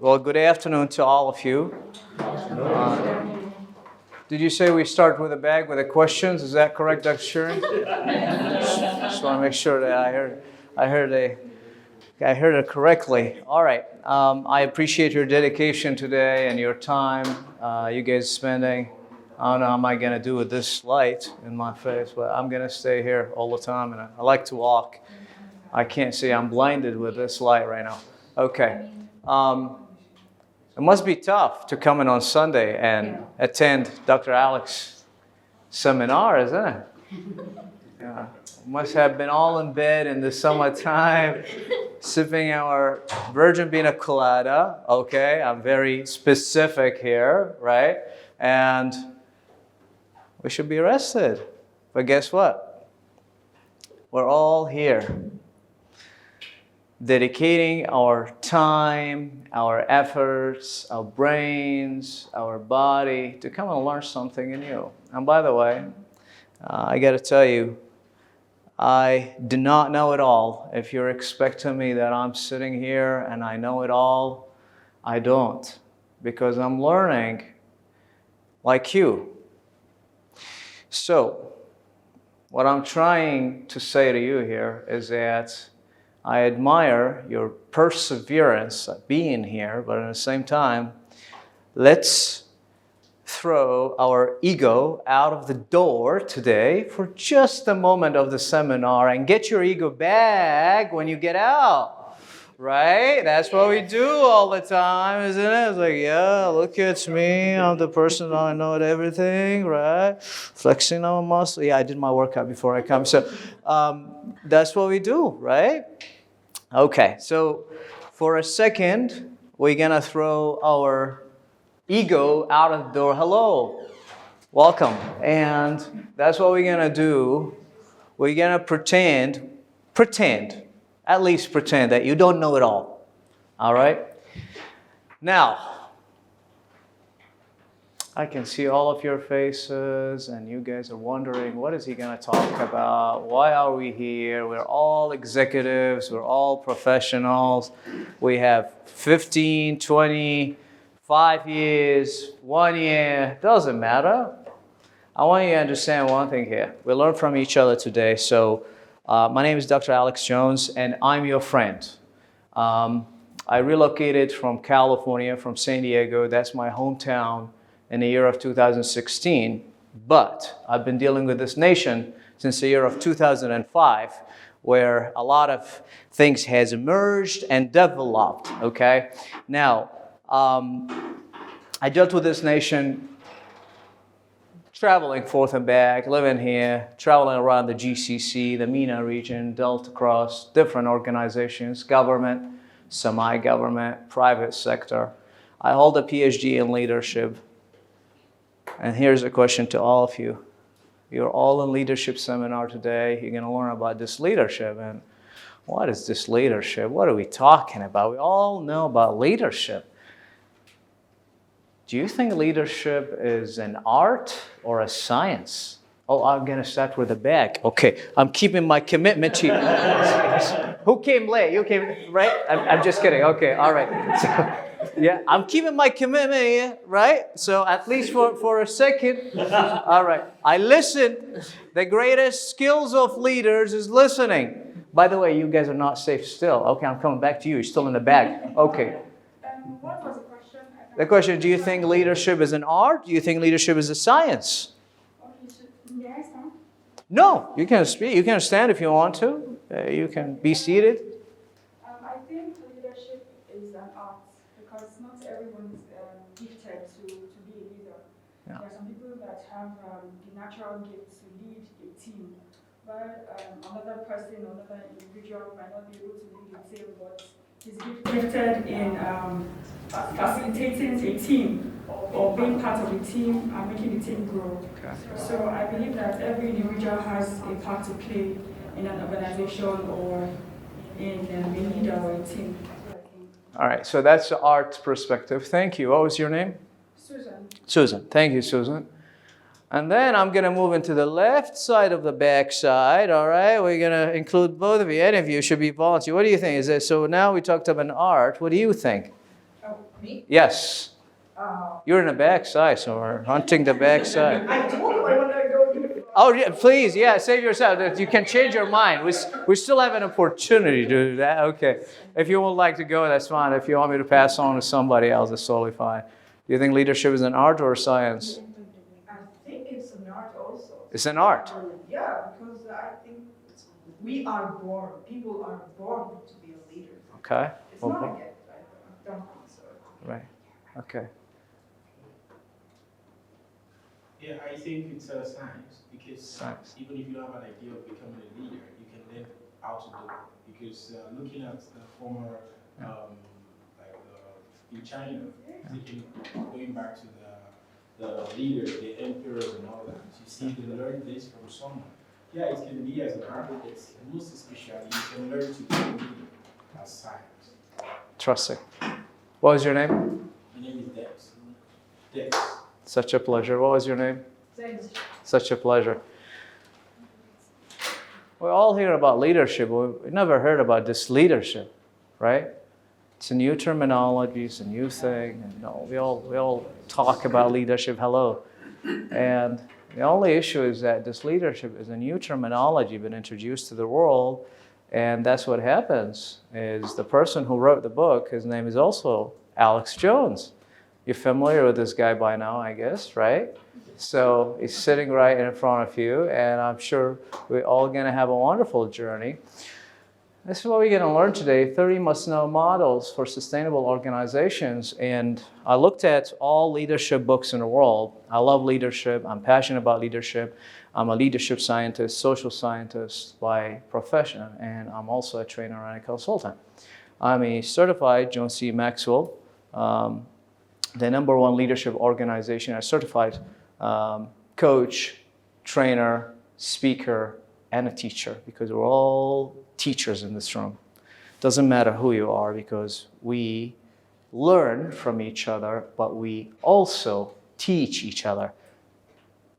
Well, good afternoon to all of you. Did you say we start with a bag with the questions? Is that correct, Dr. Sheeran? Just want to make sure that I heard it correctly. All right. I appreciate your dedication today and your time. You guys spending. I don't know how am I going to do with this light in my face, but I'm going to stay here all the time, and I like to walk. I can't see. I'm blinded with this light right now. Okay. It must be tough to come in on Sunday and attend Dr. Alex's seminar, isn't it? Yeah. Must have been all in bed in the summertime, sipping our virgin pina colada. Okay, I'm very specific here, right? And we should be rested. But guess what? We're all here, dedicating our time, our efforts, our brains, our body to come and learn something new. And by the way, I got to tell you, I do not know it all. If you're expecting me that I'm sitting here and I know it all, I don't, because I'm learning like you. So, what I'm trying to say to you here is that I admire your perseverance at being here, but at the same time, let's throw our ego out of the door today for just a moment of the seminar and get your ego back when you get out. Right? That's what we do all the time, isn't it? It's like, yeah, look at me. I'm the person that I know everything, right? Flexing our muscle. Yeah, I did my workout before I come. So that's what we do, right? Okay, so for a second, we're going to throw our ego out of the door. Hello, welcome. And that's what we're going to do. We're going to pretend, at least pretend that you don't know it all. All right? Now, I can see all of your faces, and you guys are wondering, what is he going to talk about? Why are we here? We're all executives. We're all professionals. We have 15, 20, 5 years, 1 year. Doesn't matter. I want you to understand one thing here. We learn from each other today. So my name is Dr. Alex Jones, and I'm your friend. I relocated from California, from San Diego. That's my hometown. In the year of 2016, but I've been dealing with this nation since the year of 2005, where a lot of things has emerged and developed, okay? Now, I dealt with this nation traveling forth and back, living here, traveling around the GCC, the MENA region, dealt across different organizations, government, semi-government, private sector. I hold a PhD in leadership. And here's a question to all of you. You're all in leadership seminar today. You're going to learn about DISLEADERSHIP. And what is DISLEADERSHIP? What are we talking about? We all know about leadership. Do you think leadership is an art or a science? Oh, I'm going to start with a bag. Okay, I'm keeping my commitment to you. Who came late? You came, right? I'm just kidding. Okay, all right. So, yeah, I'm keeping my commitment here, right? So at least for a second. All right. I listen. The greatest skills of leaders is listening. By the way, you guys are not safe still. Okay, I'm coming back to you. You're still in the bag. Okay. What was the question? The question, do you think leadership is an art? Do you think leadership is a science? May I stand? No, you can speak. You can stand if you want to. You can be seated. I think leadership is an art because not everyone is gifted to be a leader. Yeah. There are some people that have the natural gift to lead a team, but another person, another individual might not be able to lead a team, but is gifted in facilitating a team or being part of a team and making the team grow. Okay. So I believe that every individual has a part to play in an organization or in a leader or a team. All right, so that's the art perspective. Thank you. What was your name? Susan. Susan. Thank you, Susan. And then I'm going to move into the left side of the back side, all right? We're going to include both of you. Any of you should be volunteer. What do you think? Is it, so now we talked about art. What do you think? Me? Yes. You're in the backside, so we're hunting the backside. I told you I want to go to the... Oh, yeah, please, yeah, save yourself. You can change your mind. We still have an opportunity to do that. Okay. If you would like to go, that's fine. If you want me to pass on to somebody else, that's totally fine. Do you think leadership is an art or a science? I think it's an art also. It's an art. Yeah, because I think we are born, people are born to be a leader. Okay. It's Well, not a gift, I don't think so. right. Okay. Yeah, I think it's a science because Science. even if you have an idea of becoming a leader, you can learn how to do it. Because looking at the former, in China, going back to the leaders, the emperors and all that, you see they learn this from someone. Yeah, it can be as an architect, most especially you can learn to be a leader as science. Trusting. What was your name? My name is Dex. Dex. Such a pleasure. What was your name? Thanks. Such a pleasure. We all hear about leadership, but we never heard about DISLEADERSHIP, right? It's a new terminology, it's a new thing. And, we all talk about leadership, hello. And the only issue is that DISLEADERSHIP is a new terminology been introduced to the world, and that's what happens, is the person who wrote the book, his name is also Alex Jones. You're familiar with this guy by now, I guess, right? So he's sitting right in front of you, and I'm sure we're all going to have a wonderful journey. This is what we're going to learn today, 30 must-know models for sustainable organizations. And I looked at all leadership books in the world. I love leadership. I'm passionate about leadership. I'm a leadership scientist, social scientist by profession, and I'm also a trainer and a consultant. I'm a certified John C. Maxwell, the #1 leadership organization, a certified coach, trainer, speaker, and a teacher, because we're all teachers in this room. Doesn't matter who you are, because we learn from each other, but we also teach each other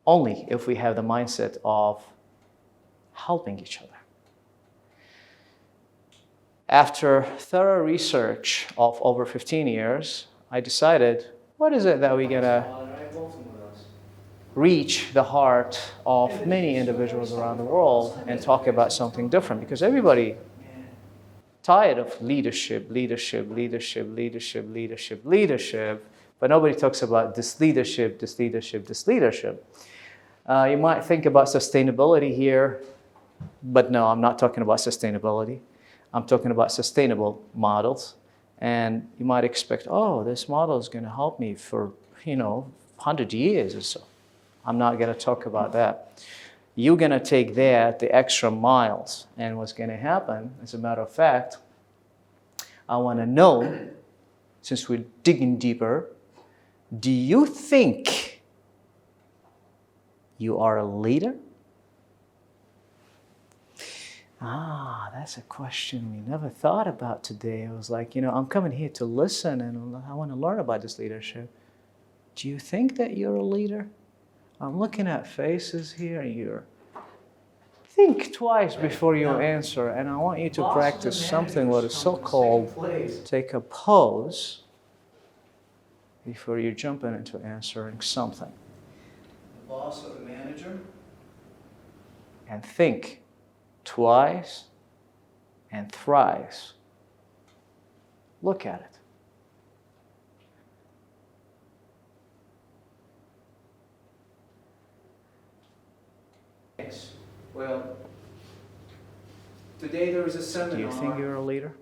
only if we have the mindset of helping each other. After thorough research of over 15 years, I decided, what is it that we're going to reach the heart of many individuals around the world and talk about something different? Because everybody tired of leadership, leadership, leadership, leadership, leadership, leadership, but nobody talks about this leadership, this leadership, this leadership. You might think about sustainability here, but no, I'm not talking about sustainability. I'm talking about sustainable models. And you might expect, oh, this model is going to help me for, 100 years or so. I'm not going to talk about that. You're going to take that, the extra miles. And what's going to happen, as a matter of fact, I want to know, since we're digging deeper, do you think you are a leader? That's a question we never thought about today. I was like, I'm coming here to listen and I want to learn about this leadership. Do you think that you're a leader? I'm looking at faces here. Think twice before you answer, and I want you to practice something what is so-called take a pause before you jump into answering something. The boss or the manager? And think twice and thrice. Look at it. Well, today there is a seminar. Do you think you're a leader?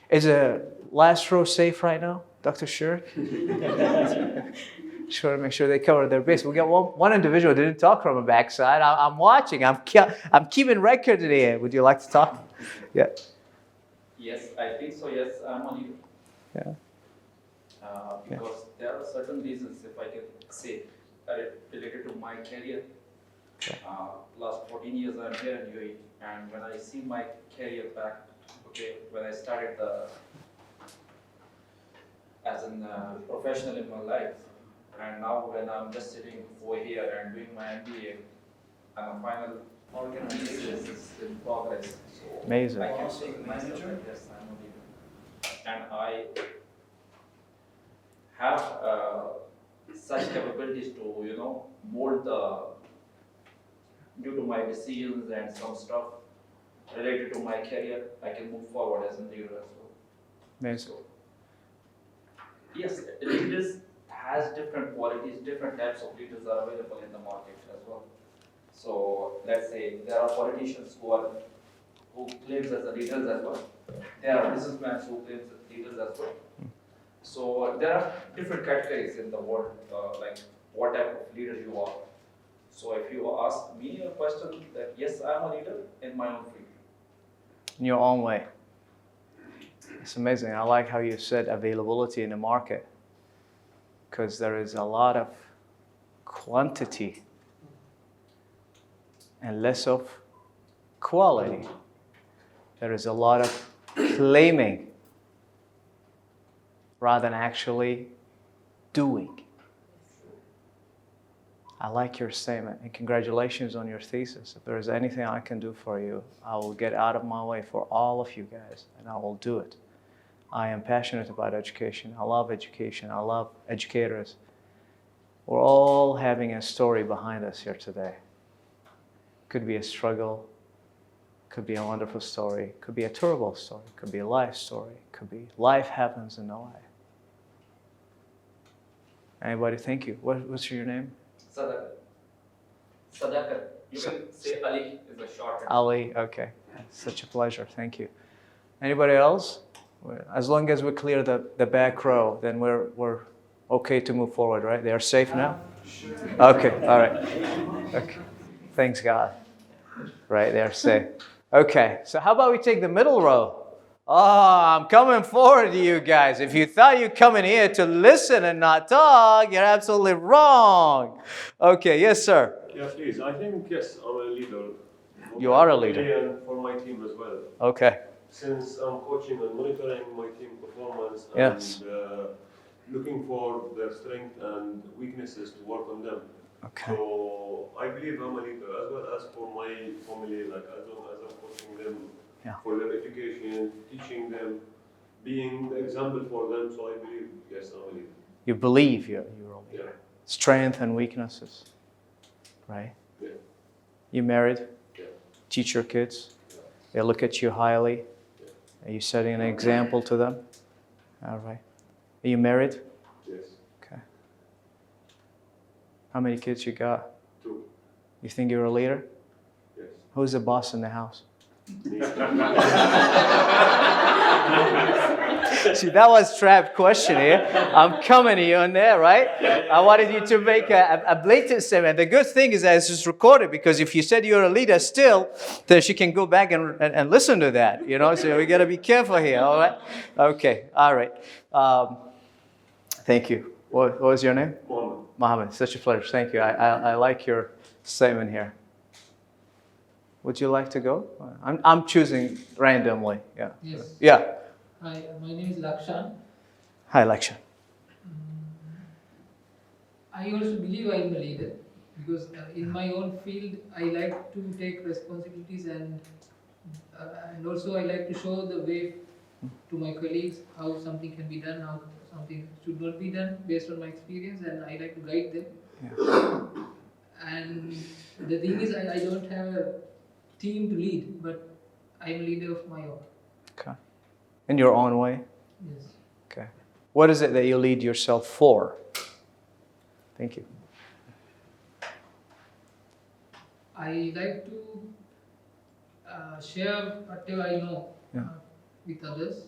Is a last row safe right now, Dr. Shurik? Sure, make sure they cover their base. We got one individual who didn't talk from the backside. I'm watching. I'm keeping record today. Would you like to talk? Yeah. Yes, I think so. Yes, I'm a leader. Yeah. Because there are certain reasons, if I can say, related to my career. Okay. Last 14 years I'm here in UAE, and when I see my career back, when I started as a professional in my life, and now when I'm just sitting over here and doing my MBA, and the final organization is in progress. So Amazing. I can say myself that yes, I'm a leader. and I have such capabilities to, mold due to my decisions and some stuff related to my career, I can move forward as a leader as well. Amazing. Yes, leaders has different qualities, different types of leaders are available in the market as well. So let's say there are politicians who claims as the leaders as well. There are businessmen who claims as leaders as well. So there are different categories in the world, like what type of leader you are. So if you ask me a question, that yes, I'm a leader in my own field. In your own way. It's amazing. I like how you said availability in the market, because there is a lot of quantity and less of quality. There is a lot of claiming rather than actually doing. I like your statement, and congratulations on your thesis. If there is anything I can do for you, I will get out of my way for all of you guys, and I will do it. I am passionate about education. I love education. I love educators. We're all having a story behind us here today. Could be a struggle, could be a wonderful story, could be a terrible story, could be a life story, could be life happens in the life. Anybody? Thank you. What's your name? Sadaqah. Sadaqah. You can say Ali is a short. Ali, okay. Such a pleasure. Thank you. Anybody else? As long as we clear the back row, then we're okay to move forward, right? They are safe now? Sure. Okay, all right. Okay. Thanks God. Right, they're safe. Okay, so how about we take the middle row? Oh, I'm coming forward to you guys. If you thought you're coming here to listen and not talk, you're absolutely wrong. Okay, yes, sir. Yeah, please. I think, yes, I'm a leader. You are a leader. And for my team as well. Okay. Since I'm coaching and monitoring my team performance Yes. and looking for their strengths and weaknesses to work on them. Okay. So I believe I'm a leader as well as for my family, like as long as I'm coaching them for their education, teaching them, being the example for them. So I believe, yes, I'm a leader. You believe you're a leader. Yeah. Strength and weaknesses, right? Yeah. You married? Yeah. Teach your kids? Yeah. They look at you highly? Yeah. Are you setting an example to them? All right. Are you married? Yes. Okay. How many kids you got? 2. You think you're a leader? Yes. Who's the boss in the house? Me. See, that was trap question here. I'm coming to you on there, right? I wanted you to make a blatant statement. The good thing is that it's just recorded, because if you said you're a leader still, then she can go back and listen to that, so we got to be careful here, all right? Okay, all right. Thank you. What was your name? Mohammed. Mohammed, such a pleasure. Thank you. I like your statement here. Would you like to go? I'm choosing randomly. Yeah. Yes. Yeah. Hi, my name is Lakshan. Hi, Lakshan. I also believe I am a leader because in my own field I like to take responsibilities and also I like to show the way to my colleagues how something can be done, how something should not be done based on my experience, and I like to guide them. Yeah. And the thing is I don't have a team to lead, but I am a leader of my own. Okay. In your own way? Yes. Okay. What is it that you lead yourself for? Thank you. I like to share whatever I know with others,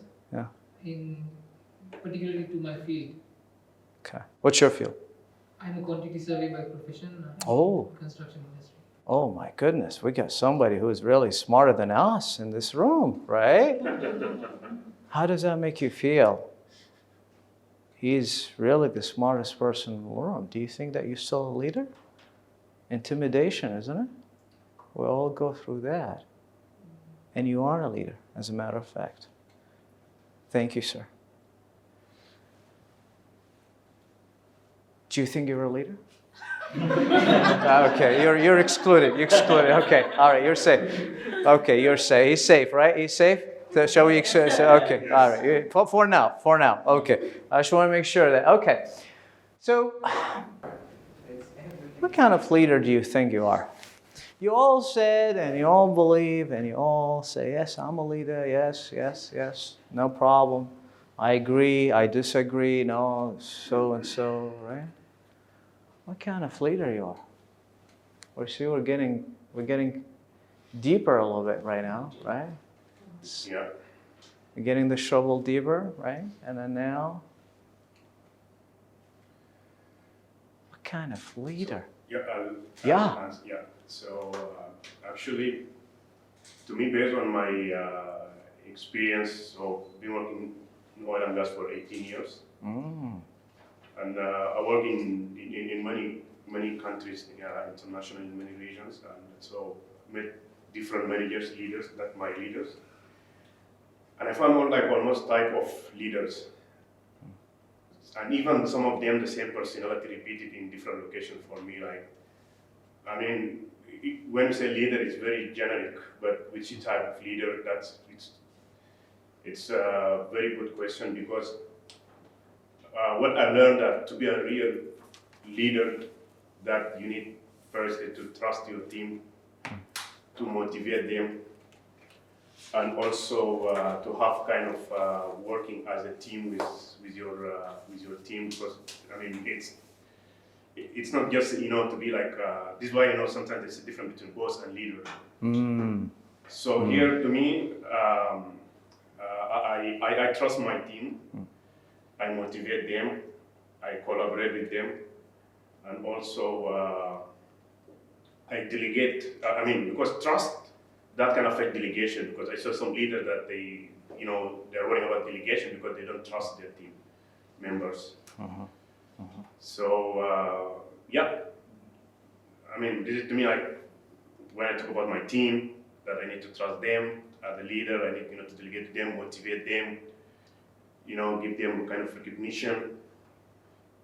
particularly to my field. Okay. What's your field? I'm a quantity survey by profession. Construction industry. Oh my goodness, we got somebody who is really smarter than us in this room, right? How does that make you feel? He's really the smartest person in the room. Do you think that you're still a leader? Intimidation, isn't it? We all go through that. And you are a leader, as a matter of fact. Thank you, sir. Do you think you're a leader? Okay, you're excluded. You're excluded. Okay, all right, you're safe. Okay, you're safe. He's safe, right? He's safe? So shall we accept? Okay, all right. For now. Okay. I just want to make sure that. Okay. So, what kind of leader do you think you are? You all said, and you all believe, and you all say, yes, I'm a leader. Yes. No problem. I agree. I disagree. No, so and so. Right? What kind of leader you are? We see we're getting deeper a little bit right now, right? Yeah. We're getting the shovel deeper, right? And then now, what kind of leader? Yeah. So actually, to me, based on my experience of being working in oil and gas for 18 years, and I work in many countries, international in many regions, and so met different managers, leaders, that my leaders, and I found almost type of leaders, and even some of them the same personality repeated in different locations for me. When you say leader, it's very generic, but which type of leader? It's a very good question, because what I learned that to be a real leader, that you need firstly to trust your team, to motivate them, and also to have kind of working as a team with your team, because it's not just to be like this is why sometimes there's a difference between boss and leader. So here to me, I trust my team, I motivate them, I collaborate with them, and also I delegate. Because trust that can affect delegation, because I saw some leaders that they're worrying about delegation because they don't trust their team members. So this is to me when I talk about my team, that I need to trust them as a leader. I need to delegate to them, motivate them, give them kind of recognition.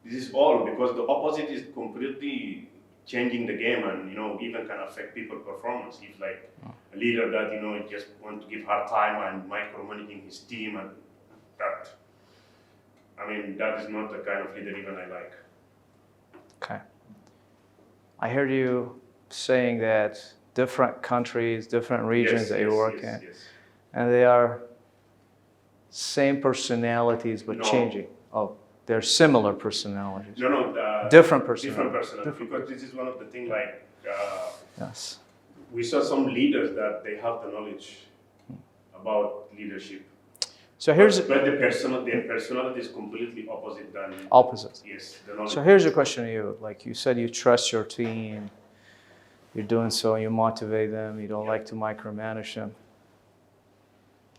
This is all because the opposite is completely changing the game, and even can affect people's performance. If a leader that just want to give hard time and micromanaging his team, and that is not the kind of leader even I like. Okay. I heard you saying that different countries, different regions that you work in, and they are same personalities but changing. Oh, they're similar personalities. No, different personalities. Different personalities. Because this is one of the things yes. We saw some leaders that they have the knowledge about leadership. So here's but their personality is completely opposite than opposite. Yes. The knowledge. So here's a question to you. Like you said, you trust your team. You're doing so, you motivate them. You don't like to micromanage them.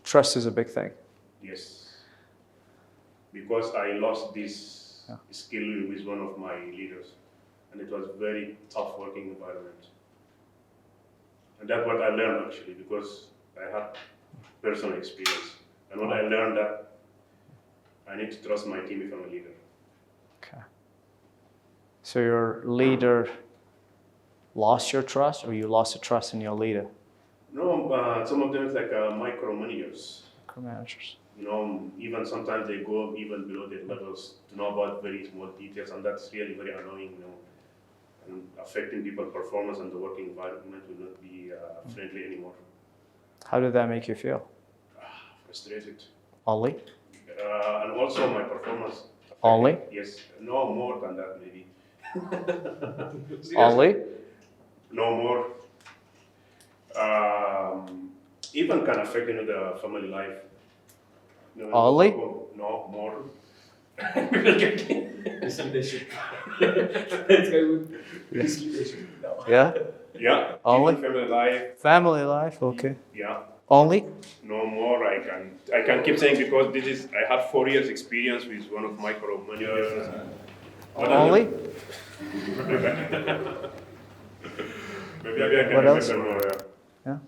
Trust is a big thing. Yes. Because I lost this skill with one of my leaders, and it was very tough working environment. And that's what I learned actually, because I had personal experience. And what I learned that I need to trust my team if I'm a leader. Okay. So your leader lost your trust, or you lost the trust in your leader? No, some of them is like micromanagers. Micromanagers. Even sometimes they go even below their levels to know about very small details, and that's really very annoying, and affecting people's performance, and the working environment will not be friendly anymore. How did that make you feel? Frustrated. Only? And also my performance. Only? Yes. No, more than that maybe. Only? No more. Even can affect the family life. Only? No, more. DISLEADERSHIP. That's good. DISLEADERSHIP. No. Yeah? Yeah. Only? Even family life. Family life, okay. Yeah. Only? No more. I can keep saying, because I had 4 years experience with one of micromanagers. Only? Maybe I can What else? remember more. Yeah.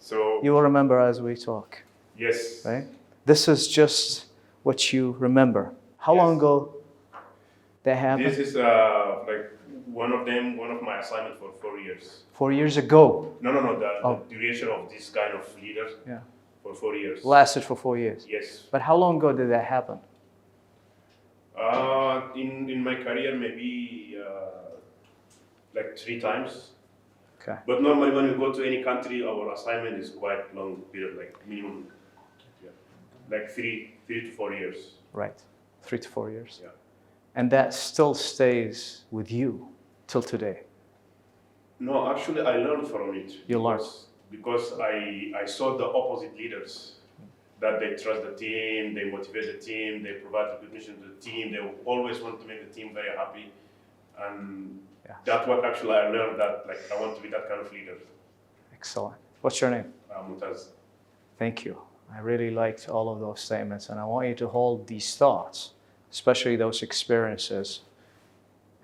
So You will remember as we talk, yes. right? This is just what you remember. How long ago that happened? This is one of my assignments for 4 years. 4 years ago. No. The duration of this kind of leaders. Yeah. for 4 years. Lasted for 4 years. Yes. But how long ago did that happen? In my career, maybe like 3 times. Okay. But normally when we go to any country, our assignment is quite long period, like minimum, like 3 to 4 years. Right. 3 to 4 years. Yeah. And that still stays with you till today. No, actually, I learned from it. You learned. Because I saw the opposite leaders, that they trust the team, they motivate the team, they provide recognition to the team, they always want to make the team very happy. And that's what actually I learned, that like I want to be that kind of leader. Excellent. What's your name? Mutaz. Thank you. I really liked all of those statements, and I want you to hold these thoughts, especially those experiences,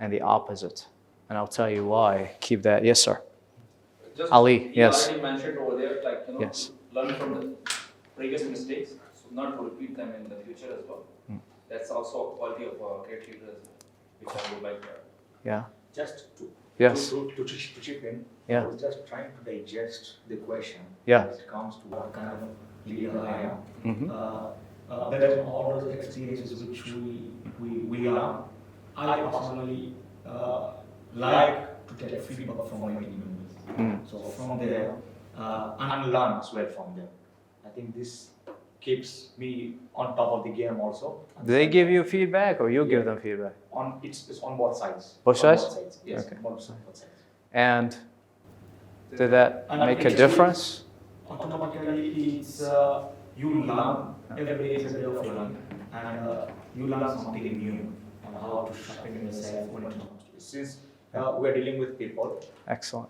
and the opposite. And I'll tell you why. Keep that. Yes, sir. Just, Ali, yes. You already mentioned over there, like, you know, Yes. learn from the previous mistakes, so not to repeat them in the future as well. That's also a quality of a great leader as well, which I would like to add. Yeah. Just to Yes. to chip in, Yeah. I was just trying to digest the question Yeah. as it comes to what kind of leader I am. Mm-hmm. Based on all those experiences which we are, I personally like to get feedback from my team members. So from there, and learn as well from them. I think this keeps me on top of the game also. Do they give you feedback, or you give them feedback? It's on both sides. Both On sides? Yes, Okay. both sides. And did that And make a it's- difference? Automatically, it's you learn every day is a day of learning, and you learn something new on how to sharpen yourself when it comes to this. Since we're dealing with people, Excellent.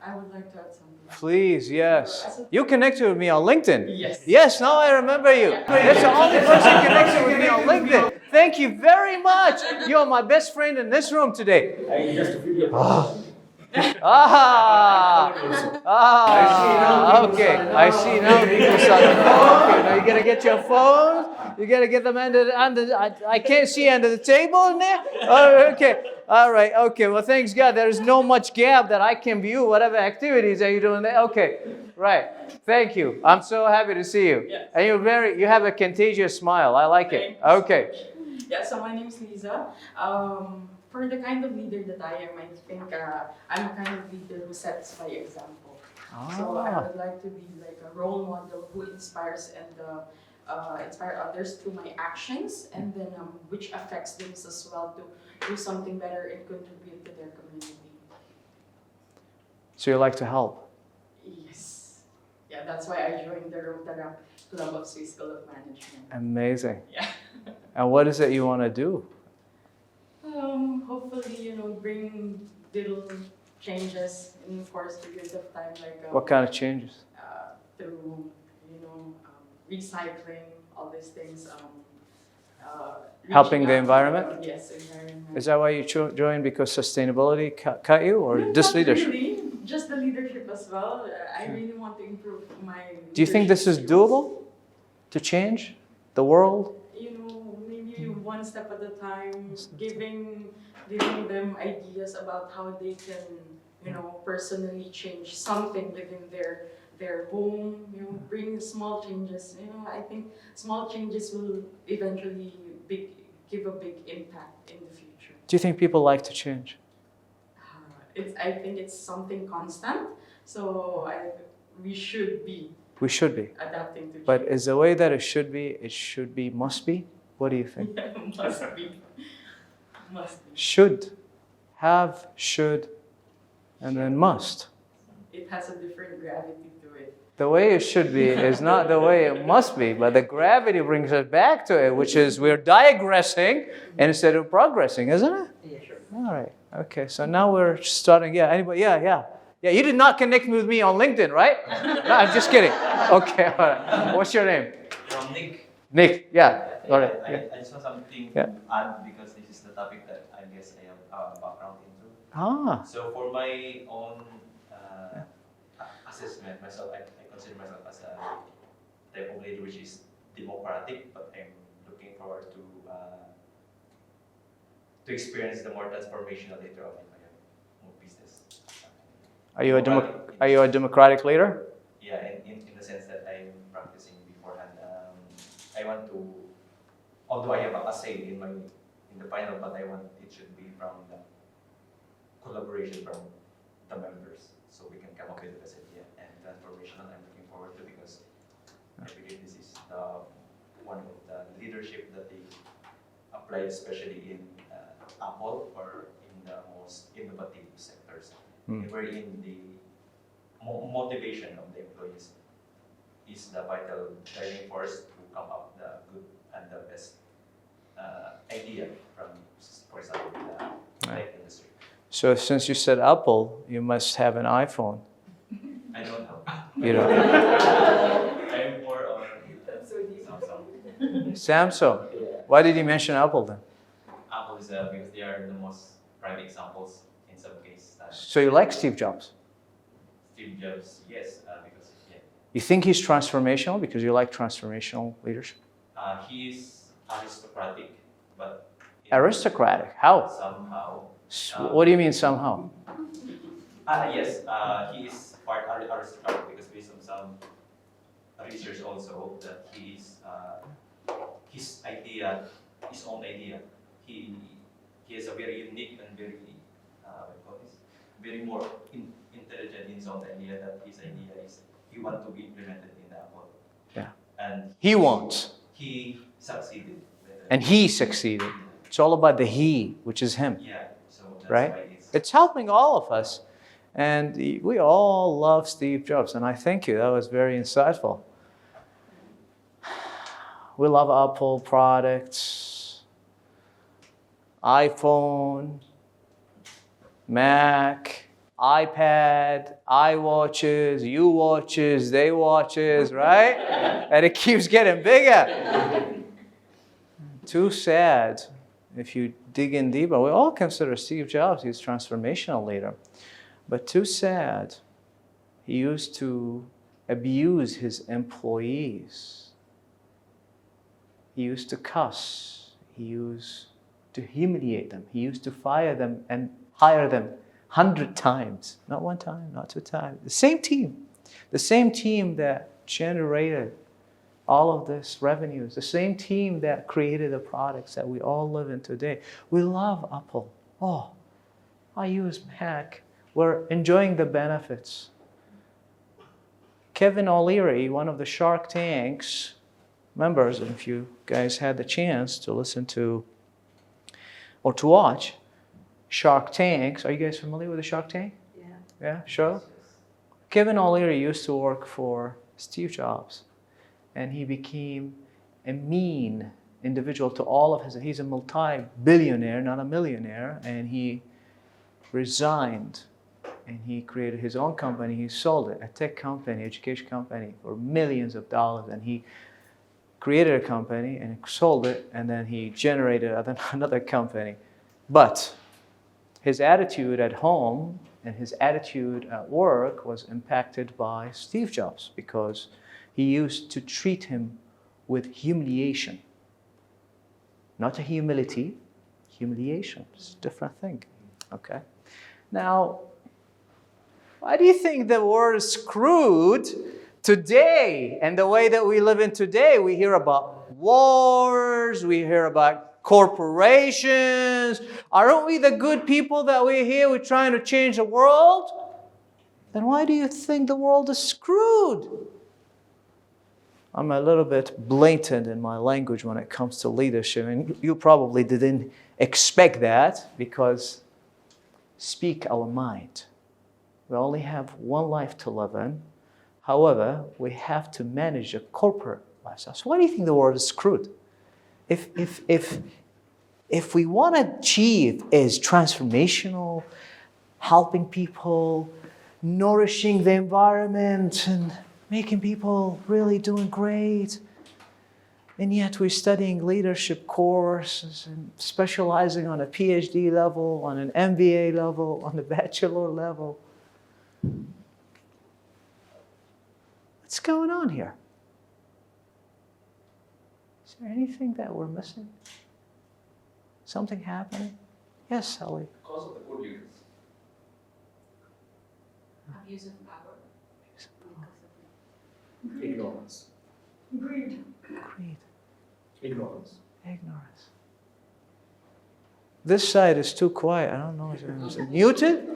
I would like to add something. Please, yes. You connected with me on LinkedIn. Yes. Yes, now I remember you. That's the only person connected with me on LinkedIn. Thank you very much. You're my best friend in this room today. just to feel your Okay. I see now people start. Okay, now you gotta get your phone. You gotta get them under. I can't see under the table in there. Oh, okay. All right. Okay. Well, thanks God, there is no much gap that I can view whatever activities that you're doing there. Okay. Right. Thank you. I'm so happy to see you. Yes. And you have a contagious smile. I like it. Okay. Yeah, so my name is Lisa. For the kind of leader that I am, I think I'm a kind of leader who sets by example. So I would like to be like a role model who inspires and inspire others through my actions, and then which affects them as well to do something better and contribute to their community. So you like to help. Yes. Yeah, that's why I joined the Rotary Club of Swiss School of Management. Amazing. Yeah. And what is it you want to do? Hopefully, bring little changes in of course periods of time, like What kind of changes? through recycling, all these things. Helping reaching the out to environment? Yes, environment. Is that why you joined, because sustainability cut you, or No, this not leadership? really, just the leadership as well. I really want to improve my. Do you think this is leadership skills. doable to change the world? Maybe one step at a time, giving them ideas about how they can, personally change something within their home, bring small changes. I think small changes will eventually give a big impact in the future. Do you think people like to change? I think it's something constant, so we should be We should be. adapting to change. But is the way that it should be, must be? What do you think? Yeah, must be. Must be. Should, have, should, and then must. It has a different gravity to it. The way it should be is not the way it must be, but the gravity brings us back to it, which is we're digressing instead of progressing, isn't it? Yeah, sure. All right. Okay. So now we're starting. Yeah. Anybody? Yeah. You did not connect with me on LinkedIn, right? No, I'm just kidding. Okay. All right. What's your name? Nick. Nick. Yeah. All right. Yeah. I just want something Yeah. to add, because this is the topic that I guess I have background into. Ah. So for my own assessment, I consider myself as a type of leader which is democratic, but I'm looking forward to experience the more transformational later on in my own business. Are you a democratic leader? Yeah, in the sense that I I'm practicing beforehand. I want to, although I have a say in the final, but I want it should be from the collaboration from the members, so we can come up with the best idea and transformational. I'm looking forward to, because I believe this is one of the leadership that they apply, especially in Apple or in the most innovative sectors, wherein the motivation of the employees is the vital driving force to come up the good and the best idea from, for example, the tech industry. So since you said Apple, you must have an iPhone. I don't know. You don't. I'm more on Samsung. Samsung. Why did you mention Apple then? Apple is because they are the most prime examples in some cases. So you like Steve Jobs? Steve Jobs, yes, because You think he's transformational because you like transformational leadership? he is aristocratic, but Aristocratic? How? somehow. What do you mean somehow? Yes, he is part aristocratic because based on some research also that he is his idea, his own idea. He has a very unique and very very more intelligent in his own idea, that his idea is he wants to be implemented in the Apple. Yeah. And He wants. he succeeded. And he succeeded. It's all about the he, which is him. Yeah. So that's Right? why It's helping all of us. And we all love Steve Jobs. And I thank you. That was very insightful. We love Apple products, iPhone, Mac, iPad, iWatches, you watches, they watches, right? And it keeps getting bigger. Too sad. If you dig in deeper, we all consider Steve Jobs, he's a transformational leader. But too sad, he used to abuse his employees. He used to cuss. He used to humiliate them. He used to fire them and hire them 100 times. Not one time, not 2 times. The same team. The same team that generated all of this revenues. The same team that created the products that we all live in today. We love Apple. Oh, I use Mac. We're enjoying the benefits. Kevin O'Leary, one of the Shark Tank's members, and if you guys had the chance to listen to or to watch Shark Tanks, are you guys familiar with the Shark Tank? Yeah. Yeah, sure. Kevin O'Leary used to work for Steve Jobs, and he became a mean individual to all of his. He's a multi-billionaire, not a millionaire, and he resigned. And he created his own company. He sold it, a tech company, education company, for millions of dollars. And he created a company and sold it, and then he generated another company. But his attitude at home and his attitude at work was impacted by Steve Jobs, because he used to treat him with humiliation. Not a humility, humiliation. It's a different thing. Okay? Now, why do you think the word is screwed today? And the way that we live in today, we hear about wars, we hear about corporations. Aren't we the good people that we're here? We're trying to change the world? Then why do you think the world is screwed? I'm a little bit blatant in my language when it comes to leadership, and you probably didn't expect that, because speak our mind. We only have one life to live in. However, we have to manage a corporate lifestyle. So why do you think the world is screwed? If we want to achieve is transformational, helping people, nourishing the environment, and making people really doing great, and yet we're studying leadership courses and specializing on a PhD level, on an MBA level, on the bachelor level. What's going on here? Is there anything that we're missing? Something happening? Yes, Sally. Because of the good leaders. Abuse of power. Ignorance. Greed. Greed. Ignorance. Ignorance. This side is too quiet. I don't know. Is it muted?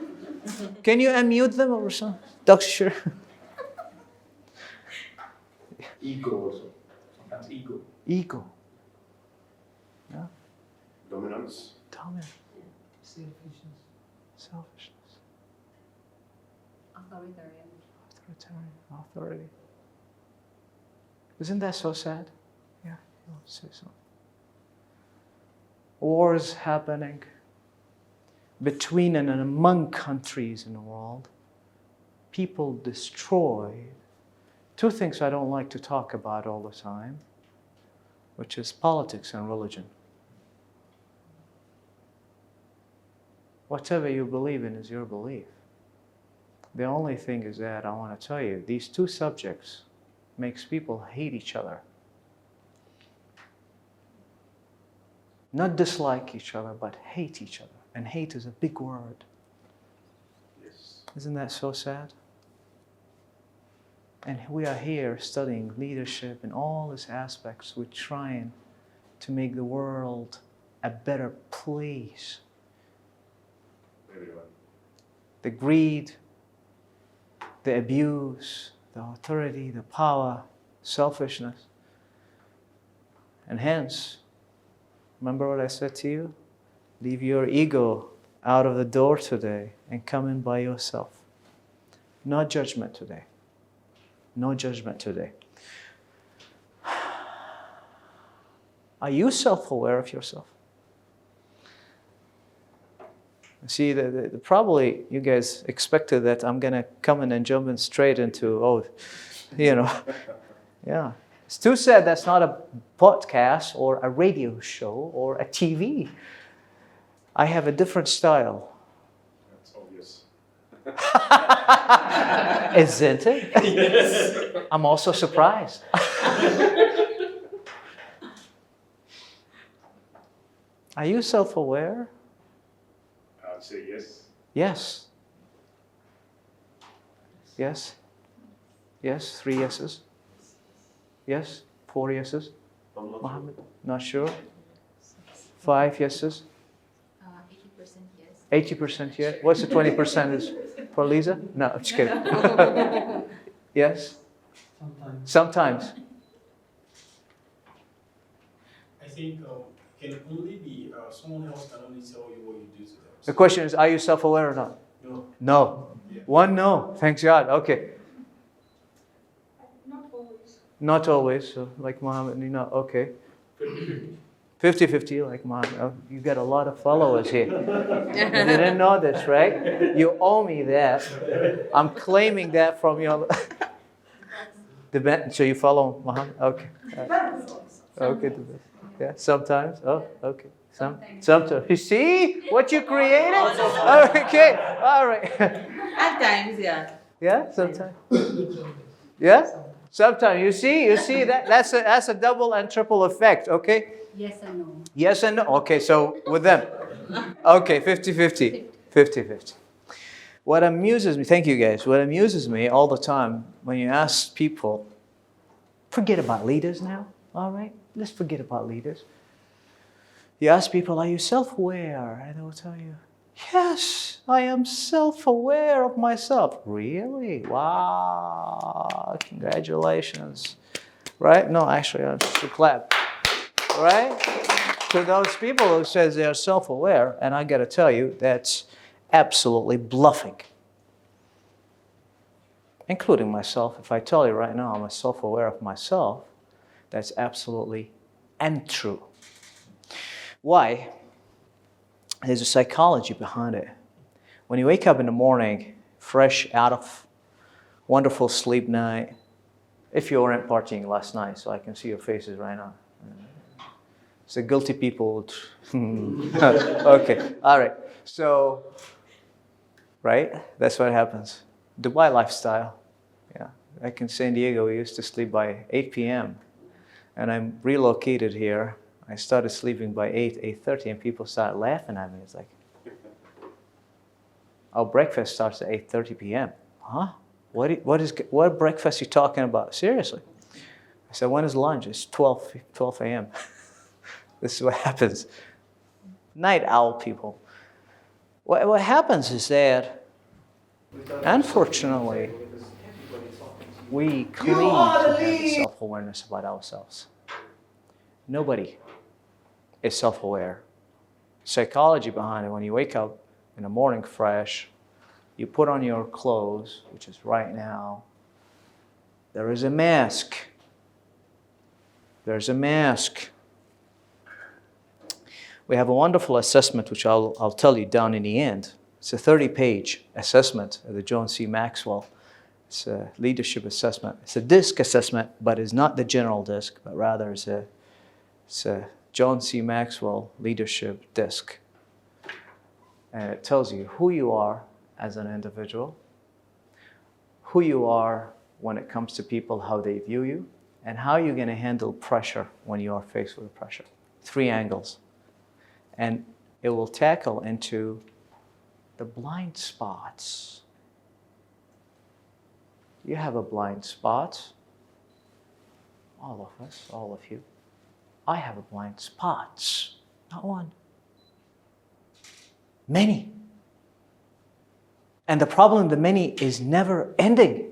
Can you unmute them or something? Dr. Ego also. Sometimes ego. Ego. Yeah. Dominance. Dominant. Selfishness. Selfishness. Authoritarian. Authoritarian. Authority. Isn't that so sad? Yeah, you want to say something. Wars happening between and among countries in the world. People destroyed. Two things I don't like to talk about all the time, which is politics and religion. Whatever you believe in is your belief. The only thing is that I want to tell you, these two subjects makes people hate each other. Not dislike each other, but hate each other. And hate is a big word. Yes. Isn't that so sad? And we are here studying leadership in all its aspects. We're trying to make the world a better place. Everyone. The greed, the abuse, the authority, the power, selfishness. And hence, remember what I said to you? Leave your ego out of the door today and come in by yourself. No judgment today. No judgment today. Are you self-aware of yourself? See, probably you guys expected that I'm going to come in and jump in straight into, yeah. It's too sad that's not a podcast or a radio show or a TV. I have a different style. That's obvious. Isn't it? Yes. I'm also surprised. Are you self-aware? I'd say yes. Yes. Yes. Yes. 3 yeses. Yes. 4 yeses. I'm not Mohammed, not sure. 5 yeses. 80% yes. 80% yes. What's the 20% is for Lisa? No, I'm just kidding. Yes. Sometimes. I think can only be someone else can only tell you what you do to them. The question is, are you self-aware or not? No. No. Yeah. One no. Thanks God. Okay. Not always. Not always. So like Mohammed, you know, okay. 50-50 like Mohammed. Oh, you got a lot of followers here. You didn't know this, right? You owe me that. I'm claiming that from your... So you follow Mohammed? Okay. Okay. Yeah, sometimes. Oh, okay. Sometimes. You see what you created? Okay. All right. At times, yeah. Yeah, sometimes. Yeah? Sometimes. You see that's a double and triple effect, okay? Yes and no. Yes and no. Okay, so with them. Okay, 50-50. 50-50. What amuses me, thank you guys, what amuses me all the time when you ask people, forget about leaders now, all right? Let's forget about leaders. You ask people, are you self-aware? And they will tell you, yes, I am self-aware of myself. Really? Wow, congratulations. Right? No, actually, I should clap. Right? To those people who says they are self-aware, and I got to tell you, that's absolutely bluffing. Including myself. If I tell you right now I'm self-aware of myself, that's absolutely untrue. Why? There's a psychology behind it. When you wake up in the morning, fresh out of wonderful sleep night, if you weren't partying last night, so I can see your faces right now. So guilty people would... Okay, all right. So, right? That's what happens. Dubai lifestyle. Yeah. Back in San Diego, we used to sleep by 8 p.m. And I'm relocated here. I started sleeping by 8:30, and people started laughing at me. It's like, oh, breakfast starts at 8:30 p.m. Huh? What breakfast are you talking about? Seriously. I said, when is lunch? It's 12 a.m. This is what happens. Night owl people. What happens is that, unfortunately, we claim to have self-awareness about ourselves. Nobody is self-aware. Psychology behind it, when you wake up in the morning fresh, you put on your clothes, which is right now, there is a mask. There's a mask. We have a wonderful assessment, which I'll tell you down in the end. It's a 30-page assessment of the John C. Maxwell. It's a leadership assessment. It's a DISC assessment, but it's not the general DISC, but rather it's a John C. Maxwell leadership DISC. And it tells you who you are as an individual, who you are when it comes to people, how they view you, and how you're going to handle pressure when you are faced with pressure. 3 angles. And it will tackle into the blind spots. You have a blind spot. All of us, all of you. I have a blind spots. Not one. Many. And the problem of the many is never ending.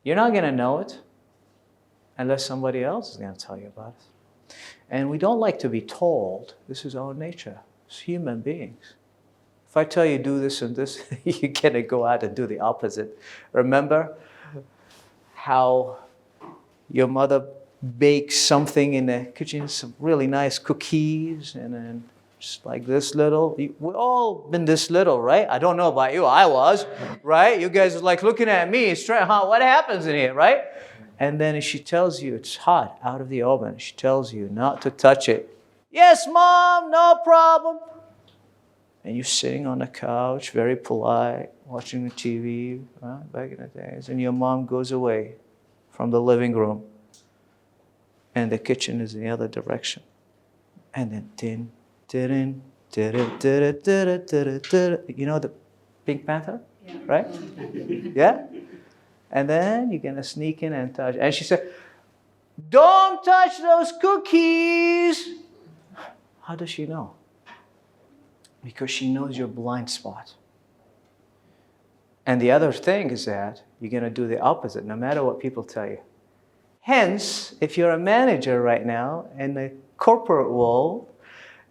You're not going to know it unless somebody else is going to tell you about it. And we don't like to be told. This is our nature as human beings. If I tell you do this and this, you're going to go out and do the opposite. Remember how your mother bakes something in the kitchen, some really nice cookies, and then just like this little. We've all been this little, right? I don't know about you. I was, right? You guys are like looking at me, straight, huh? What happens in here, right? And then she tells you it's hot out of the oven. She tells you not to touch it. Yes, Mom, no problem. And you're sitting on the couch, very polite, watching the TV, right, back in the days. And your mom goes away from the living room. And the kitchen is in the other direction. And then, you know the Pink Panther? Yeah. Right? Yeah? And then you're going to sneak in and touch. And she said, don't touch those cookies. How does she know? Because she knows your blind spot. And the other thing is that you're going to do the opposite, no matter what people tell you. Hence, if you're a manager right now in the corporate world,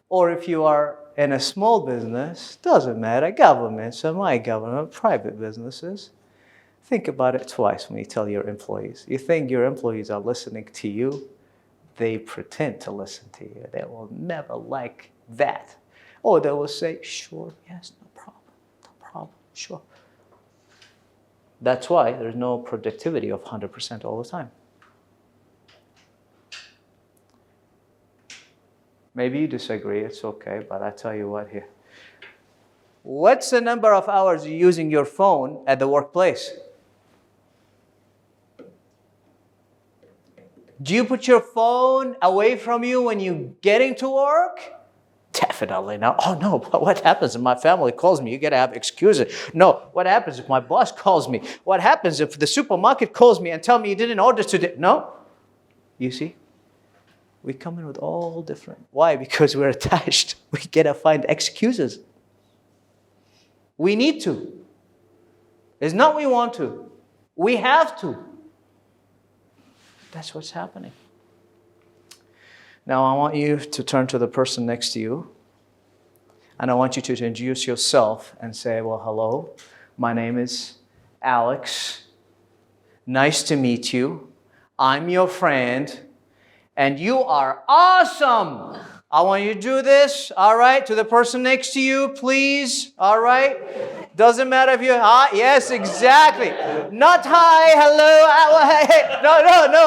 or if you are in a small business, doesn't matter, government, semi-government, private businesses, think about it twice when you tell your employees. You think your employees are listening to you, they pretend to listen to you. They will never like that. Or they will say, sure, yes, no problem, sure. That's why there's no productivity of 100% all the time. Maybe you disagree, it's okay, but I tell you what here. What's the number of hours you're using your phone at the workplace? Do you put your phone away from you when you're getting to work? Definitely not. Oh no, but what happens if my family calls me? You gotta have excuses. No, what happens if my boss calls me? What happens if the supermarket calls me and tell me you didn't order today? No. You see? We come in with all different. Why? Because we're attached. We gotta find excuses. We need to. It's not we want to. We have to. That's what's happening. Now I want you to turn to the person next to you. And I want you to introduce yourself and say, well, hello, my name is Alex. Nice to meet you. I'm your friend. And you are awesome. I want you to do this, all right, to the person next to you, please, all right? Doesn't matter if you're hot. Yes, exactly. Not hi, hello.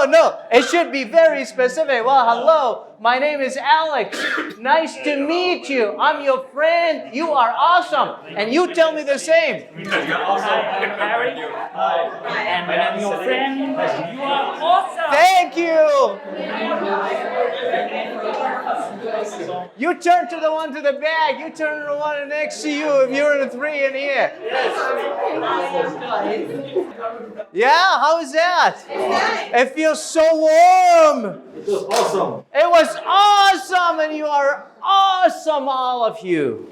No. It should be very specific. Well, hello, my name is Alex. Nice to meet you. I'm your friend. You are awesome. And you tell me the same. Hi, I'm Harry. And I'm your friend. You are awesome. Thank you. You turn to the one to the back. You turn to the one next to you if you're in a 3 in here. Yeah, how is that? It feels so warm. It was awesome. It was awesome, and you are awesome, all of you.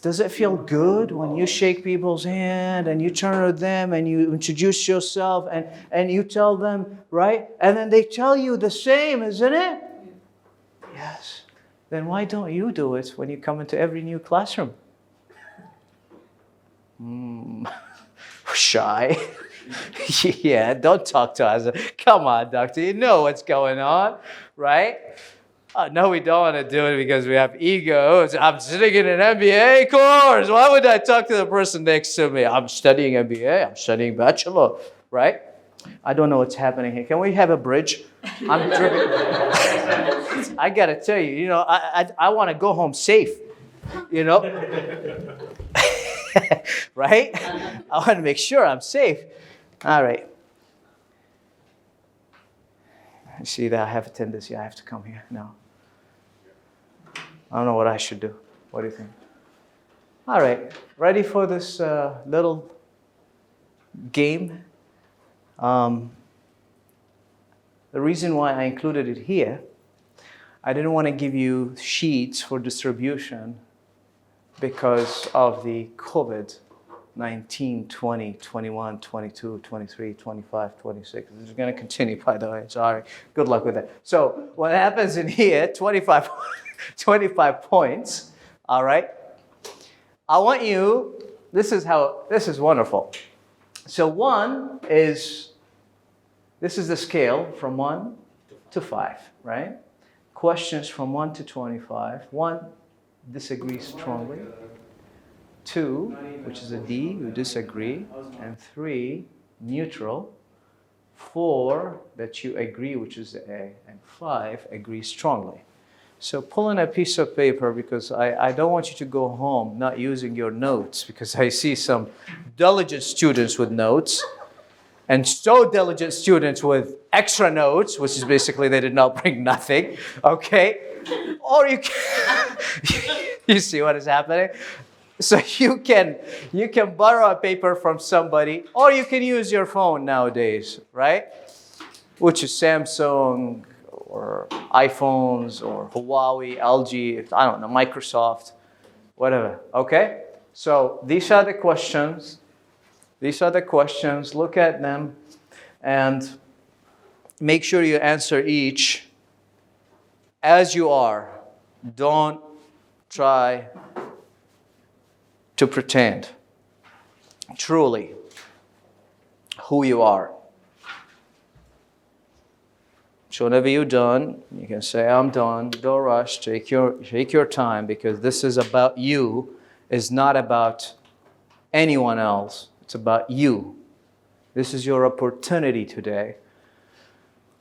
Does it feel good when you shake people's hand and you turn to them and you introduce yourself and you tell them, right? And then they tell you the same, isn't it? Yes. Then why don't you do it when you come into every new classroom? Shy. Yeah, don't talk to us. Come on, doctor, you know what's going on, right? No, we don't want to do it because we have egos. I'm sitting in an MBA course. Why would I talk to the person next to me? I'm studying MBA. I'm studying bachelor, right? I don't know what's happening here. Can we have a bridge? I'm dripping. I got to tell you, I want to go home safe, right? I want to make sure I'm safe. All right. I see that I have a tendency. I have to come here now. I don't know what I should do. What do you think? All right. Ready for this little game? The reason why I included it here, I didn't want to give you sheets for distribution because of the COVID-19, 20, 21, 22, 23, 25, 26. This is going to continue, by the way. Sorry. Good luck with that. So what happens in here, 25 points, all right? I want you, this is wonderful. So 1 is, this is the scale from 1 to 5, right? Questions from 1 to 25. 1, disagree strongly. 2, which is a D, you disagree. And 3, neutral. 4, that you agree, which is the A. And 5, agree strongly. So pull in a piece of paper because I don't want you to go home not using your notes because I see some diligent students with notes and so diligent students with extra notes, which is basically they did not bring nothing, okay? Or you can, you see what is happening? So you can borrow a paper from somebody or you can use your phone nowadays, right? Which is Samsung, or iPhones, or Huawei, LG, I don't know, Microsoft, whatever, okay? So these are the questions. Look at them and make sure you answer each as you are. Don't try to pretend truly who you are. So whenever you're done, you can say, I'm done. Don't rush. Take your time because this is about you. It's not about anyone else. It's about you. This is your opportunity today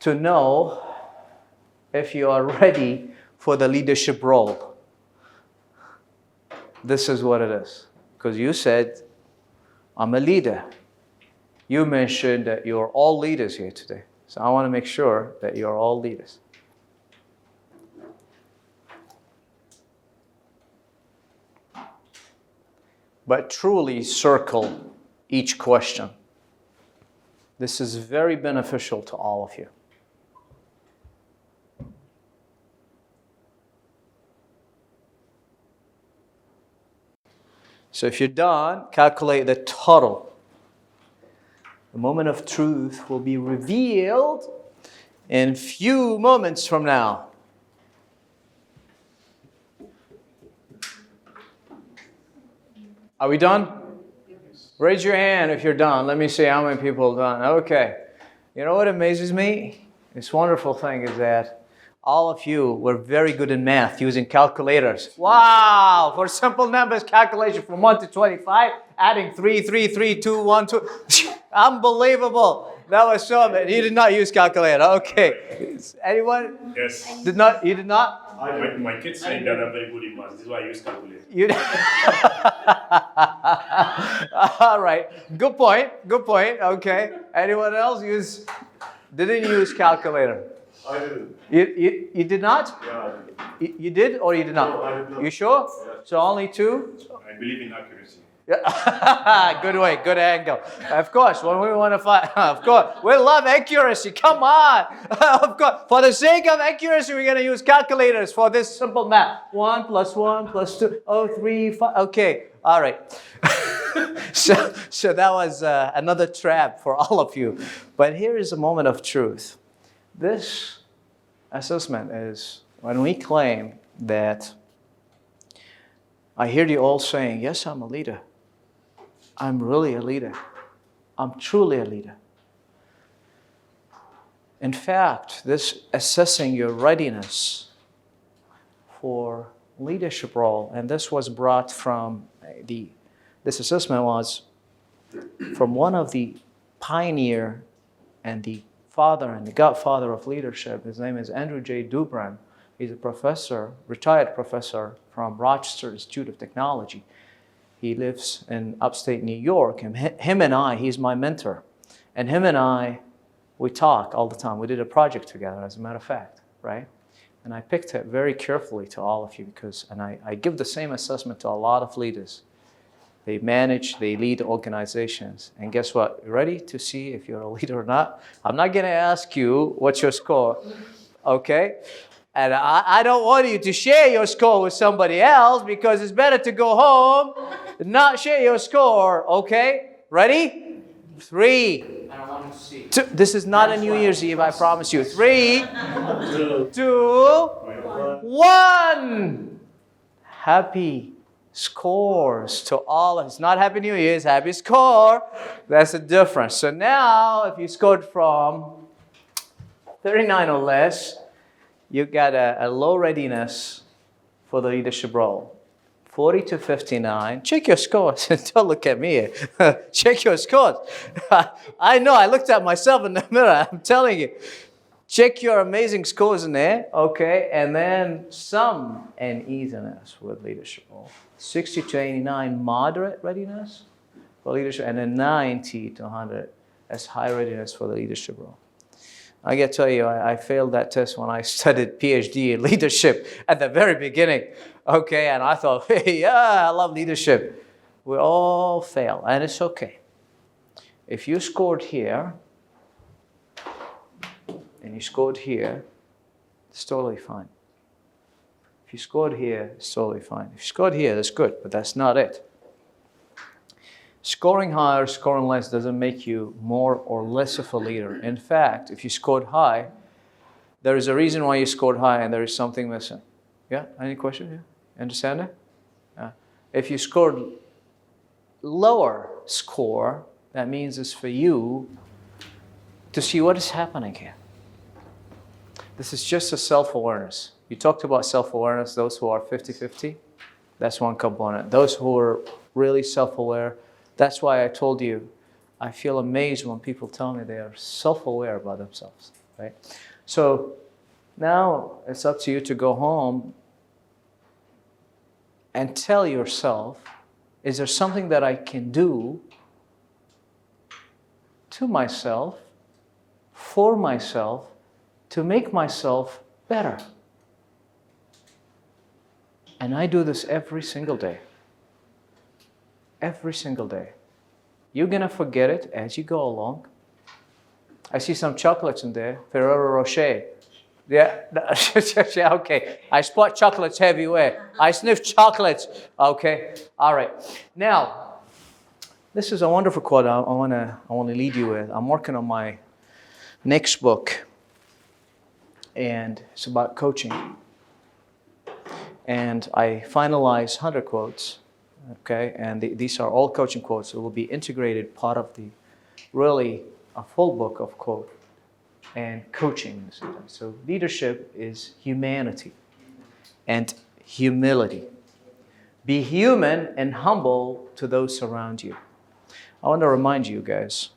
to know if you are ready for the leadership role. This is what it is. Because you said, I'm a leader. You mentioned that you're all leaders here today. So I want to make sure that you're all leaders. But truly circle each question. This is very beneficial to all of you. So if you're done, calculate the total. The moment of truth will be revealed in few moments from now. Are we done? Raise your hand if you're done. Let me see how many people are done. Okay. You know what amazes me? This wonderful thing is that all of you were very good in math using calculators. Wow! For simple numbers, calculation from 1 to 25, adding 3, 3, 3, 2, 1, 2. Unbelievable. That was so amazing. You did not use calculator. Okay. Anyone? Yes. Did not? You did not? My kids say that I'm very good in math. This is why I use calculator. You all right. Good point. Okay. Anyone else didn't use calculator? I didn't. You did not? Yeah, I didn't. You did or you did not? No, I did not. You sure? Yes. So only 2? I believe in accuracy. Yeah. Good way, good angle. Of course, when we want to fight, of course, we love accuracy. Come on. Of course, for the sake of accuracy, we're going to use calculators for this simple math. 1 + 1 + 2, 3, 5. Okay, all right. So that was another trap for all of you. But here is a moment of truth. This assessment is when we claim that I hear you all saying, yes, I'm a leader. I'm really a leader. I'm truly a leader. In fact, this assessing your readiness for leadership role, and this was brought from this assessment was from one of the pioneer and the father and the godfather of leadership. His name is Andrew J. Dubran. He's a professor, retired professor from Rochester Institute of Technology. He lives in upstate New York. And him and I, he's my mentor. And him and I, we talk all the time. We did a project together, as a matter of fact, right? And I picked it very carefully to all of you because, and I give the same assessment to a lot of leaders. They manage, they lead organizations. And guess what? You ready to see if you're a leader or not? I'm not going to ask you what's your score, okay? And I don't want you to share your score with somebody else because it's better to go home and not share your score, okay? Ready? 3. I want to see. 2. This is not a New Year's Eve, I promise you. 3, 2, 1. Happy scores to all. It's not Happy New Year's, happy score. That's the difference. So now, if you scored from 39 or less, you got a low readiness for the leadership role. 40 to 59. Check your scores. Don't look at me. Check your scores. I know. I looked at myself in the mirror. I'm telling you. Check your amazing scores in there. Okay. And then some uneasiness with leadership role. 60 to 89, moderate readiness for leadership. And then 90 to 100, that's high readiness for the leadership role. I got to tell you, I failed that test when I studied PhD in leadership at the very beginning. Okay, and I thought, hey, yeah, I love leadership. We all fail, and it's okay. If you scored here, and you scored here, it's totally fine. If you scored here, it's totally fine. If you scored here, that's good, but that's not it. Scoring high or scoring less doesn't make you more or less of a leader. In fact, if you scored high, there is a reason why you scored high and there is something missing. Yeah? Any question? Yeah? Understand it? Yeah. If you scored lower score, that means it's for you to see what is happening here. This is just a self-awareness. You talked about self-awareness, those who are 50-50. That's one component. Those who are really self-aware, that's why I told you, I feel amazed when people tell me they are self-aware about themselves, right? So now it's up to you to go home and tell yourself, is there something that I can do to myself, for myself, to make myself better? And I do this every single day. Every single day. You're going to forget it as you go along. I see some chocolates in there. Ferrero Rocher. Yeah, okay. I spot chocolates everywhere. I sniff chocolates. Okay, all right. Now, this is a wonderful quote I want to lead you with. I'm working on my next book, and it's about coaching. And I finalized 100 quotes. Okay, and these are all coaching quotes. It will be integrated part of really a full book of quote and coaching. So leadership is humanity and humility. Be human and humble to those around you. I want to remind you guys,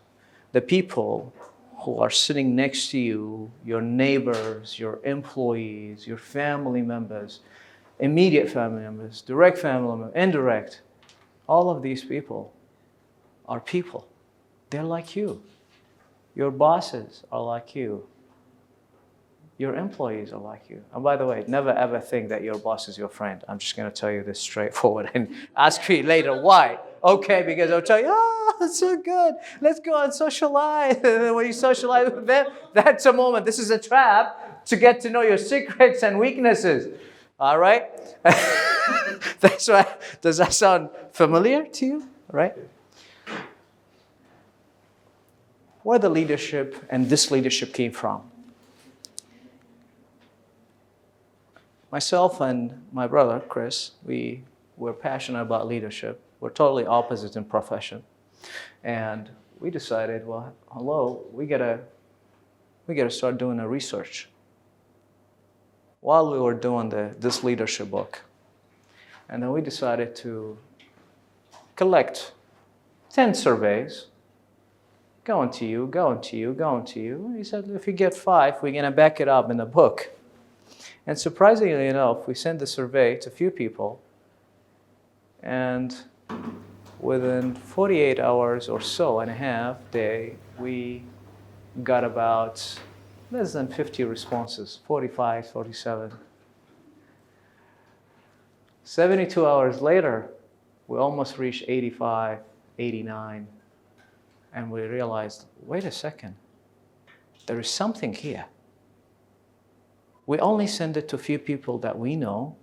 the people who are sitting next to you, your neighbors, your employees, your family members, immediate family members, direct family members, indirect, all of these people are people. They're like you. Your bosses are like you. your employees are like you. And by the way, never ever think that your boss is your friend. I'm just going to tell you this straightforward and ask me later why. Okay, because I'll tell you, oh, that's so good. Let's go and socialize. When you socialize with them, that's a moment. This is a trap to get to know your secrets and weaknesses. All right? That's why. Does that sound familiar to you? Right? Where the leadership and this leadership came from. Myself and my brother, Chris, we were passionate about leadership. We're totally opposite in profession. And we decided, well, hello, we gotta start doing a research. While we were doing this leadership book. And then we decided to collect 10 surveys, going to you. And he said, if you get 5, we're gonna back it up in the book. And surprisingly enough, we sent the survey to a few people, and within 48 hours or so and a half day, we got about less than 50 responses, 45, 47. 72 hours later, we almost reached 85, 89, and we realized, wait a second, there is something here. We only send it to a few people that we know.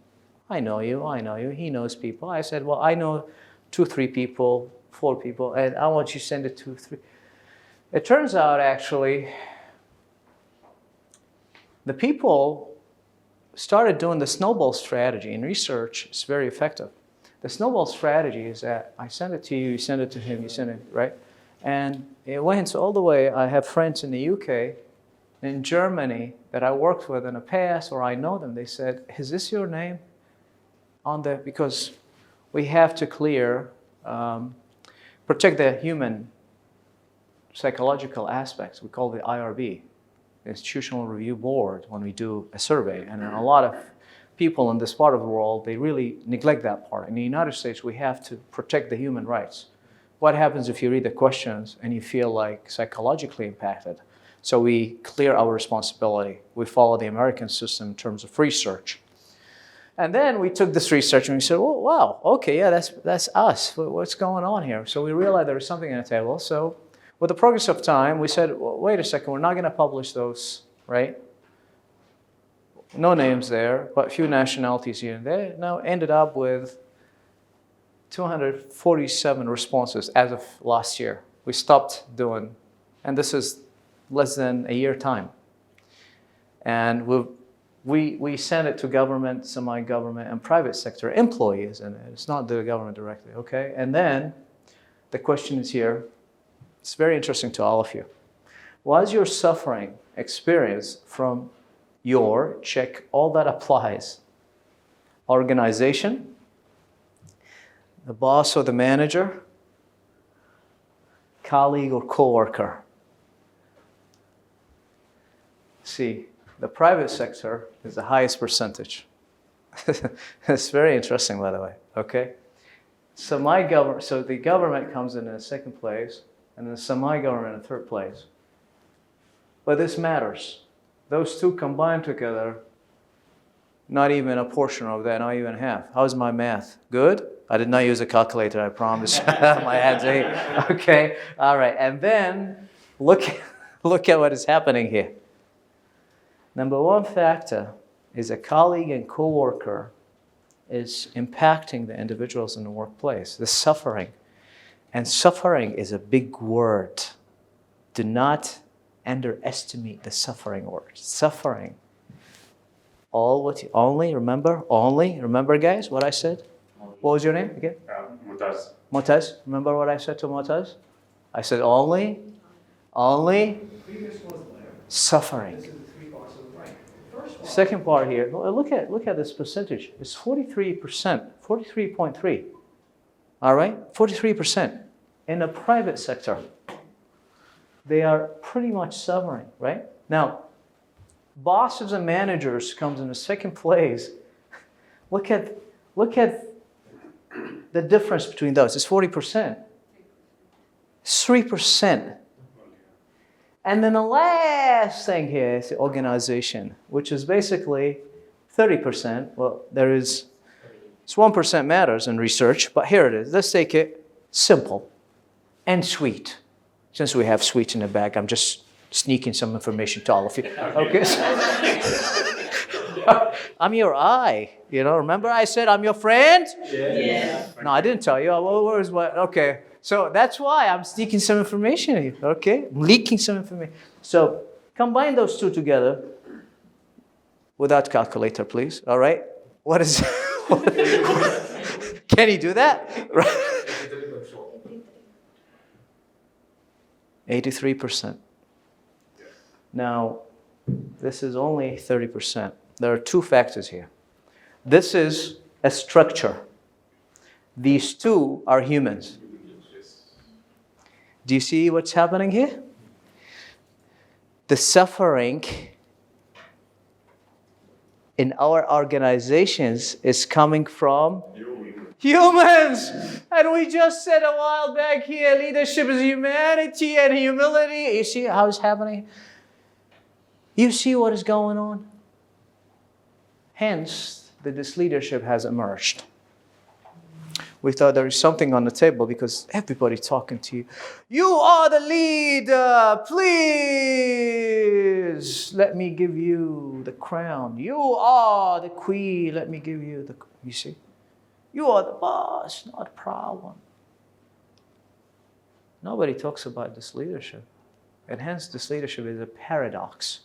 I know you, he knows people. I said, well, I know 2, 3 people, 4 people, and I want you to send it to 3. It turns out, actually, the people started doing the snowball strategy. In research, it's very effective. The snowball strategy is that I send it to you, you send it to him, you send it, right? And it went all the way. I have friends in the UK, in Germany, that I worked with in the past, or I know them. They said, is this your name? Because we have to protect the human psychological aspects. We call the IRB, Institutional Review Board, when we do a survey. And a lot of people in this part of the world, they really neglect that part. In the United States, we have to protect the human rights. What happens if you read the questions and you feel like psychologically impacted? So we clear our responsibility. We follow the American system in terms of research. And then we took this research and we said, oh, wow, okay, yeah, that's us. What's going on here? So we realized there was something on the table. So with the progress of time, we said, well, wait a second, we're not going to publish those, right? No names there, but a few nationalities here and there. Now ended up with 247 responses as of last year. We stopped doing, and this is less than a year time. And we send it to government, semi-government, and private sector employees, and it's not the government directly, okay? And then the question is here, it's very interesting to all of you. Was your suffering experience from your, check all that applies, organization, the boss or the manager, colleague or coworker? See, the private sector is the highest percentage. It's very interesting, by the way, okay? So the government comes in the second place, and the semi-government in third place. But this matters. Those two combined together, not even a portion of that, not even half. How's my math? Good? I did not use a calculator, I promise. My hands are okay. All right, and then look at what is happening here. Number one factor is a colleague and coworker is impacting the individuals in the workplace, the suffering. And suffering is a big word. Do not underestimate the suffering word. Suffering. Only, remember guys what I said? What was your name again? Mutaz. Mutaz, remember what I said to Mutaz? I said only, suffering. Second part here, look at this percentage. It's 43%, 43.3. All right, 43% in the private sector. They are pretty much suffering, right? Now, bosses and managers comes in the second place. Look at the difference between those. It's 40%. It's 3%. And then the last thing here is the organization, which is basically 30%. Well, it's 1% matters in research, but here it is. Let's take it simple and sweet. Since we have sweets in the bag, I'm just sneaking some information to all of you. Okay. I'm your eye. Remember I said I'm your friend? Yes. No, I didn't tell you. Where's what? Okay. So that's why I'm sneaking some information in you. Okay. I'm leaking some information. So combine those two together without calculator, please. All right. What is Can you do that? 83%. Now, this is only 30%. There are two factors here. This is a structure. These two are humans. Do you see what's happening here? The suffering in our organizations is coming from humans. And we just said a while back here, leadership is humanity and humility. You see how it's happening? You see what is going on? Hence, the DISLEADERSHIP has emerged. We thought there is something on the table because everybody talking to you. You are the leader. Please let me give you the crown. You are the queen. Let me give you the. You see, you are the boss, not a problem. Nobody talks about DISLEADERSHIP, and hence DISLEADERSHIP is a paradox.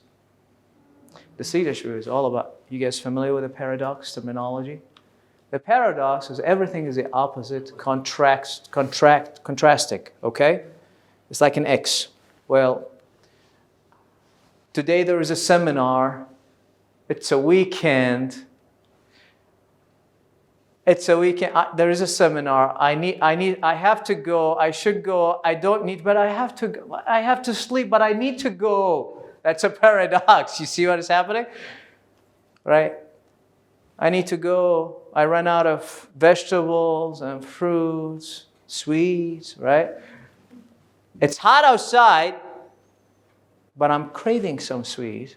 DISLEADERSHIP is all about. You guys familiar with the paradox terminology? The paradox is everything is the opposite, contrastic, okay? It's like an X. Well, today there is a seminar. It's a weekend. There is a seminar. I have to go. I should go. I don't need, but I have to go. I have to sleep, but I need to go. That's a paradox. You see what is happening? Right? I need to go. I run out of vegetables and fruits, sweets, right? It's hot outside, but I'm craving some sweets.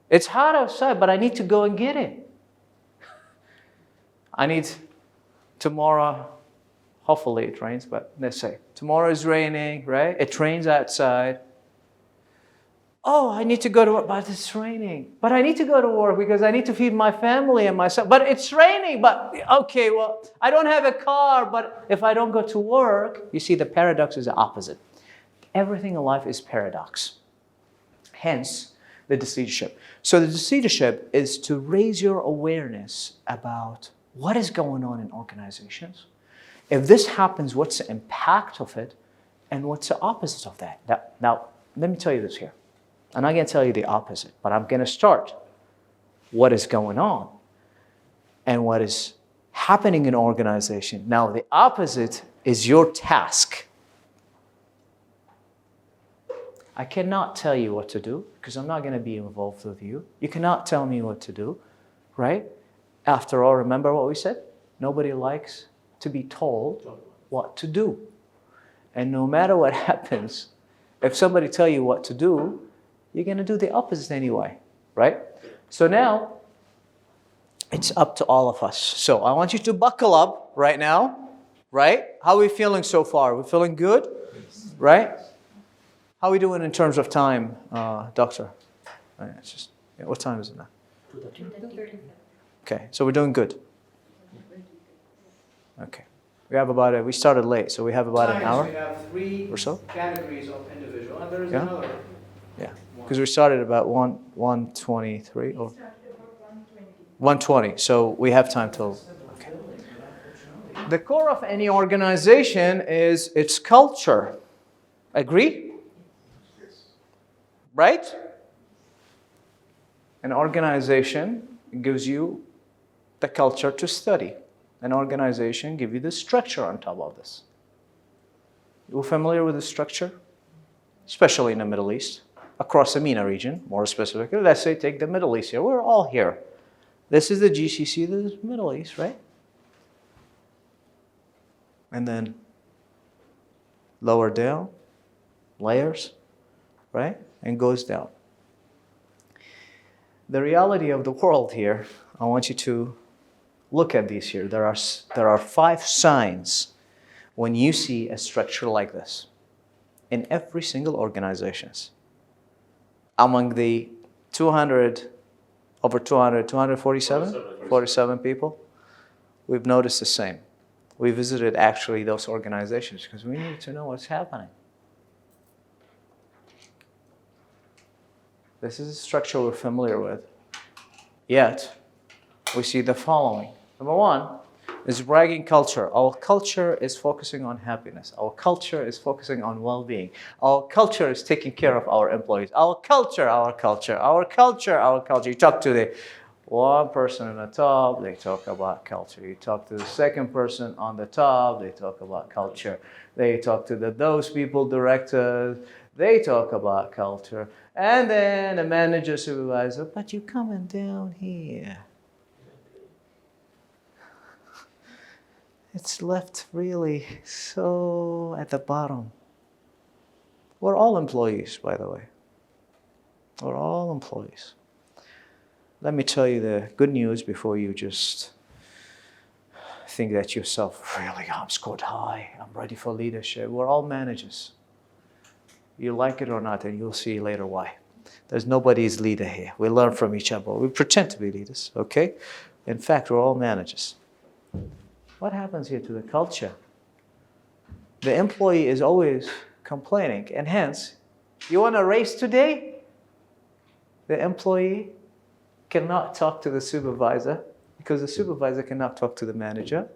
It's hot outside, but I need to go and get it. I need tomorrow, hopefully it rains, but let's say tomorrow is raining, right? It rains outside. Oh, I need to go to work, but it's raining. But I need to go to work because I need to feed my family and myself. But it's raining, but okay, well, I don't have a car, but if I don't go to work, you see the paradox is the opposite. Everything in life is paradox. Hence, the DISLEADERSHIP. So the DISLEADERSHIP is to raise your awareness about what is going on in organizations. If this happens, what's the impact of it? And what's the opposite of that? Now let me tell you this here. I'm not going to tell you the opposite, but I'm going to start what is going on and what is happening in organization. Now, the opposite is your task. I cannot tell you what to do because I'm not going to be involved with you. You cannot tell me what to do, right? After all, remember what we said? Nobody likes to be told what to do. And no matter what happens, if somebody tell you what to do, you're going to do the opposite anyway, right? So now, it's up to all of us. So I want you to buckle up right now, right? How are we feeling so far? We're feeling good, right? How are we doing in terms of time, doctor? It's just, what time is it now? 2:30. Okay, so we're doing good. Okay. We started late, so we have about an hour We have three or so. categories of individual, and there is Yeah. another. Yeah, because we started about 1:23 or 1:20, so we have time till. Okay. The core of any organization is its culture. Agree? Right? An organization gives you the culture to study. An organization gives you the structure on top of this. You familiar with the structure? Especially in the Middle East, across the MENA region, more specifically. Let's say take the Middle East here. We're all here. This is the GCC, this is Middle East, right? And then lower down, layers, right? And goes down. The reality of the world here, I want you to look at these here. There are 5 signs when you see a structure like this in every single organizations. Among the 247 people, we've noticed the same. We visited actually those organizations because we needed to know what's happening. This is a structure we're familiar with. Yet, we see the following. Number 1 is bragging culture. Our culture is focusing on happiness. Our culture is focusing on well-being. Our culture is taking care of our employees. Our culture, our culture, our culture, our culture. You talk to the one person on the top, they talk about culture. You talk to the second person on the top, they talk about culture. They talk to those people, directors, they talk about culture. And then a manager, supervisor, but you're coming down here. It's left really so at the bottom. We're all employees, by the way. We're all employees. Let me tell you the good news before you just think that yourself, really, I'm scored high, I'm ready for leadership. We're all managers. You like it or not, and you'll see later why. There's nobody's leader here. We learn from each other. We pretend to be leaders, okay? In fact, we're all managers. What happens here to the culture? The employee is always complaining, and hence, you want a raise today? The employee cannot talk to the supervisor because the supervisor cannot talk to the manager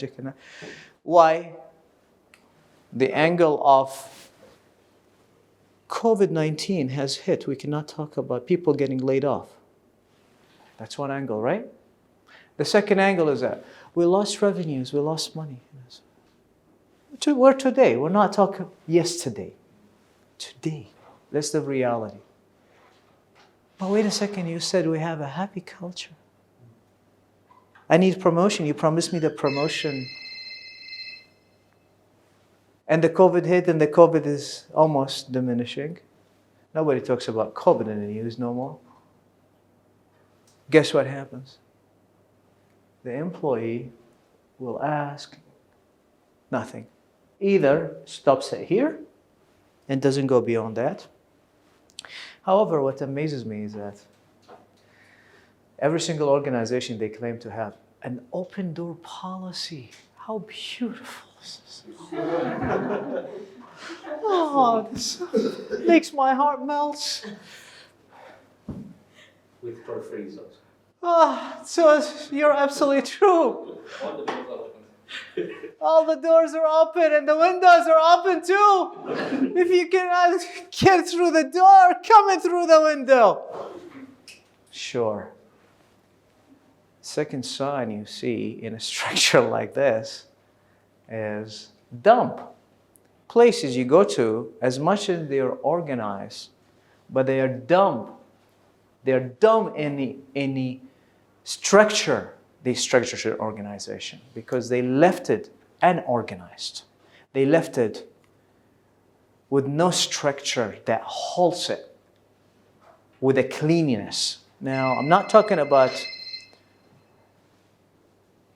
cannot. Why? The angle of COVID-19 has hit. We cannot talk about people getting laid off. That's one angle, right? The second angle is that we lost revenues, we lost money. We're today. We're not talking yesterday. Today. That's the reality. But wait a second, you said we have a happy culture. I need promotion. You promised me the promotion. And the COVID hit, and the COVID is almost diminishing. Nobody talks about COVID in the news no more. Guess what happens? The employee will ask nothing. Either stops it here and doesn't go beyond that. However, what amazes me is that every single organization, they claim to have an open door policy. How beautiful is this? Oh, this makes my heart melt. With for free zones. Oh, so you're absolutely true. All the doors are open and the windows are open too. If you cannot get through the door, come in through the window. Sure. Second sign you see in a structure like this is dump. Places you go to, as much as they are organized, but they are dumb. They are dumb in the structure. They structured their organization because they left it unorganized. They left it with no structure that holds it with a cleanliness. Now, I'm not talking about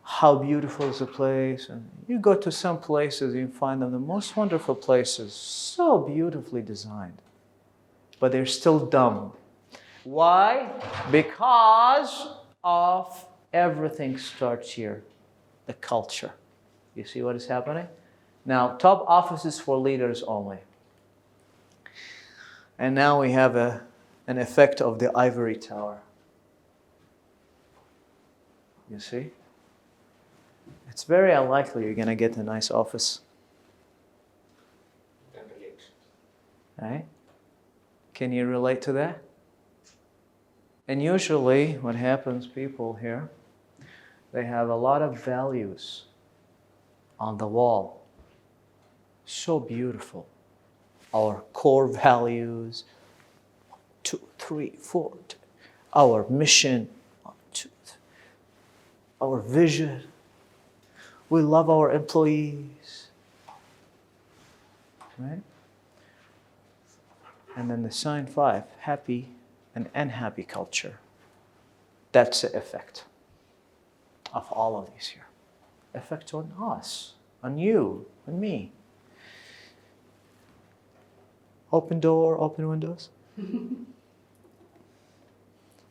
how beautiful is the place. And you go to some places, you find them the most wonderful places, so beautifully designed, but they're still dumb. Why? Because of everything starts here, the culture. You see what is happening? Now, top offices for leaders only. And now we have an effect of the ivory tower. You see? It's very unlikely you're going to get a nice office. Right? Can you relate to that? And usually what happens, people here, they have a lot of values on the wall. So beautiful. Our core values, 2, 3, 4. Our mission, 1, 2, 3. Our vision. We love our employees. Right? And then the sign 5, happy and unhappy culture. That's the effect of all of these here. Effect on us, on you, on me. Open door, open windows.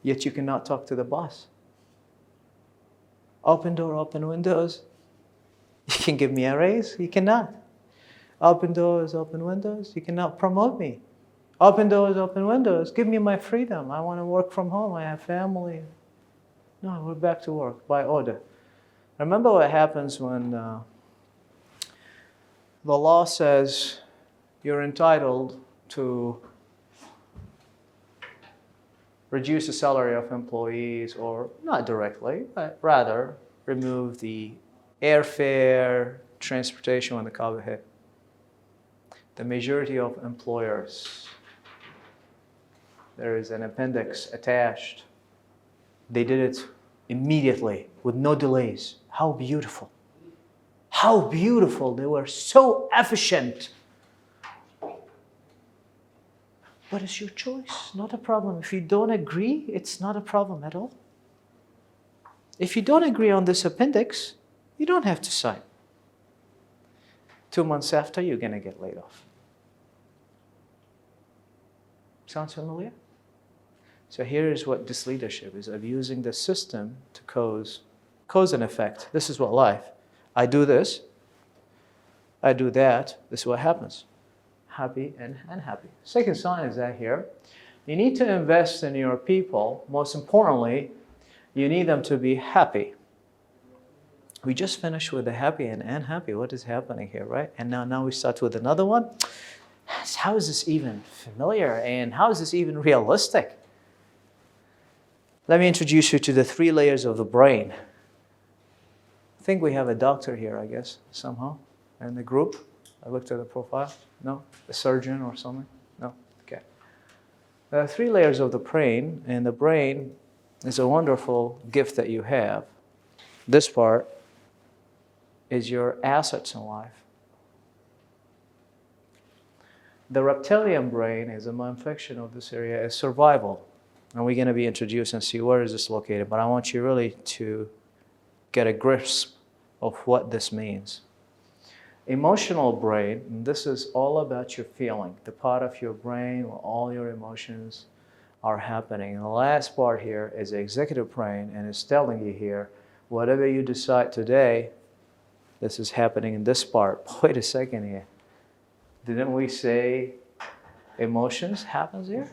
Yet you cannot talk to the boss. Open door, open windows. You can give me a raise, you cannot. Open doors, open windows, you cannot promote me. Open doors, open windows, give me my freedom. I want to work from home, I have family. No, we're back to work by order. Remember what happens when the law says you're entitled to reduce the salary of employees, or not directly, but rather remove the airfare, transportation when the COVID hit. The majority of employers, there is an appendix attached. They did it immediately with no delays. How beautiful. How beautiful. They were so efficient. But it's your choice, not a problem. If you don't agree, it's not a problem at all. If you don't agree on this appendix, you don't have to sign. 2 months after, you're going to get laid off. Sounds familiar? So here is what disleadership is, of using the system to cause and effect. This is what life. I do this, I do that, this is what happens. Happy and unhappy. Second sign is that here. You need to invest in your people. Most importantly, you need them to be happy. We just finished with the happy and unhappy. What is happening here, right? And now we start with another one. How is this even familiar? And how is this even realistic? Let me introduce you to the 3 layers of the brain. I think we have a doctor here, I guess, somehow, in the group. I looked at the profile. No? A surgeon or something? No? Okay. There are 3 layers of the brain, and the brain is a wonderful gift that you have. This part is your assets in life. The reptilian brain is a function of this area is survival. And we're going to be introduced and see where is this located. But I want you really to get a grasp of what this means. Emotional brain, and this is all about your feeling. The part of your brain where all your emotions are happening. And the last part here is the executive brain, and it's telling you here, whatever you decide today, this is happening in this part. Wait a second here. Didn't we say emotions happens here?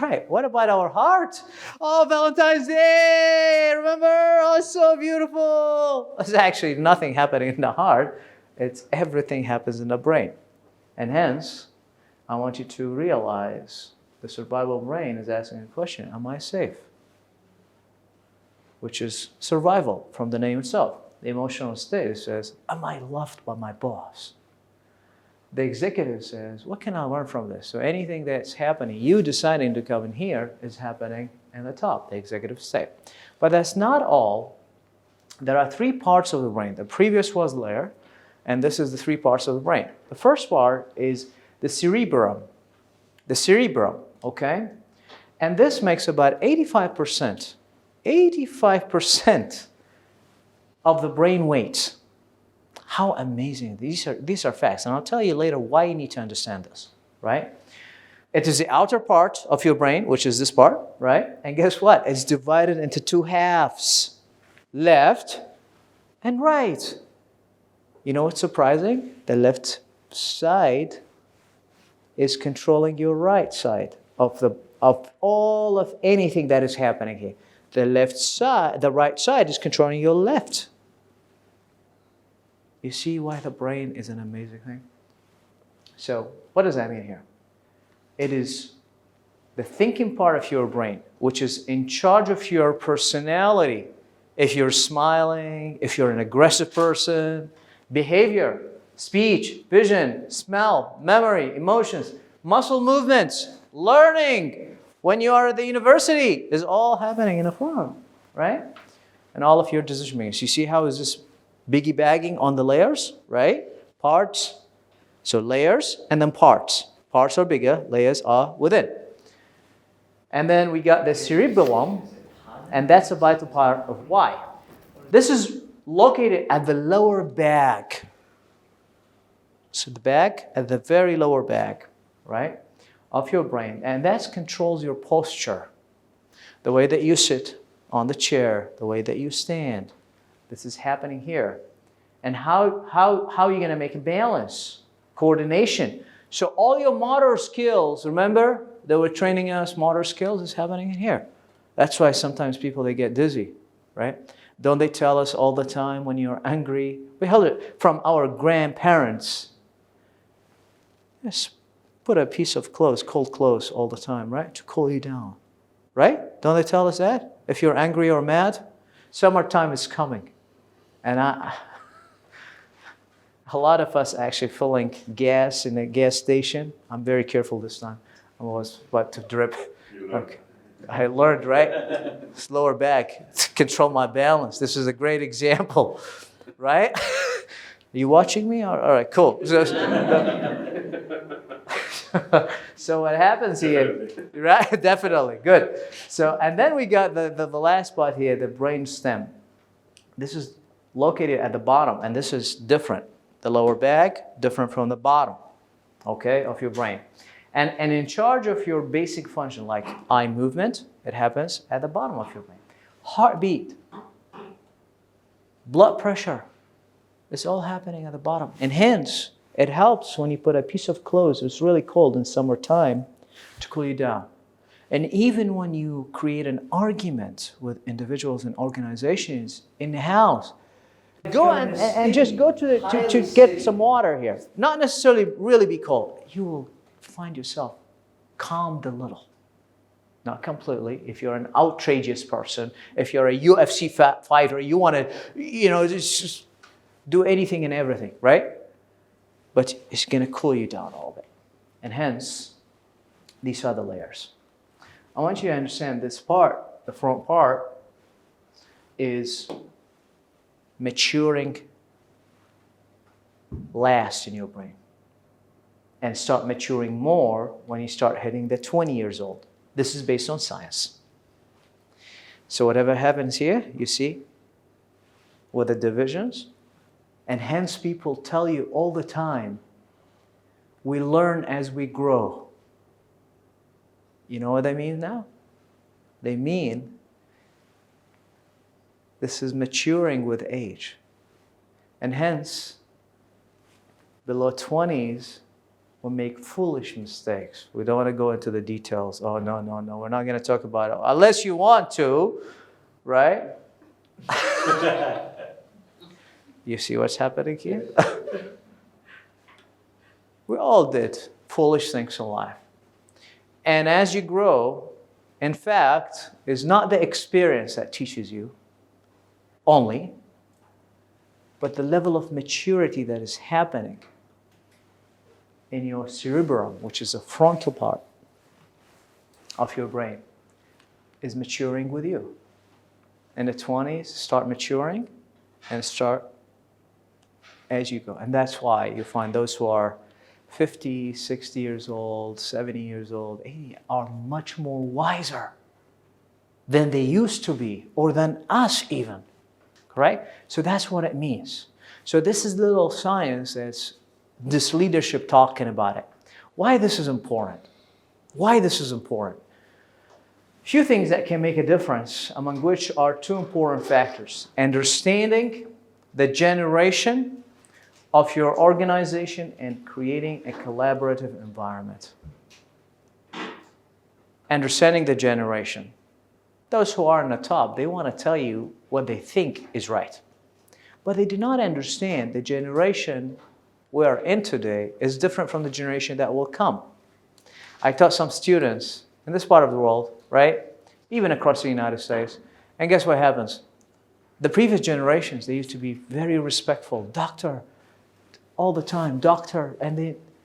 Right. What about our heart? Oh, Valentine's Day! Remember? Oh, it's so beautiful. It's actually nothing happening in the heart. It's everything happens in the brain. And hence, I want you to realize the survival brain is asking a question, am I safe? Which is survival from the name itself. The emotional state says, am I loved by my boss? The executive says, what can I learn from this? So anything that's happening, you deciding to come in here is happening in the top, the executive state. But that's not all. There are 3 parts of the brain. The previous was layer, and this is the 3 parts of the brain. The first part is the cerebrum. The cerebrum, okay? And this makes about 85% of the brain weight. How amazing. These are facts. And I'll tell you later why you need to understand this, right? It is the outer part of your brain, which is this part, right? And guess what? It's divided into 2 halves, left and right. You know what's surprising? The left side is controlling your right side of all of anything that is happening here. The right side is controlling your left. You see why the brain is an amazing thing? So, what does that mean here? It is the thinking part of your brain, which is in charge of your personality. If you're smiling, if you're an aggressive person, behavior, speech, vision, smell, memory, emotions, muscle movements, learning. When you are at the university, is all happening in a forum, right? And all of your decision makers. You see how is this biggie bagging on the layers, right? Parts. So layers and then parts. Parts are bigger, layers are within. And then we got the cerebellum, and that's a vital part of why. This is located at the lower back. So the back, at the very lower back, right, of your brain. And that controls your posture. The way that you sit on the chair, the way that you stand. This is happening here. And how are you going to make a balance? Coordination. So all your motor skills, remember, they were training us, motor skills is happening in here. That's why sometimes people, they get dizzy, right? Don't they tell us all the time when you're angry? We heard it from our grandparents. Just put a piece of clothes, cold clothes all the time, right? To cool you down, right? Don't they tell us that? If you're angry or mad, summertime is coming. And a lot of us actually filling gas in a gas station. I'm very careful this time. I was about to drip. Okay. I learned, right? Slower back to control my balance. This is a great example, right? Are you watching me? All right, cool. So what happens here, right? Definitely, good. So, and then we got the last part here, the brain stem. This is located at the bottom, and this is different. The lower back, different from the bottom, okay, of your brain. And in charge of your basic function, like eye movement, it happens at the bottom of your brain. Heartbeat, blood pressure, it's all happening at the bottom. And hence, it helps when you put a piece of clothes, it's really cold in summertime, to cool you down. And even when you create an argument with individuals and organizations in the house, go and just go to get some water here. Not necessarily really be cold. You will find yourself calmed a little. Not completely. If you're an outrageous person, if you're a UFC fighter, you want to, just do anything and everything, right? But it's going to cool you down all day. And hence, these are the layers. I want you to understand this part, the front part, is maturing last in your brain. And start maturing more when you start hitting the 20 years old. This is based on science. So whatever happens here, you see, with the divisions, and hence people tell you all the time, we learn as we grow. You know what they mean now? They mean this is maturing with age. And hence, below 20s, will make foolish mistakes. We don't want to go into the details. Oh, no, we're not going to talk about it. Unless you want to, right? You see what's happening here? We all did foolish things in life. And as you grow, in fact, it's not the experience that teaches you only, but the level of maturity that is happening in your cerebrum, which is the frontal part of your brain, is maturing with you. In the 20s, start maturing and start as you go. And that's why you find those who are 50, 60 years old, 70 years old, 80, are much more wiser than they used to be, or than us even, correct? So that's what it means. So this is little science that's this leadership talking about it. Why this is important? Why this is important? Few things that can make a difference, among which are two important factors. Understanding the generation of your organization and creating a collaborative environment. Understanding the generation. Those who are on the top, they want to tell you what they think is right. But they do not understand the generation we are in today is different from the generation that will come. I taught some students in this part of the world, right? Even across the United States. And guess what happens? The previous generations, they used to be very respectful. Doctor, all the time, doctor. And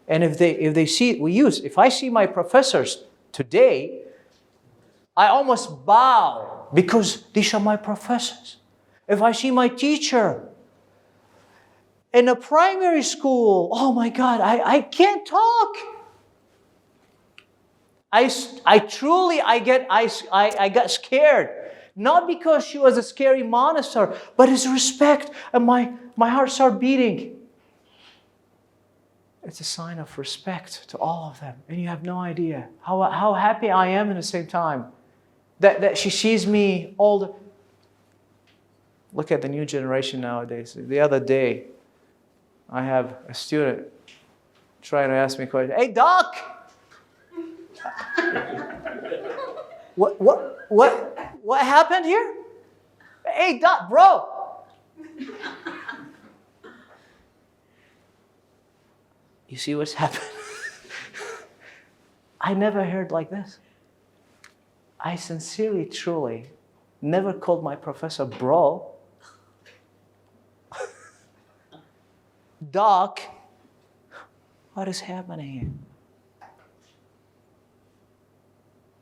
if they see, if I see my professors today, I almost bow because these are my professors. If I see my teacher in a primary school, oh my God, I can't talk. I truly, I got scared. Not because she was a scary monster, but his respect, and my heart started beating. It's a sign of respect to all of them. And you have no idea how happy I am at the same time. That she sees me all the... Look at the new generation nowadays. The other day, I have a student trying to ask me a question. Hey, Doc! What happened here? Hey, Doc, bro! You see what's happened? I never heard like this. I sincerely, truly never called my professor bro. Doc, what is happening here?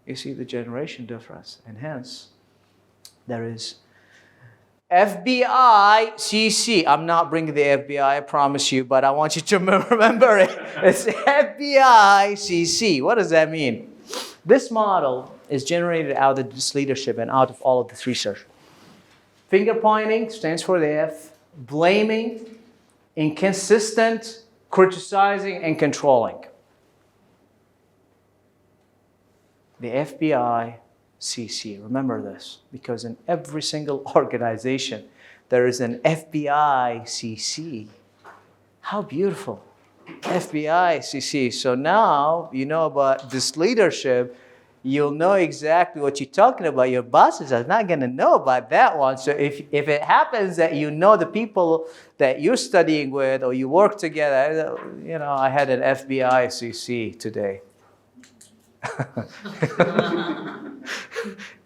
You see the generation difference, and hence there is FBI CC. I'm not bringing the FBI, I promise you, but I want you to remember it. It's FBI CC. What does that mean? This model is generated out of this leadership and out of all of this research. Finger pointing stands for the F. Blaming, inconsistent, criticizing, and controlling. The FBI CC. Remember this, because in every single organization, there is an FBI CC. How beautiful. FBI CC. So now you know about this leadership, you'll know exactly what you're talking about. Your bosses are not going to know about that one. So if it happens that you know the people that you're studying with or you work together, you know, I had an FBI CC today.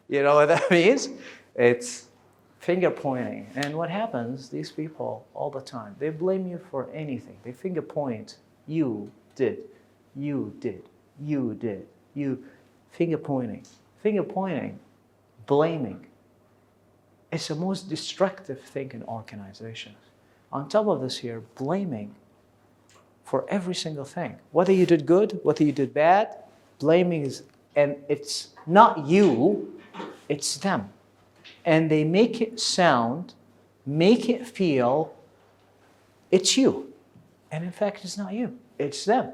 You know what that means? It's finger pointing. And what happens, these people all the time, they blame you for anything. They finger point. You did. You did. You did. You. Finger pointing. Finger pointing. Blaming. It's the most destructive thing in organizations. On top of this here, blaming for every single thing. Whether you did good, whether you did bad, blaming is, and it's not you, it's them. And they make it sound, make it feel, it's you. And in fact, it's not you, it's them.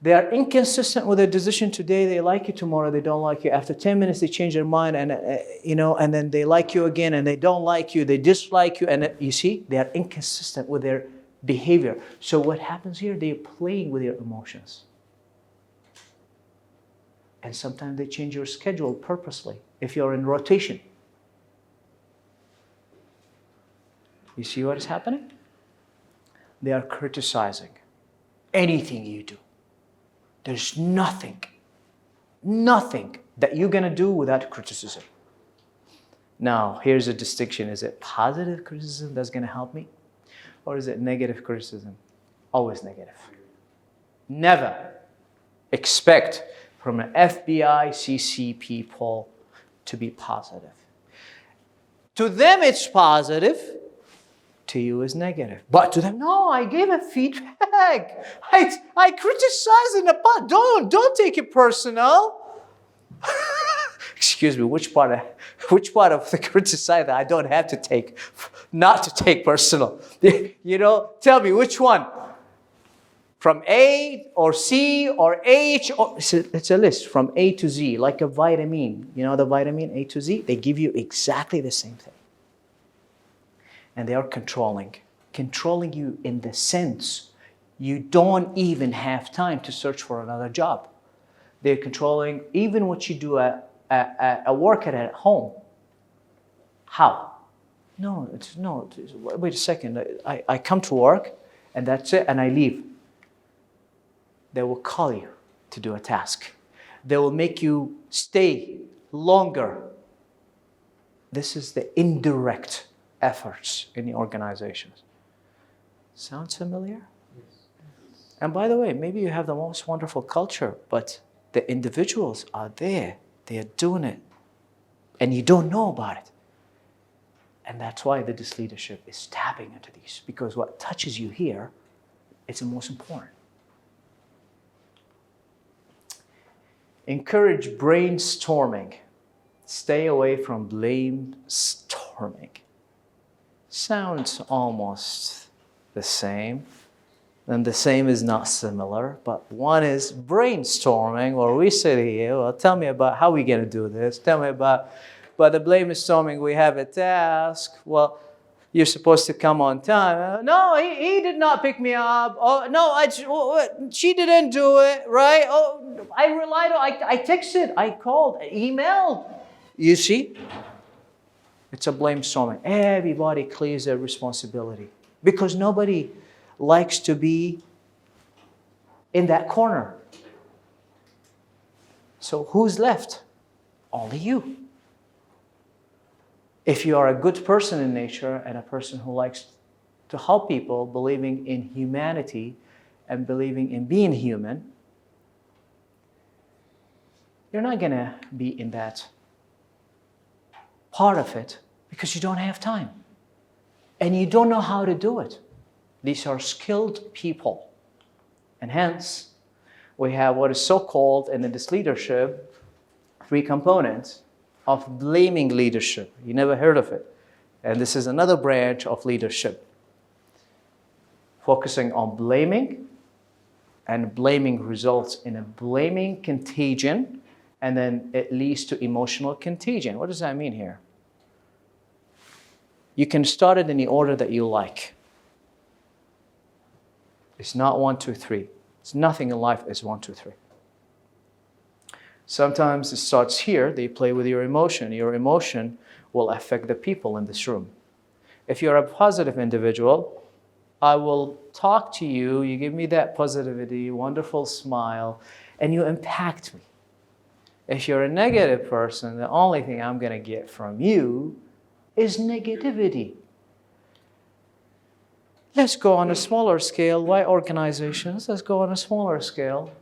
They are inconsistent with their decision today. They like you tomorrow, they don't like you. After 10 minutes, they change their mind, and and then they like you again, and they don't like you, they dislike you, and you see, they are inconsistent with their behavior. So what happens here? They're playing with your emotions. And sometimes they change your schedule purposely if you're in rotation. You see what is happening? They are criticizing anything you do. There's nothing that you're going to do without criticism. Now, here's a distinction. Is it positive criticism that's going to help me? Or is it negative criticism? Always negative. Never expect from an FBI CC people to be positive. To them, it's positive. To you is negative. But to them, no, I gave a feedback. I criticized in the past. Don't take it personal. Excuse me, which part of the criticize that I don't have to take, not to take personal? You know, tell me which one. From A or C or H, or it's a list from A to Z, like a vitamin. You know the vitamin A to Z? They give you exactly the same thing. And they are controlling you in the sense you don't even have time to search for another job. They're controlling even what you do at work and at home. How? Wait a second. I come to work and that's it, and I leave. They will call you to do a task. They will make you stay longer. This is the indirect efforts in the organizations. Sounds familiar? Yes. And by the way, maybe you have the most wonderful culture, but the individuals are there. They are doing it. And you don't know about it. And that's why the DISLEADERSHIP is tapping into these. Because what touches you here, it's the most important. Encourage brainstorming. Stay away from blame storming. Sounds almost the same. And the same is not similar, but one is brainstorming, where we sit here, well, tell me about how we're going to do this. Tell me about the brainstorming, we have a task. Well, you're supposed to come on time. No, he did not pick me up. Oh, no, she didn't do it, right? Oh, I relied on, I texted, I called, I emailed. You see? It's a blame storming. Everybody clears their responsibility because nobody likes to be in that corner. So who's left? Only you. If you are a good person in nature and a person who likes to help people, believing in humanity and believing in being human, you're not going to be in that part of it because you don't have time and you don't know how to do it. These are skilled people. And hence, we have what is so-called in this leadership, 3 components of blaming leadership. You never heard of it. And this is another branch of leadership. Focusing on blaming, and blaming results in a blaming contagion, and then it leads to emotional contagion. What does that mean here? You can start it in the order that you like. It's not 1, 2, 3. It's nothing in life is 1, 2, 3. Sometimes it starts here. They play with your emotion. Your emotion will affect the people in this room. If you're a positive individual, I will talk to you. You give me that positivity, wonderful smile, and you impact me. If you're a negative person, the only thing I'm going to get from you is negativity. Let's go on a smaller scale. Why organizations? Let's go on a smaller scale.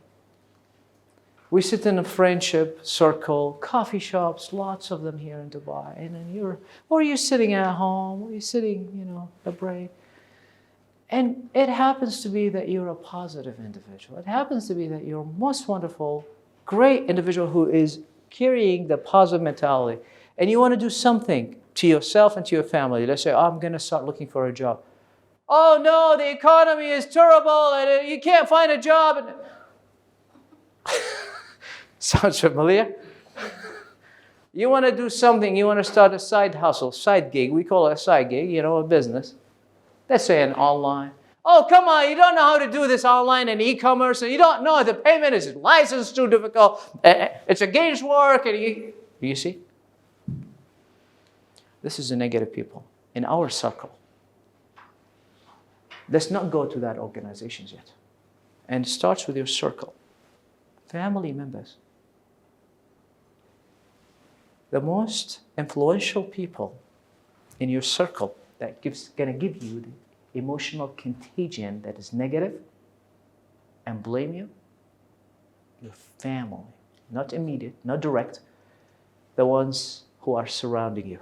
We sit in a friendship circle, coffee shops, lots of them here in Dubai. And then you're sitting at home, or you're sitting, a break. And it happens to be that you're a positive individual. It happens to be that you're a most wonderful, great individual who is carrying the positive mentality. And you want to do something to yourself and to your family. Let's say, I'm going to start looking for a job. Oh no, the economy is terrible and you can't find a job. Sounds familiar? You want to do something, you want to start a side hustle, side gig. We call it a side gig, a business. Let's say an online. Oh, come on, you don't know how to do this online and e-commerce, and you don't know the payment is licensed too difficult. It's against work. And you see? This is the negative people in our circle. Let's not go to that organizations yet. And it starts with your circle. Family members. The most influential people in your circle that gonna give you the emotional contagion that is negative and blame you, your family. Not immediate, not direct. The ones who are surrounding you.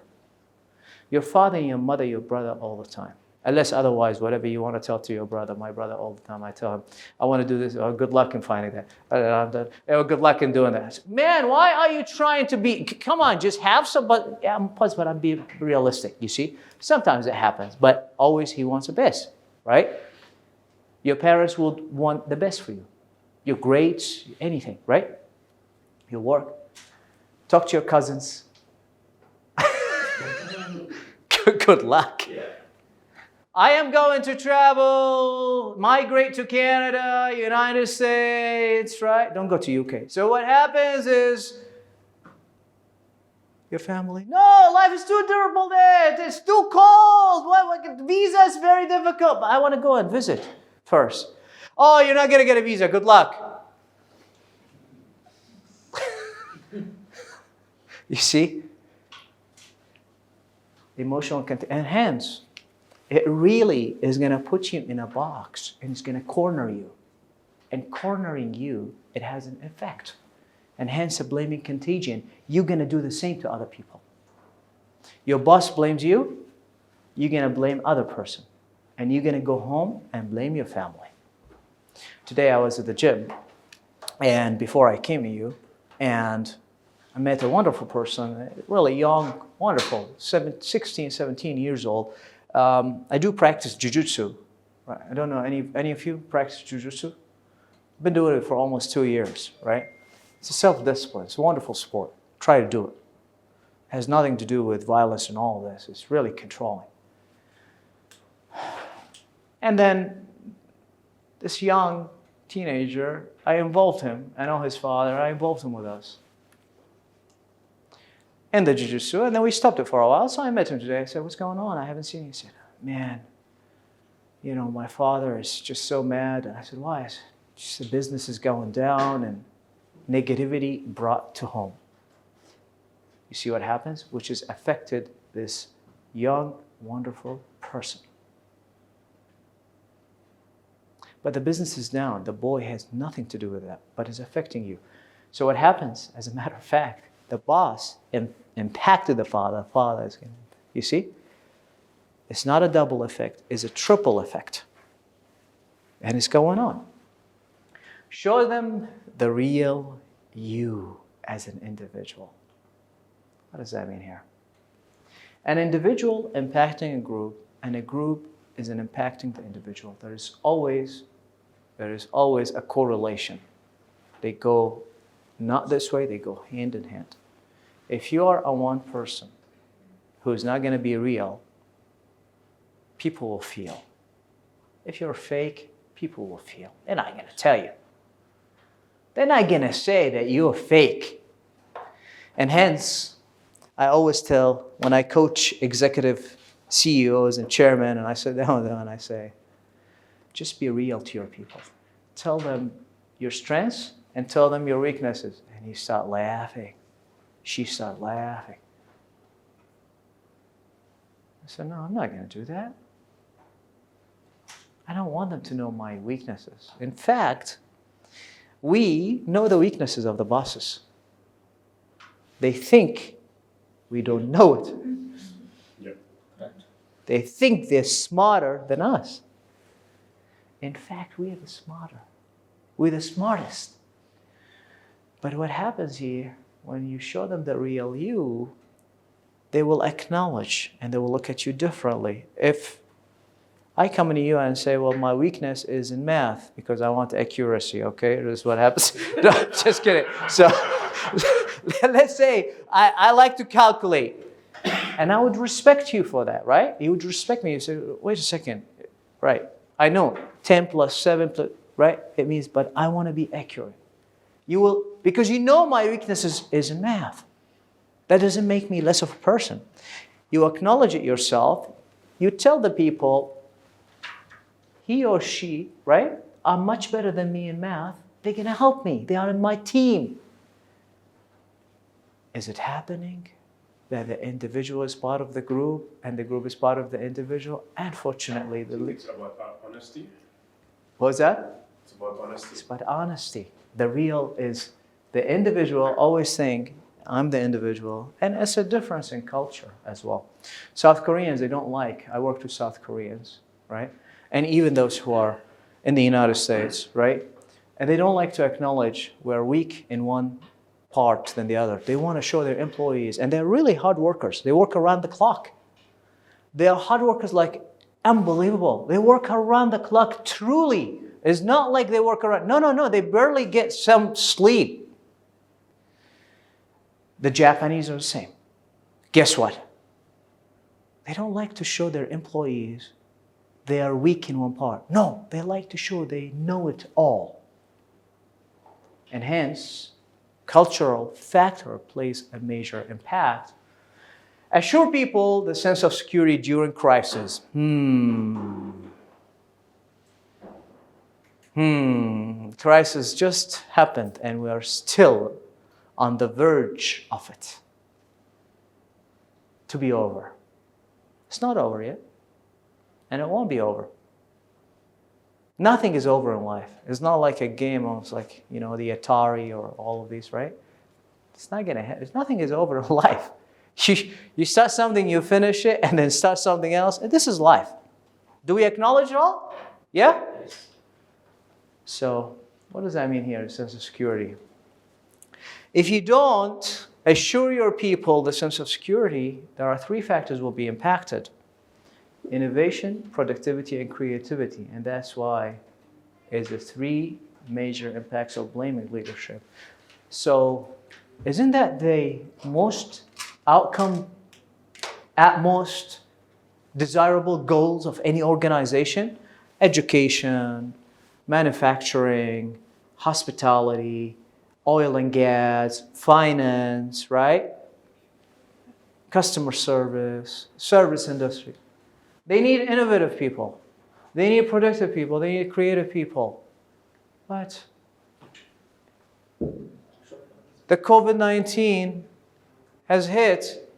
Your father and your mother, your brother all the time. Unless otherwise, whatever you want to tell to your brother, my brother all the time, I tell him, I want to do this, oh, good luck in finding that. Oh, good luck in doing that. I say, man, why are you trying to be, come on, just have some, but I'm being realistic, you see? Sometimes it happens, but always he wants the best, right? Your parents will want the best for you. Your grades, anything, right? Your work. Talk to your cousins. Good luck. Yeah. I am going to travel, migrate to Canada, United States, right? Don't go to UK. So what happens is, your family, no, life is too terrible there. It's too cold. Visa is very difficult. But I want to go and visit first. Oh, you're not going to get a visa. Good luck. You see? Emotional content. And hence, it really is going to put you in a box and it's going to corner you. And cornering you, it has an effect. And hence a blaming contagion. You're going to do the same to other people. Your boss blames you, you're going to blame other person. And you're going to go home and blame your family. Today I was at the gym, and before I came to you, And I met a wonderful person, really young, wonderful, 16, 17 years old. I do practice jiu-jitsu. Right? I don't know, any of you practice jiu-jitsu? I've been doing it for almost 2 years, right? It's a self-discipline. It's a wonderful sport. Try to do it. It has nothing to do with violence and all of this. It's really controlling. And then this young teenager, I involved him. I know his father. I involved him with us in the jiu-jitsu. And then we stopped it for a while. So I met him today. I said, what's going on? I haven't seen you. He said, man, you know, my father is just so mad. And I said, why? I said, just the business is going down and negativity brought to home. You see what happens? Which has affected this young, wonderful person. But the business is down. The boy has nothing to do with that, but it's affecting you. So what happens, as a matter of fact, the boss impacted the father. The father is going to, you see? It's not a double effect. It's a triple effect. And it's going on. Show them the real you as an individual. What does that mean here? An individual impacting a group, and a group is an impacting the individual. There is always a correlation. They go not this way, they go hand in hand. If you are a one person who is not going to be real, people will feel. If you're fake, people will feel. They're not going to tell you. They're not going to say that you're fake. And hence, I always tell, when I coach executive CEOs and chairmen, and I sit down with them and I say, just be real to your people. Tell them your strengths and tell them your weaknesses. And you start laughing. She started laughing. I said, no, I'm not going to do that. I don't want them to know my weaknesses. In fact, we know the weaknesses of the bosses. They think we don't know it. Yep. Right. They think they're smarter than us. In fact, we are the smarter. We're the smartest. But what happens here, when you show them the real you, they will acknowledge and they will look at you differently. If I come into you and say, well, my weakness is in math because I want accuracy, okay? This is what happens. No, just kidding. So let's say I like to calculate. And I would respect you for that, right? You would respect me. You say, wait a second. Right. I know 10 plus 7 plus, right? It means, but I want to be accurate. You will, because you know my weakness is in math. That doesn't make me less of a person. You acknowledge it yourself. You tell the people, he or she, right, are much better than me in math. They're going to help me. They are in my team. Is it happening that the individual is part of the group and the group is part of the individual? Unfortunately, It's about honesty. What was that? It's about honesty. It's about honesty. The real is the individual always think, I'm the individual. And it's a difference in culture as well. South Koreans, they don't like, I worked with South Koreans, right? And even those who are in the United States, right? And they don't like to acknowledge we're weak in one part than the other. They want to show their employees. And they're really hard workers. They work around the clock. They are hard workers like unbelievable. They work around the clock truly. It's not like they work around. No. They barely get some sleep. The Japanese are the same. Guess what? They don't like to show their employees they are weak in one part. No, they like to show they know it all. And hence, cultural factor plays a major impact. Assure people the sense of security during crisis. Crisis just happened and we are still on the verge of it to be over. It's not over yet. And it won't be over. Nothing is over in life. It's not like a game, it's like, the Atari or all of these, right? It's not going to happen. Nothing is over in life. You start something, you finish it, and then start something else. And this is life. Do we acknowledge it all? Yeah? So, what does that mean here, a sense of security? If you don't assure your people the sense of security, there are three factors will be impacted: innovation, productivity, and creativity. And that's why it's the three major impacts of blaming leadership. So isn't that the most outcome, at most desirable goals of any organization? Education, manufacturing, hospitality, oil and gas, finance, right? Customer service, service industry. They need innovative people. They need productive people. They need creative people. But the COVID-19 has hit,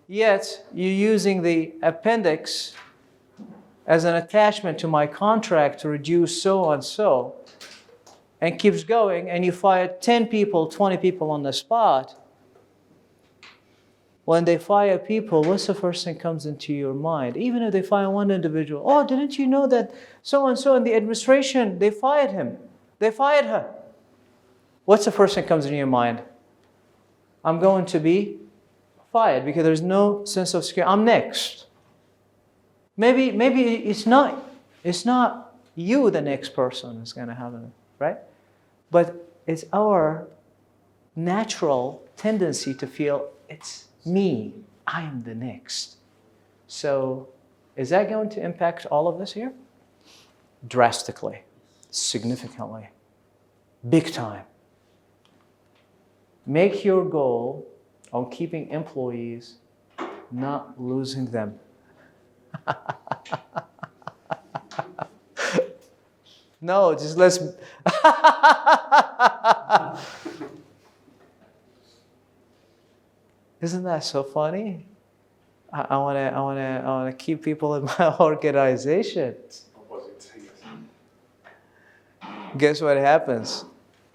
yet you're using the appendix as an attachment to my contract to reduce so and so, and keeps going, and you fire 10 people, 20 people on the spot. When they fire people, what's the first thing comes into your mind? Even if they fire one individual, oh, didn't you know that so and so in the administration, they fired him, they fired her? What's the first thing comes into your mind? I'm going to be fired because there's no sense of security. I'm next. Maybe it's not you, the next person is going to have it, right? But it's our natural tendency to feel it's me, I am the next. So is that going to impact all of us here? Drastically, significantly, big time. Make your goal on keeping employees, not losing them. No, just let's. Isn't that so funny? I wanna keep people in my organization. Guess what happens?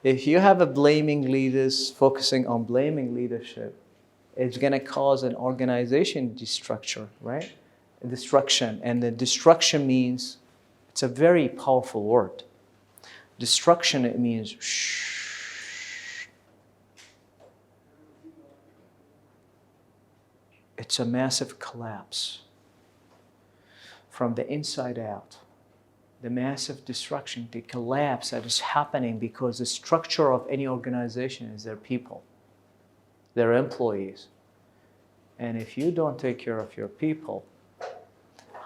If you have a blaming leaders focusing on blaming leadership, it's gonna cause an organization destruction, right? Destruction, and the destruction means it's a very powerful word. Destruction, it means shh. It's a massive collapse from the inside out. The massive destruction, the collapse that is happening because the structure of any organization is their people, their employees. And if you don't take care of your people,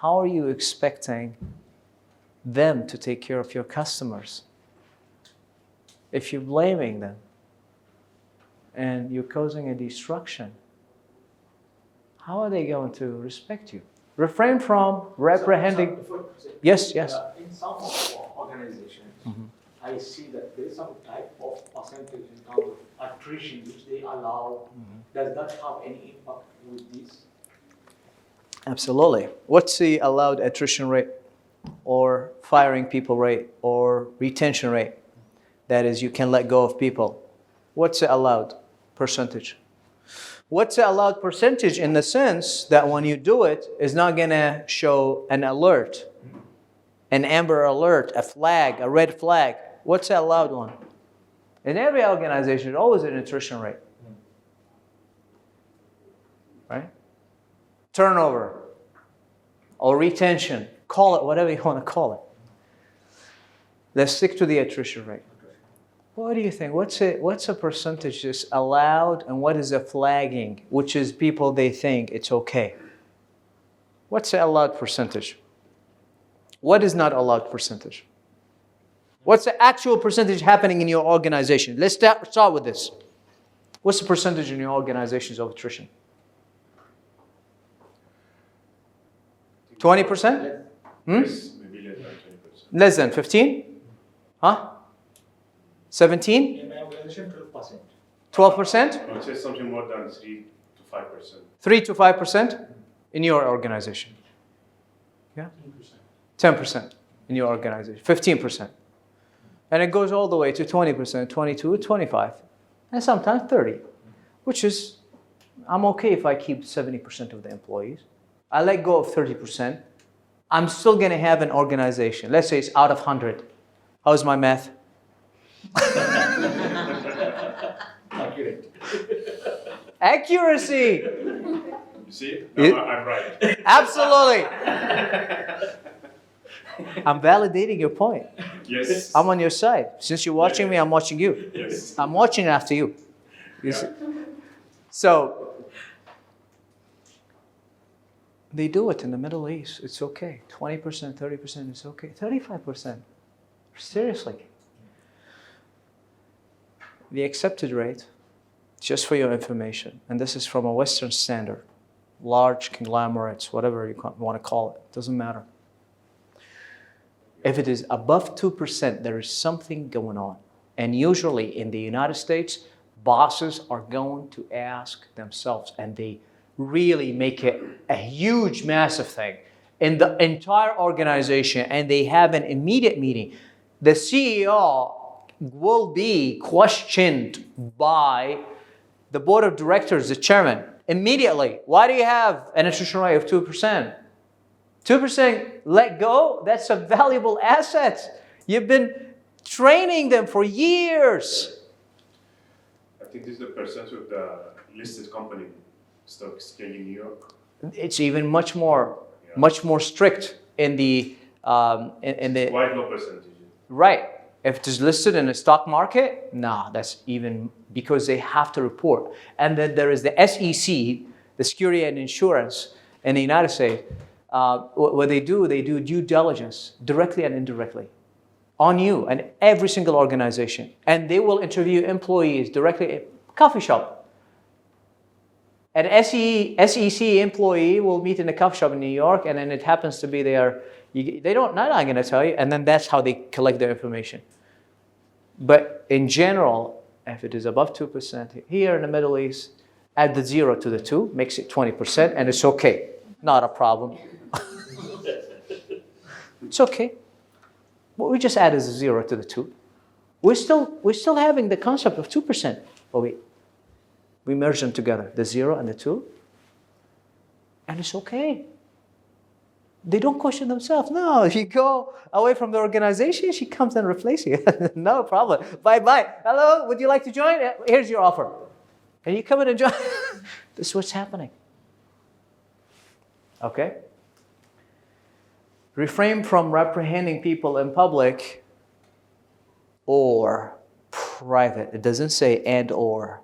how are you expecting them to take care of your customers? If you're blaming them and you're causing a destruction, how are they going to respect you? Refrain from reprehending. Yes. In some organizations, I see that there is some type of percentage in terms of attrition which they allow. Does that have any impact with this? Absolutely. What's the allowed attrition rate or firing people rate or retention rate? That is, you can let go of people. What's the allowed percentage? What's the allowed percentage in the sense that when you do it, it's not going to show an alert, an amber alert, a flag, a red flag. What's the allowed one? In every organization, there's always an attrition rate. Right? Turnover or retention. Call it whatever you want to call it. Let's stick to the attrition rate. What do you think? What's a percentage that's allowed and what is a flagging, which is people they think it's okay? What's the allowed percentage? What is not allowed percentage? What's the actual percentage happening in your organization? Let's start with this. What's the percentage in your organizations of attrition? 20%? Maybe less than 20%. Less than 15? Huh? 17? In my organization, 12%. 12%? I would say something more than 3 to 5%. 3 to 5% in your organization? Yeah? 10% in your organization. 15%. And it goes all the way to 20%, 22, 25, and sometimes 30, which is, I'm okay if I keep 70% of the employees. I let go of 30%. I'm still going to have an organization. Let's say it's out of 100. How's my math? Accurate. Accuracy. You see? It- I'm right. Absolutely. I'm validating your point. Yes. I'm on your side. Since you're watching me, I'm watching you. Yes. I'm watching after you. You see? So they do it in the Middle East. It's okay. 20%, 30% is okay. 35%. Seriously. The accepted rate, just for your information, and this is from a Western standard, large conglomerates, whatever you want to call it, doesn't matter. If it is above 2%, there is something going on. And usually in the United States, bosses are going to ask themselves, and they really make it a huge, massive thing in the entire organization, and they have an immediate meeting. The CEO will be questioned by the board of directors, the chairman, immediately. Why do you have an attrition rate of 2%? 2% let go, that's a valuable asset. You've been training them for years. I think this is the percentage of the listed company stock exchange in New York. It's even much more strict in the Quite low percentage. right. If it is listed in the stock market, nah, that's even because they have to report. And then there is the SEC, the Security and Insurance in the United States. What they do due diligence, directly and indirectly, on you and every single organization. And they will interview employees directly at a coffee shop. An SEC employee will meet in a coffee shop in New York, and then it happens to be there. They're not going to tell you, and then that's how they collect their information. But in general, if it is above 2%, here in the Middle East, add the 0 to the 2, makes it 20%, and it's okay. Not a problem. It's okay. What we just add is a 0 to the 2. We're still having the concept of 2%, but we merge them together, the 0 and the 2, and it's okay. They don't question themselves. No, if you go away from the organization, she comes and replaces you. No problem. Bye-bye. Hello, would you like to join? Here's your offer. And you come in and join. This is what's happening. Okay? Refrain from reprehending people in public or private. It doesn't say and or.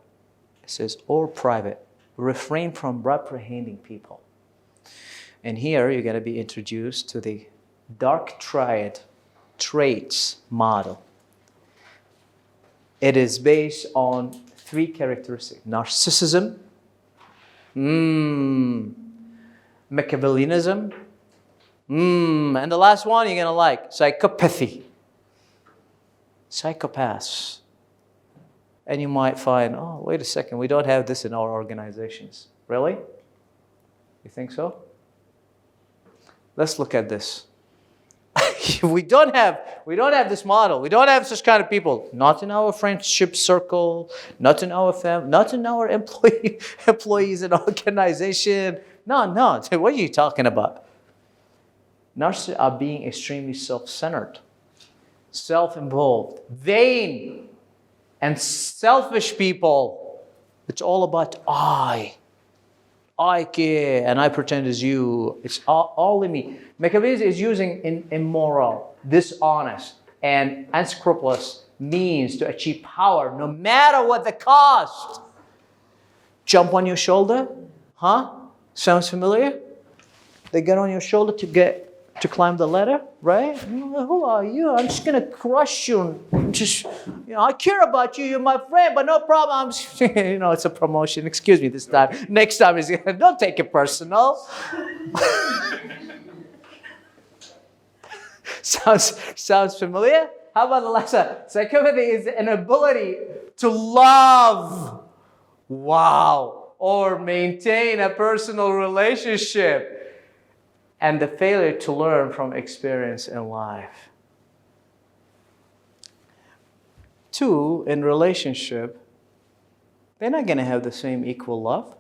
It says or private. Refrain from reprehending people. And here you're going to be introduced to the dark triad traits model. It is based on 3 characteristics: narcissism, Machiavellianism, and the last one you're going to like, psychopathy. Psychopaths. And you might find, oh, wait a second, we don't have this in our organizations. Really? You think so? Let's look at this. We don't have this model. We don't have such kind of people. Not in our friendship circle, not in our family, not in our employees in our organization. No. What are you talking about? Narcissists are being extremely self-centered, self-involved, vain, and selfish people. It's all about I care, and I pretend as you. It's all in me. Machiavelli is using immoral, dishonest, and unscrupulous means to achieve power, no matter what the cost. Jump on your shoulder? Huh? Sounds familiar? They get on your shoulder to climb the ladder, right? Who are you? I'm just gonna crush you. I care about you. You're my friend, but no problem. It's a promotion. Excuse me this time. Next time is don't take it personal. Sounds familiar? How about the last one? Psychopathy is an ability to love, or maintain a personal relationship, and the failure to learn from experience in life. 2, in relationship, they're not going to have the same equal love.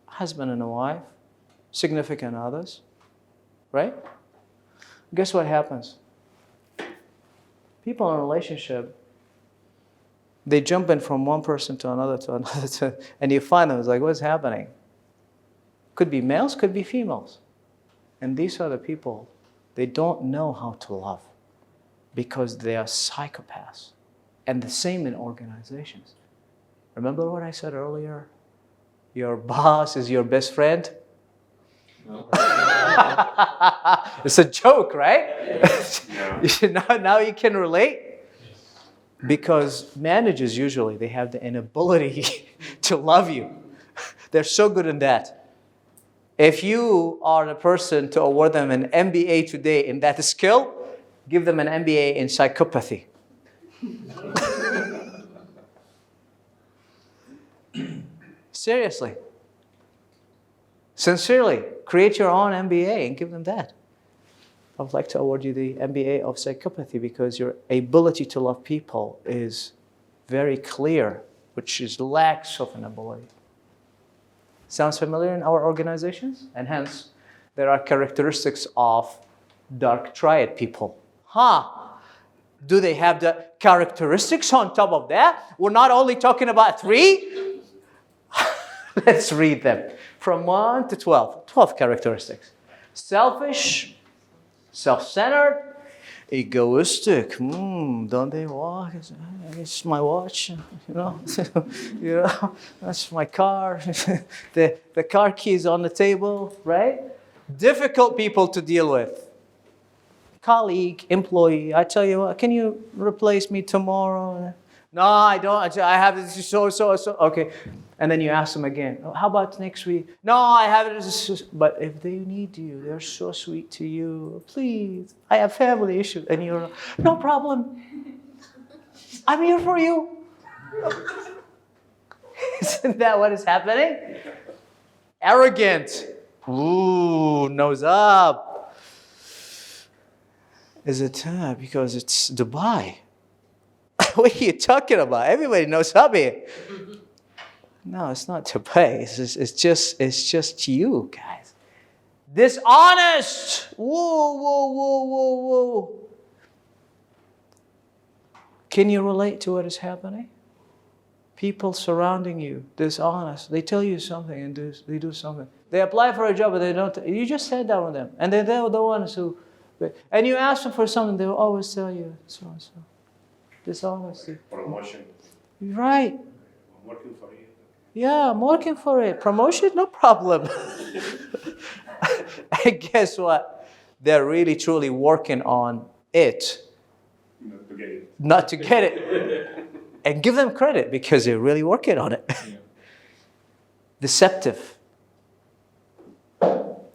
Husband and a wife, significant others, right? Guess what happens? People in a relationship, They jump in from one person to another, and you find them, it's like, what's happening? Could be males, could be females. And these are the people, they don't know how to love because they are psychopaths. And the same in organizations. Remember what I said earlier? Your boss is your best friend? No. It's a joke, right? Yeah. Now you can relate. Because managers usually, they have the inability to love you. They're so good in that. If you are the person to award them an MBA today in that skill, give them an MBA in psychopathy. Seriously. Sincerely, create your own MBA and give them that. I would like to award you the MBA of psychopathy because your ability to love people is very clear, which is lacks of an ability. Sounds familiar in our organizations? And hence, there are characteristics of dark triad people. Do they have the characteristics on top of that? We're not only talking about 3. Let's read them. From 1 to 12. 12 characteristics. Selfish, self-centered, egoistic. Don't they walk? It's my watch, you know. That's my car. the car keys on the table, right? Difficult people to deal with. Colleague, employee. I tell you what, can you replace me tomorrow? No, I don't. I have this so. Okay. And then you ask them again, how about next week? No, I have it. But if they need you, they're so sweet to you. Please, I have family issues. And you're, no problem. I'm here for you. Isn't that what is happening? Arrogant. Ooh, nose up. Is it because it's Dubai? What are you talking about? Everybody knows Hubby. No, it's not Dubai. It's just you guys. Dishonest. Whoa. Can you relate to what is happening? People surrounding you, dishonest. They tell you something and they do something. They apply for a job, but they don't. You just sat down with them, and they're the ones who. And you ask them for something, they will always tell you so and so. Dishonesty. Promotion. Right. I'm working for you. Yeah, I'm working for it. Promotion, no problem. And guess what? They're really truly working on it. Not to get it. Not to get it. And give them credit because they're really working on it. Yeah. Deceptive.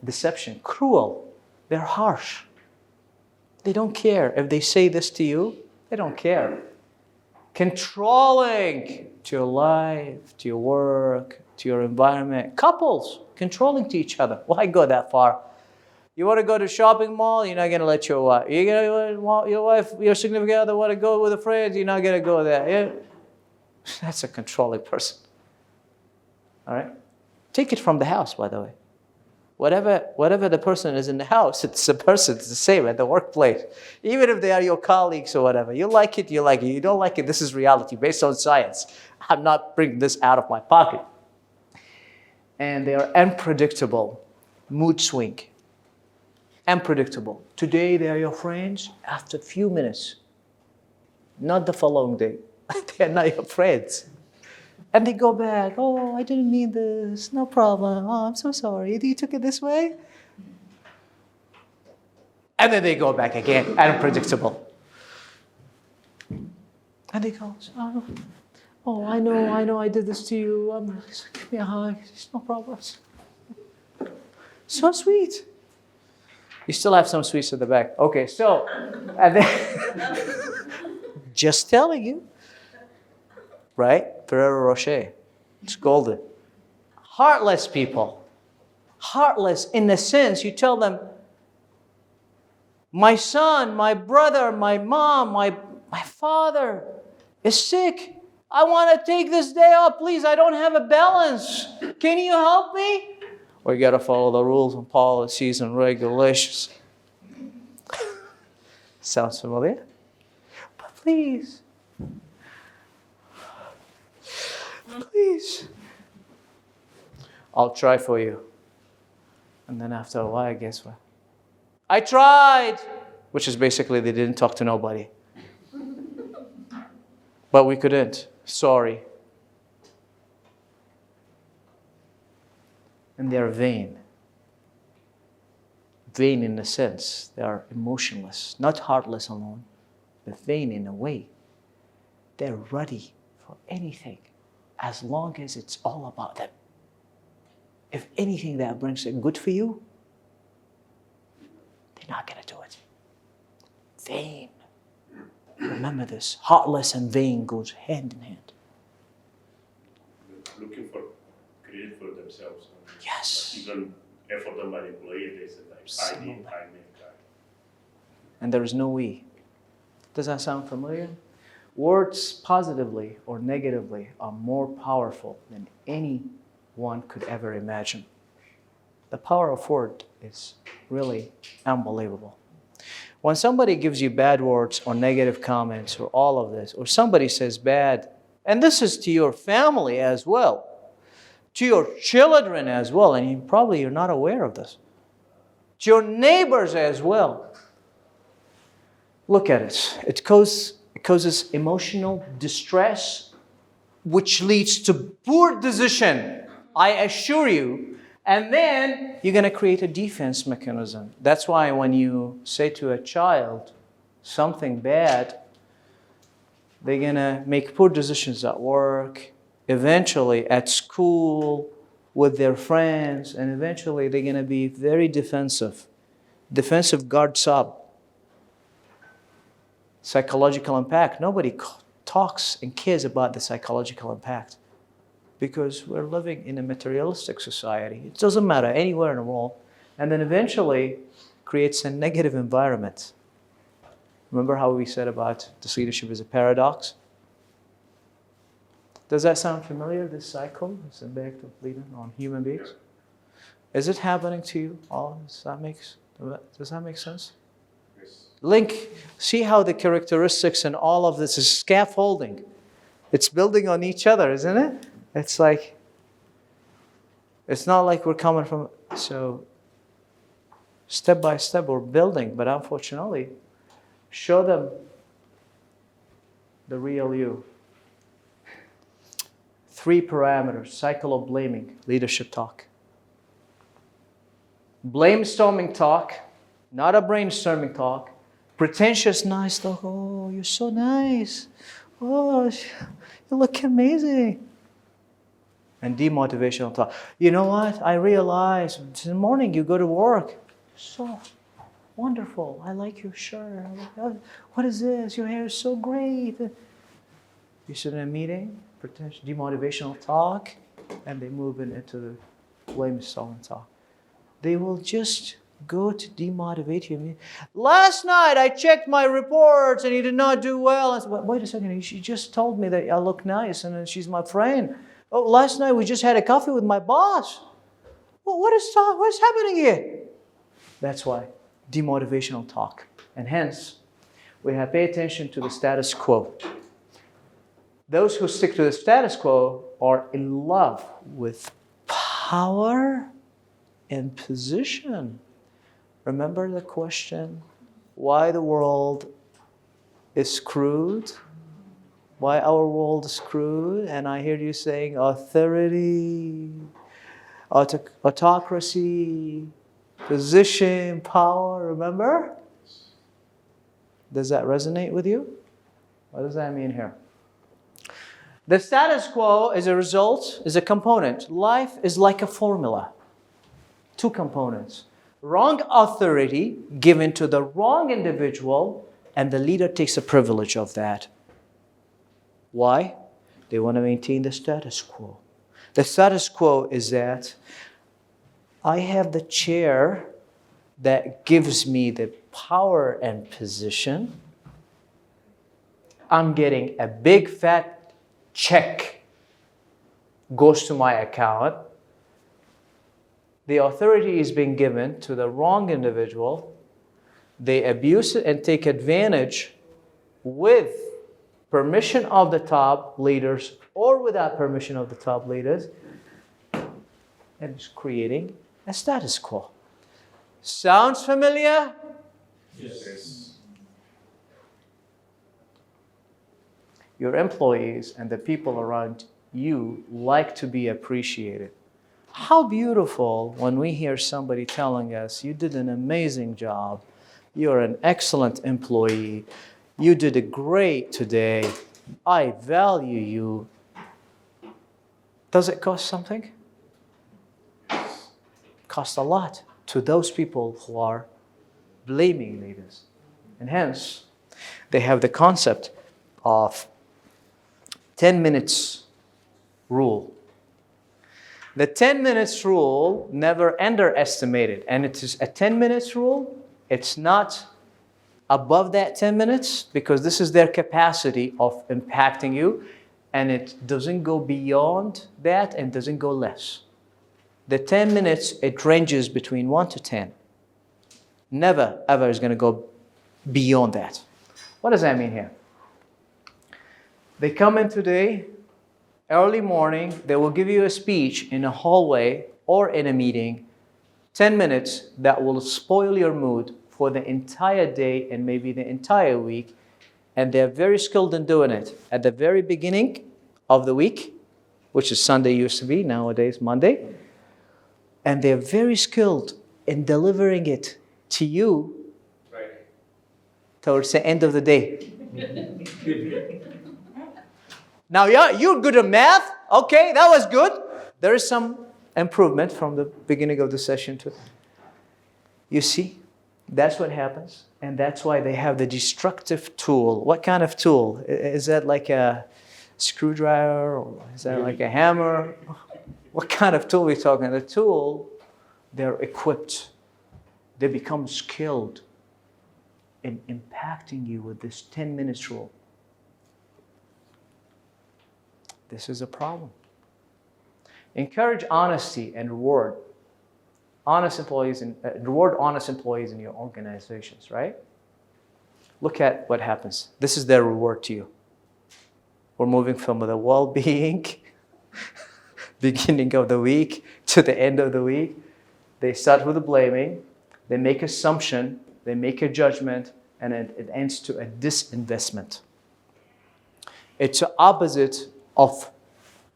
Deception. Cruel. They're harsh. They don't care. If they say this to you, they don't care. Controlling to your life, to your work, to your environment. Couples controlling to each other. Why go that far? You want to go to a shopping mall, you're not going to let your wife. Your wife, your significant other want to go with a friend, you're not going to go there. Yeah. That's a controlling person. All right? Take it from the house, by the way. Whatever the person is in the house, it's the person. It's the same at the workplace. Even if they are your colleagues or whatever. You like it, you like it. You don't like it, this is reality based on science. I'm not bringing this out of my pocket. And they are unpredictable. Mood swing. Unpredictable. Today they are your friends. After a few minutes. Not the following day. They are not your friends. And they go back, oh, I didn't mean this, no problem. Oh, I'm so sorry. You took it this way? And then they go back again, unpredictable. And they go, oh, I know, I did this to you. Give me a hug, it's no problem. So sweet. You still have some sweets at the back. Okay, so, and then, just telling you. Right? Ferrero Rocher. It's golden. Heartless people. Heartless in the sense you tell them, my son, my brother, my mom, my father is sick. I want to take this day off. Please, I don't have a balance. Can you help me? We got to follow the rules and policies and regulations. Sounds familiar? But please. Please. I'll try for you. And then after a while, guess what? I tried, which is basically they didn't talk to nobody. But we couldn't. Sorry. And they're vain. Vain in a sense. They are emotionless. Not heartless alone, but vain in a way. They're ready for anything as long as it's all about them. If anything that brings it good for you, they're not going to do it. Vain. Remember this. Heartless and vain goes hand in hand. Looking for credit for themselves. Yes. Even effort done by the employee, they said, like, I did, I made. And there is no we. Does that sound familiar? Words positively or negatively are more powerful than anyone could ever imagine. The power of word is really unbelievable. When somebody gives you bad words or negative comments or all of this, or somebody says bad, and this is to your family as well, to your children as well, and you're not aware of this, to your neighbors as well. Look at it. It causes emotional distress, which leads to poor decision, I assure you. And then you're going to create a defense mechanism. That's why when you say to a child something bad, they're going to make poor decisions at work, eventually at school, with their friends, and eventually they're going to be very defensive. Defensive guards up. Psychological impact. Nobody talks and cares about the psychological impact because we're living in a materialistic society. It doesn't matter anywhere in the world. And then eventually creates a negative environment. Remember how we said about this leadership is a paradox? Does that sound familiar, this cycle, this impact of leading on human beings? Is it happening to you all? Does that make sense? Link, see how the characteristics and all of this is scaffolding. It's building on each other, isn't it? It's like, it's not like we're coming from, so step by step we're building, but unfortunately, show them the real you. 3 parameters, cycle of blaming, leadership talk. Blamestorming talk, not a brainstorming talk. Pretentious, nice talk. Oh, you're so nice. Oh, you look amazing. And demotivational talk. You know what? I realize in the morning you go to work. So wonderful. I like your shirt. What is this? Your hair is so great. You sit in a meeting, demotivational talk, and they move into the blamestorming talk. They will just go to demotivate you. Last night I checked my reports and you did not do well. I said, wait a second, she just told me that I look nice and she's my friend. Oh, last night we just had a coffee with my boss. Well, what's happening here? That's why, demotivational talk. And hence, we have to pay attention to the status quo. Those who stick to the status quo are in love with power and position. Remember the question, why the world is screwed? Why our world is screwed? And I hear you saying authority, autocracy, position, power, remember? Does that resonate with you? What does that mean here? The status quo is a result, is a component. Life is like a formula. 2 components. Wrong authority given to the wrong individual, and the leader takes a privilege of that. Why? They want to maintain the status quo. The status quo is that I have the chair that gives me the power and position. I'm getting a big fat check goes to my account. The authority is being given to the wrong individual. They abuse it and take advantage with permission of the top leaders or without permission of the top leaders, and it's creating a status quo. Sounds familiar? Yes. Your employees and the people around you like to be appreciated. How beautiful when we hear somebody telling us, you did an amazing job, you're an excellent employee, you did it great today, I value you. Does it cost something? Cost a lot to those people who are blaming leaders. And hence, they have the concept of 10 minutes rule. The 10 minutes rule, never underestimate it. And it is a 10 minutes rule. It's not above that 10 minutes because this is their capacity of impacting you. And it doesn't go beyond that and doesn't go less. The 10 minutes, it ranges between 1 to 10. Never, ever is going to go beyond that. What does that mean here? They come in today, early morning, they will give you a speech in a hallway or in a meeting, 10 minutes that will spoil your mood for the entire day and maybe the entire week. And they're very skilled in doing it at the very beginning of the week, which is Sunday used to be, nowadays Monday. And they're very skilled in delivering it to you towards the end of the day. Now, yeah, you're good at math. Okay, that was good. There is some improvement from the beginning of the session too. You see, that's what happens. And that's why they have the destructive tool. What kind of tool? Is that like a screwdriver? Or is that like a hammer? What kind of tool are we talking? The tool, they're equipped. They become skilled in impacting you with this 10 minutes rule. This is a problem. Encourage honesty and reward honest employees and reward honest employees in your organizations, right? Look at what happens. This is their reward to you. We're moving from the well-being beginning of the week to the end of the week. They start with the blaming, they make assumption, they make a judgment, and it ends to a disinvestment. It's the opposite of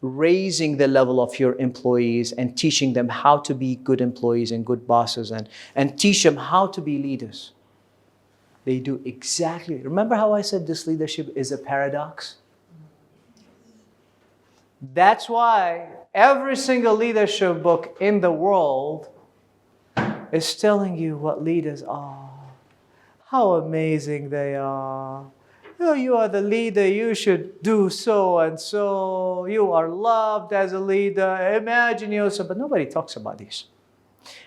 raising the level of your employees and teaching them how to be good employees and good bosses and teach them how to be leaders. They do exactly. Remember how I said this leadership is a paradox? That's why every single leadership book in the world is telling you what leaders are, how amazing they are. Oh, you are the leader, you should do so and so. You are loved as a leader. Imagine yourself. But nobody talks about this.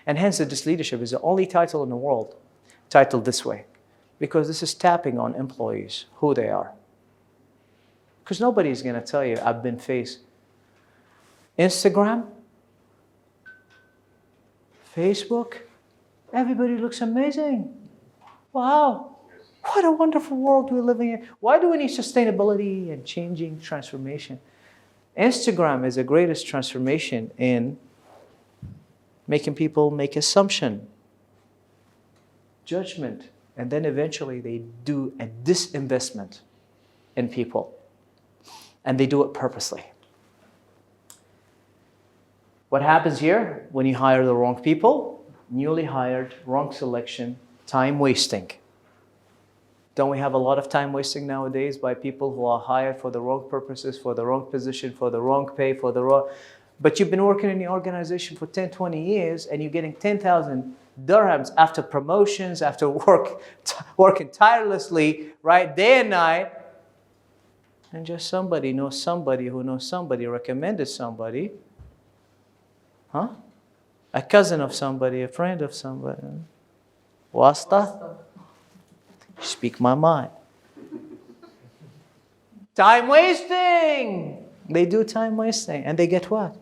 And hence, this leadership is the only title in the world titled this way. Because this is tapping on employees, who they are. Because nobody is going to tell you, I've been faced. Instagram, Facebook, everybody looks amazing. Wow. What a wonderful world we're living in. Why do we need sustainability and changing transformation? Instagram is the greatest transformation in making people make assumption, judgment, and then eventually they do a disinvestment in people. And they do it purposely. What happens here when you hire the wrong people? Newly hired, wrong selection, time wasting. Don't we have a lot of time wasting nowadays by people who are hired for the wrong purposes, for the wrong position, for the wrong pay, for the wrong... But you've been working in the organization for 10, 20 years and you're getting 10,000 dirhams after promotions, after working tirelessly, right, day and night. And just somebody knows somebody who knows somebody, recommended somebody. Huh? A cousin of somebody, a friend of somebody. Wasta? Speak my mind. Time wasting. They do time wasting. And they get what?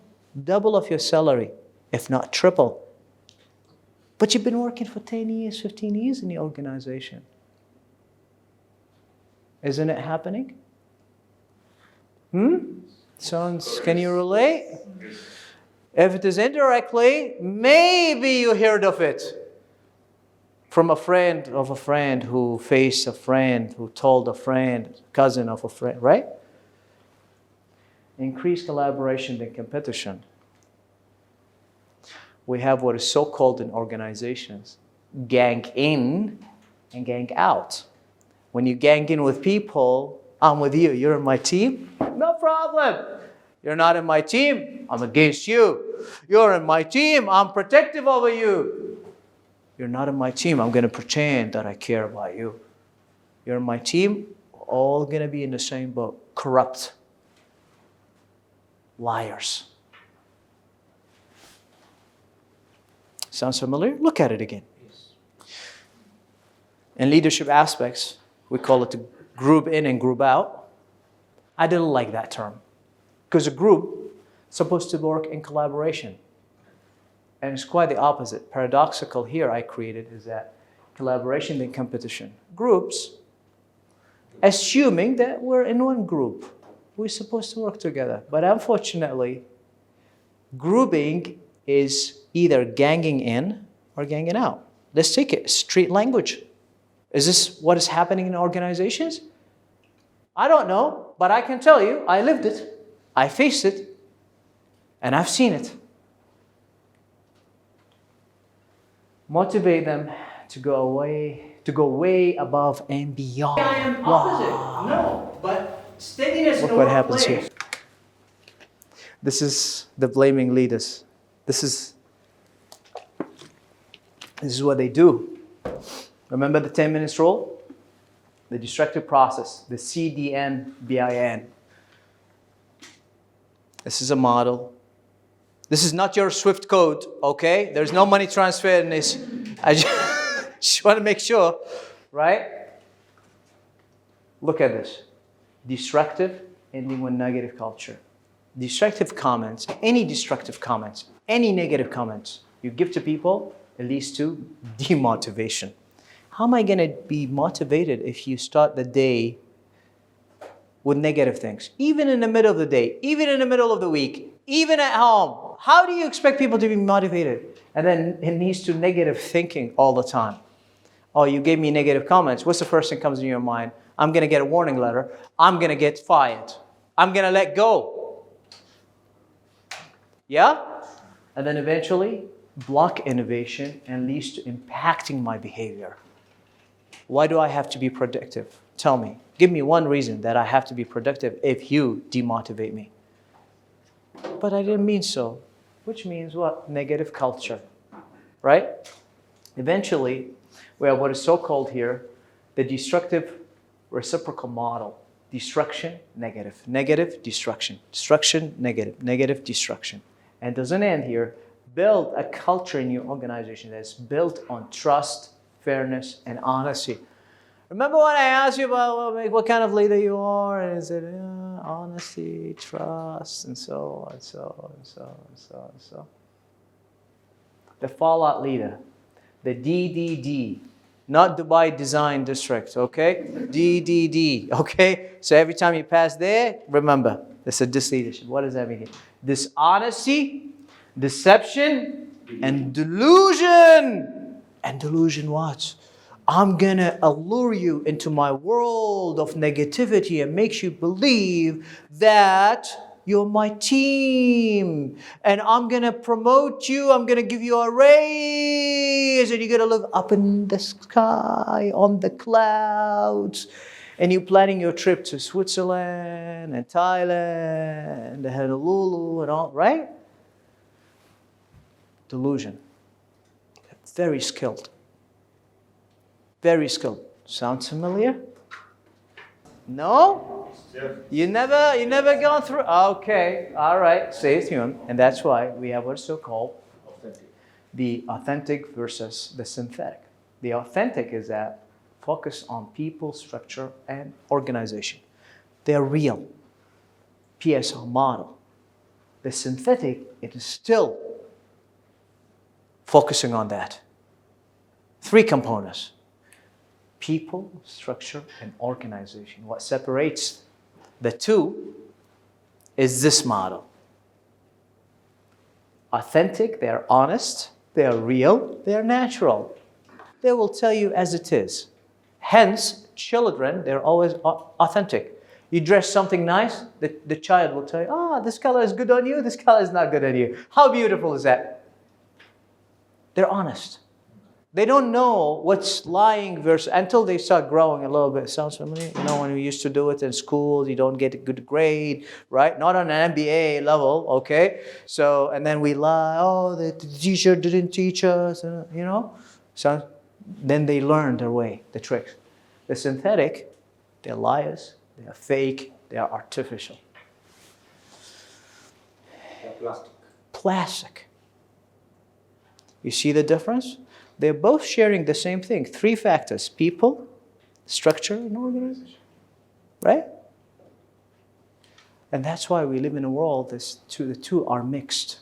Double of your salary, if not triple. But you've been working for 10 years, 15 years in the organization. Isn't it happening? Sounds, can you relate? If it is indirectly, maybe you heard of it from a friend of a friend who faced a friend, who told a friend, cousin of a friend, right? Increased collaboration than competition. We have what is so-called in organizations, gang in and gang out. When you gang in with people, I'm with you, you're in my team, no problem. You're not in my team, I'm against you. You're in my team, I'm protective over you. You're not in my team, I'm going to pretend that I care about you. You're in my team, we're all going to be in the same boat. Corrupt. Liars. Sounds familiar? Look at it again. In leadership aspects, we call it the group in and group out. I didn't like that term because a group is supposed to work in collaboration. And it's quite the opposite. Paradoxical here I created is that collaboration than competition. Groups, assuming that we're in one group, we're supposed to work together. But unfortunately, grouping is either ganging in or ganging out. Let's take it, street language. Is this what is happening in organizations? I don't know, but I can tell you, I lived it, I faced it, and I've seen it. Motivate them to go way above and beyond. I am opposite. No, but steadiness. Look what happens here. This is the blaming leaders. This is what they do. Remember the 10 minutes rule? The destructive process, the CDN-BIN. This is a model. This is not your Swift code, okay? There's no money transfer in this. I just want to make sure, right? Look at this. Destructive ending with negative culture. Destructive comments, any destructive comments, any negative comments you give to people, it leads to demotivation. How am I going to be motivated if you start the day with negative things? Even in the middle of the day, even in the middle of the week, even at home. How do you expect people to be motivated? And then it leads to negative thinking all the time. Oh, you gave me negative comments. What's the first thing that comes in your mind? I'm going to get a warning letter. I'm going to get fired. I'm going to let go. Yeah? And then eventually block innovation and leads to impacting my behavior. Why do I have to be productive? Tell me. Give me one reason that I have to be productive if you demotivate me. But I didn't mean so. Which means what? Negative culture. Right? Eventually, we have what is so-called here, the destructive reciprocal model. Destruction, negative. Negative, destruction. Destruction, negative. Negative, destruction. And it doesn't end here. Build a culture in your organization that's built on trust, fairness, and honesty. Remember when I asked you about what kind of leader you are? And I said, honesty, trust, and so on, so on, so on, so on, so. The fallout leader, the DDD, not Dubai Design District, okay? DDD, okay? So every time you pass there, remember, it's a disleadership. What does that mean? Dishonesty, deception, and delusion. And delusion what? I'm going to allure you into my world of negativity and make you believe that you're my team. And I'm going to promote you. I'm going to give you a raise. And you're going to live up in the sky, on the clouds. And you're planning your trip to Switzerland and Thailand and Honolulu and all, right? Delusion. Very skilled. Very skilled. Sounds familiar? No? You never gone through? Okay. All right. Stay tuned. And that's why we have what's so-called the authentic versus the synthetic. The authentic is that focus on people, structure, and organization. They're real. PSO model. The synthetic, it is still focusing on that. 3 components. People, structure, and organization. What separates the two is this model. Authentic, they are honest, they are real, they are natural. They will tell you as it is. Hence, children, they're always authentic. You dress something nice, the child will tell you, this color is good on you, this color is not good on you. How beautiful is that? They're honest. They don't know what's lying versus until they start growing a little bit. Sounds familiar? You know, when we used to do it in school, you don't get a good grade, right? Not on an MBA level, okay? So, and then we lie, the teacher didn't teach us, you know? So then they learn their way, the tricks. The synthetic, they're liars, they are fake, they are artificial. They're plastic. Plastic. You see the difference? They're both sharing the same thing. 3 factors: people, structure, and organization. Right? And that's why we live in a world that the two are mixed.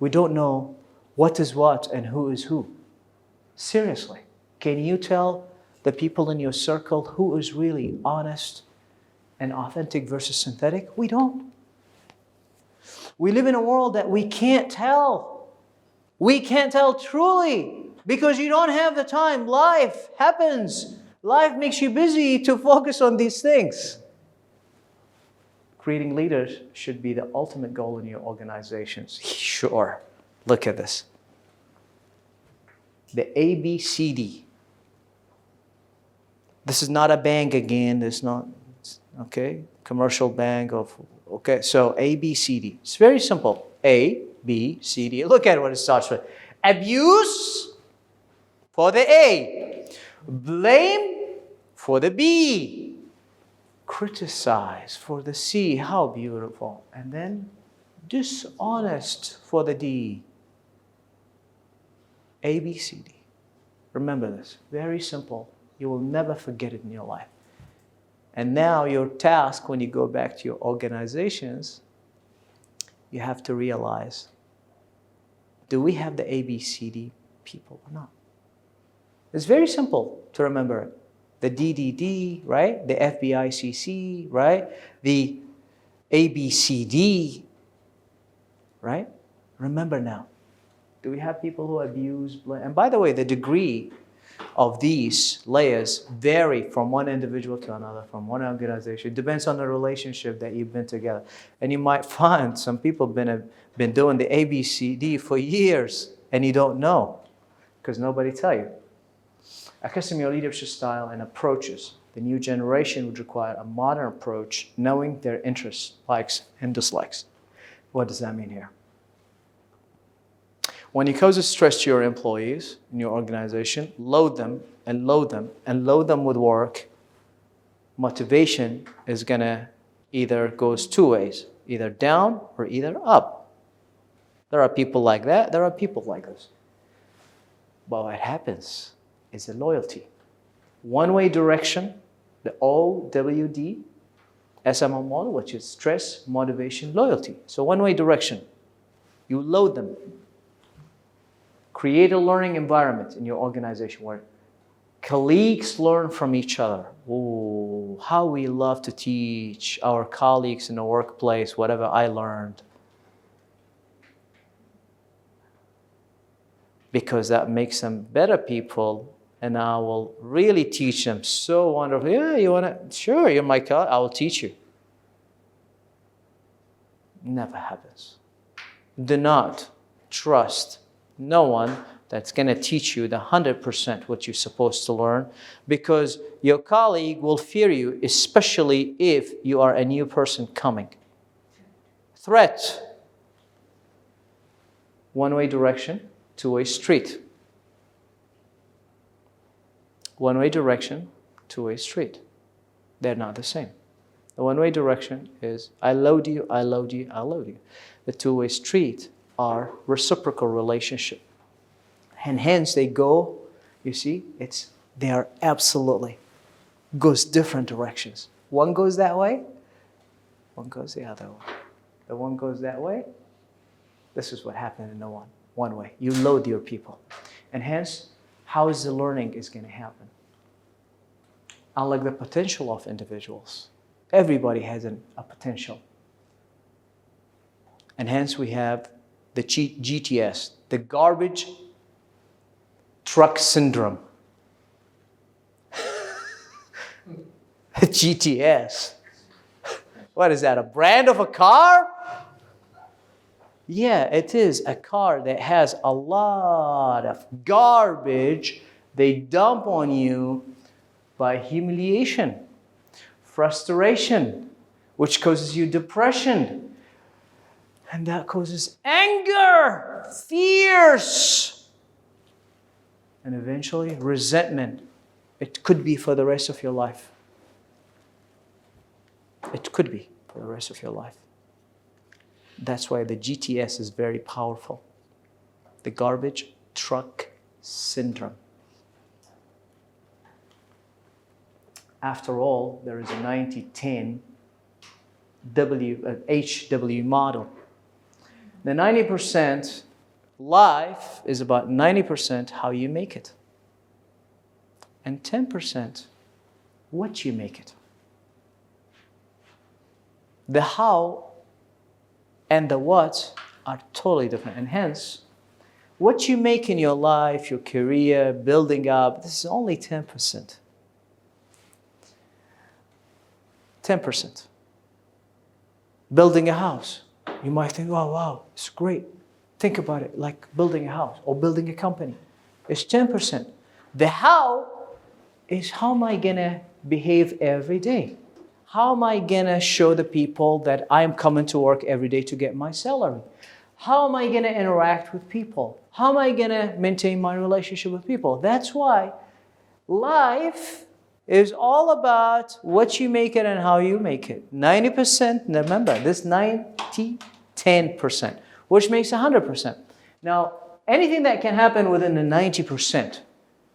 We don't know what is what and who is who. Seriously. Can you tell the people in your circle who is really honest and authentic versus synthetic? We don't. We live in a world that we can't tell. We can't tell truly. Because you don't have the time. Life happens. Life makes you busy to focus on these things. Creating leaders should be the ultimate goal in your organizations. Sure. Look at this. The ABCD. This is not a bank again. It's not, okay? Commercial bank of, okay? So ABCD. It's very simple. A, B, C, D. Look at what it starts with. Abuse for the A. Blame for the B. Criticize for the C. How beautiful. And then dishonest for the D. A, B, C, D. Remember this. Very simple. You will never forget it in your life. And now your task when you go back to your organizations, you have to realize, do we have the ABCD people or not? It's very simple to remember it. The DDD, right? The FBICC, right? The ABCD, right? Remember now. Do we have people who abuse? And by the way, the degree of these layers vary from one individual to another, from one organization. It depends on the relationship that you've been together. And you might find some people been doing the ABCD for years and you don't know because nobody tell you. Accustom your leadership style and approaches. The new generation would require a modern approach, knowing their interests, likes, and dislikes. What does that mean here? When it causes stress to your employees in your organization, load them and load them and load them with work. Motivation is going to either goes 2 ways, either down or either up. There are people like that. There are people like this. But what happens is a loyalty. One-way direction, the OWD, SMO model, which is stress, motivation, loyalty. So one-way direction. You load them. Create a learning environment in your organization where colleagues learn from each other. Oh, how we love to teach our colleagues in the workplace whatever I learned. Because that makes them better people, and I will really teach them so wonderful. Yeah, you want to? Sure, you're my colleague. I will teach you. Never happens. Do not trust no one that's going to teach you the 100% what you're supposed to learn, because your colleague will fear you, especially if you are a new person coming. Threat. One-way direction, two-way street. One-way direction, two-way street. They're not the same. The one-way direction is I load you, I load you, I load you. The two-way street are reciprocal relationship. And hence they go, you see, they are absolutely, goes different directions. One goes that way, one goes the other way. The one goes that way. This is what happened in the one way. You load your people. And hence, how is the learning is going to happen? Unlike the potential of individuals, everybody has a potential. And hence we have the GTS, the garbage truck syndrome. GTS. What is that, a brand of a car? Yeah, it is a car that has a lot of garbage they dump on you by humiliation, frustration, which causes you depression. And that causes anger, fears, and eventually resentment. It could be for the rest of your life. It could be for the rest of your life. That's why the GTS is very powerful. The garbage truck syndrome. After all, there is a 90-10 HW model. The 90% life is about 90% how you make it. And 10% what you make it. The how and the what are totally different. And hence, what you make in your life, your career, building up, this is only 10%. 10%. Building a house. You might think, oh, wow, it's great. Think about it like building a house or building a company. It's 10%. The how is how am I going to behave every day? How am I going to show the people that I'm coming to work every day to get my salary? How am I going to interact with people? How am I going to maintain my relationship with people? That's why life is all about what you make it and how you make it. 90%, remember, this 90-10%, which makes 100%. Now, anything that can happen within the 90%,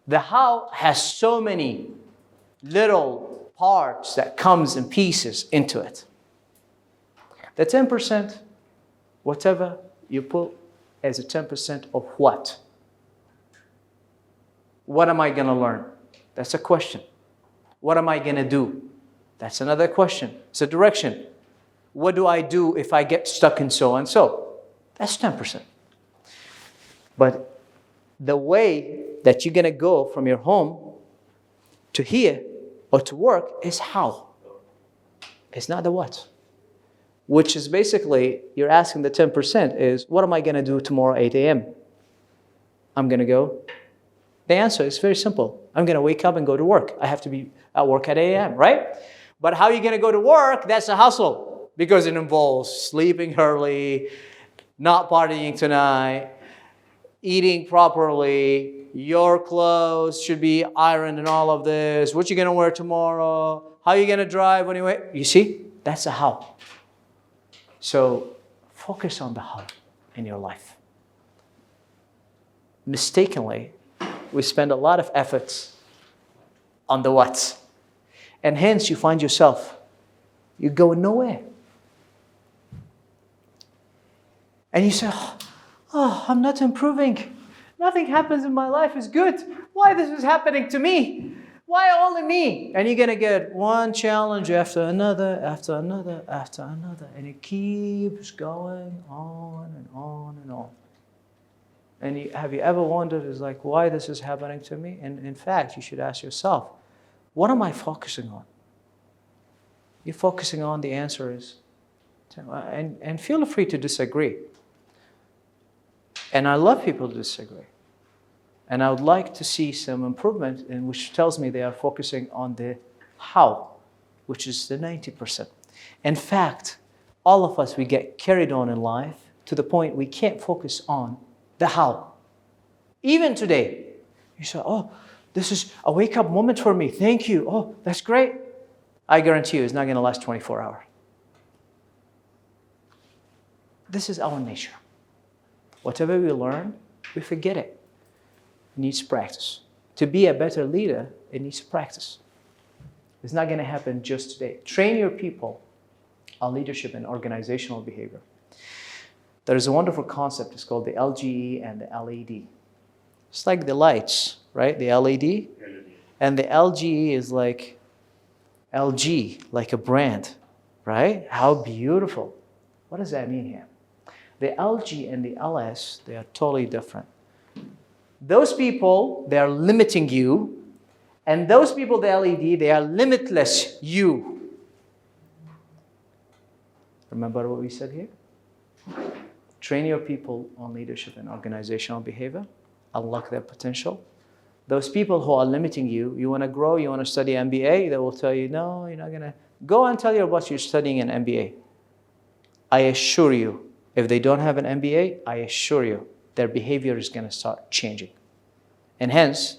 the how has so many little parts that comes in pieces into it. The 10%, whatever you put as a 10% of what? What am I going to learn? That's a question. What am I going to do? That's another question. It's a direction. What do I do if I get stuck in so and so? That's 10%. But the way that you're going to go from your home to here or to work is how. It's not the what. Which is basically, you're asking the 10% is, what am I going to do tomorrow 8 a.m.? I'm going to go. The answer is very simple. I'm going to wake up and go to work. I have to be at work at 8 a.m., right? But how are you going to go to work? That's a hustle. Because it involves sleeping early, not partying tonight, eating properly, your clothes should be ironed and all of this, what you going to wear tomorrow, how you going to drive when you wait. You see, that's the how. So focus on the how in your life. Mistakenly, we spend a lot of efforts on the what. And hence you find yourself, you go nowhere. And you say, oh, I'm not improving. Nothing happens in my life is good. Why this is happening to me? Why only me? And you're going to get one challenge after another, after another, after another. And it keeps going on and on and on. And have you ever wondered, is like, why this is happening to me? And in fact, you should ask yourself, what am I focusing on? You're focusing on, the answer is, and feel free to disagree. And I love people to disagree. And I would like to see some improvement, in which tells me they are focusing on the how, which is the 90%. In fact, all of us, we get carried on in life to the point we can't focus on the how. Even today, you say, oh, this is a wake-up moment for me. Thank you. Oh, that's great. I guarantee you it's not going to last 24 hours. This is our nature. Whatever we learn, we forget it. It needs practice. To be a better leader, it needs practice. It's not going to happen just today. Train your people on leadership and organizational behavior. There is a wonderful concept. It's called the LGE and the LED. It's like the lights, right? The LED. And the LGE is like LG, like a brand, right? How beautiful. What does that mean here? The LG and the LS, they are totally different. Those people, they are limiting you. And those people, the LED, they are limitless you. Remember what we said here? Train your people on leadership and organizational behavior. Unlock their potential. Those people who are limiting you, you want to grow, you want to study MBA, they will tell you, no, you're not going to. Go and tell your boss you're studying an MBA. I assure you, if they don't have an MBA, I assure you, their behavior is going to start changing. And hence,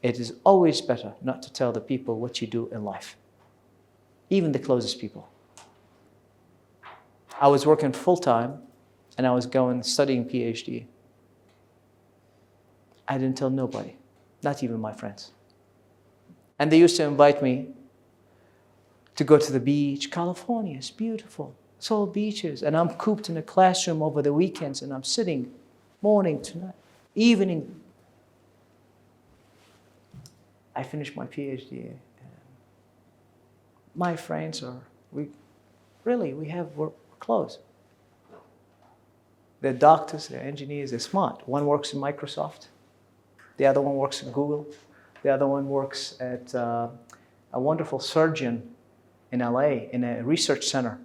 it is always better not to tell the people what you do in life. Even the closest people. I was working full-time, and I was going studying PhD. I didn't tell nobody, not even my friends. And they used to invite me to go to the beach. California is beautiful. It's all beaches. And I'm cooped in a classroom over the weekends, and I'm sitting morning to night, evening. I finished my PhD. My friends we're close. They're doctors, they're engineers, they're smart. One works in Microsoft. The other one works at Google. The other one works at a wonderful surgeon in LA in a research center.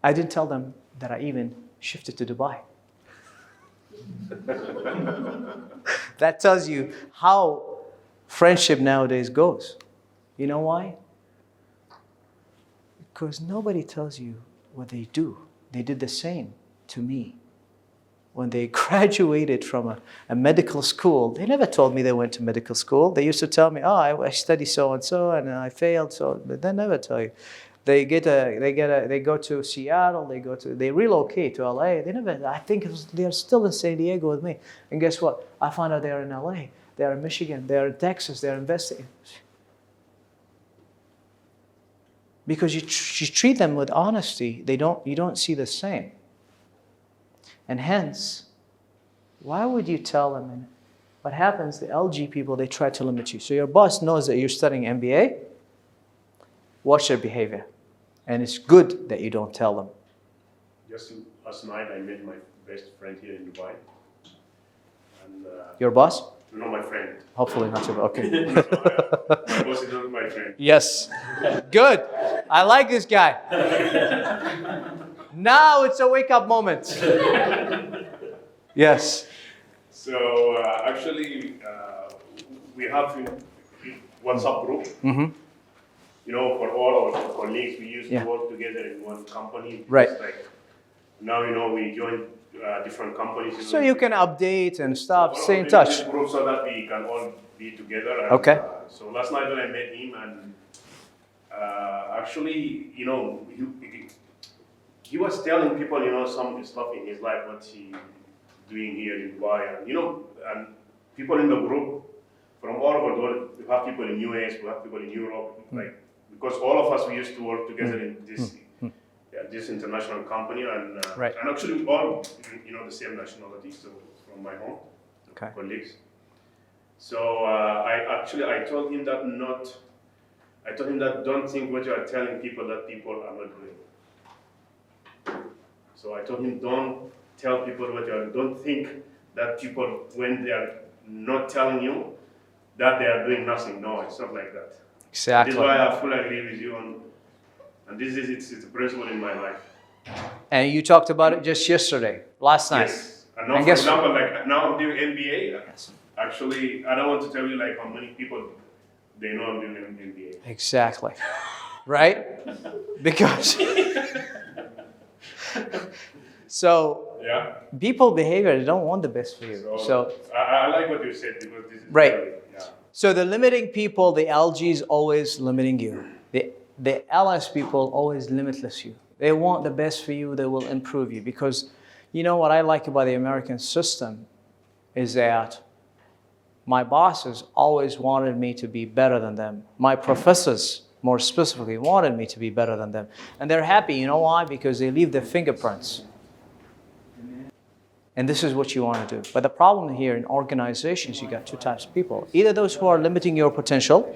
I didn't tell them that I even shifted to Dubai. That tells you how friendship nowadays goes. You know why? Because nobody tells you what they do. They did the same to me. When they graduated from a medical school, they never told me they went to medical school. They used to tell me, oh, I studied so-and-so and I failed, but they never tell you. They go to Seattle, they relocate to LA. I think they're still in San Diego with me. And guess what? I found out they're in LA, they're in Michigan, they're in Texas, they're investing. Because you treat them with honesty, you don't see the same. And hence, why would you tell them? And what happens, the LG people, they try to limit you. So your boss knows that you're studying MBA. Watch their behavior. And it's good that you don't tell them. Just last night, I met my best friend here in Dubai. And, your boss? No, my friend. Hopefully not your boss. Okay. My boss is not my friend. Yes. Good. I like this guy. Now it's a wake-up moment. Yes. So actually, we have a WhatsApp group. Mm-hmm. You know, for all our colleagues, we used to work together in one company. Right. Like, now, we joined different companies. So you can update and stuff, stay in This touch. group so that we can all be together. And, Okay. So last night when I met him, and actually, he was telling people, some stuff in his life, what he doing here in Dubai, and and people in the group from all over the world. We have people in US, we have people in Europe, because all of us we used to work together in this international company, and and actually all the same nationality, so from my home, colleagues. So I told him that don't think what you are telling people that people are not doing. So I told him don't tell people what you are. Don't think that people, when they are not telling you, that they are doing nothing. No, it's not like that. Exactly. This is why I fully agree with you on, and this is it's a principle in my life. And you talked about it just yesterday, last night. Yes. And now, for example, like now I'm doing MBA. Actually, I don't want to tell you like how many people they know I'm doing an MBA. Exactly. Right? Because people behavior, they don't want the best for you. So I like what you said, because this is right. really, So the limiting people, the LG is always limiting you. The LS people always limitless you. They want the best for you. They will improve you. Because you know what I like about the American system is that my bosses always wanted me to be better than them. My professors, more specifically, wanted me to be better than them. And they're happy. You know why? Because they leave their fingerprints. And this is what you want to do. But the problem here in organizations, you got two types of people. Either those who are limiting your potential,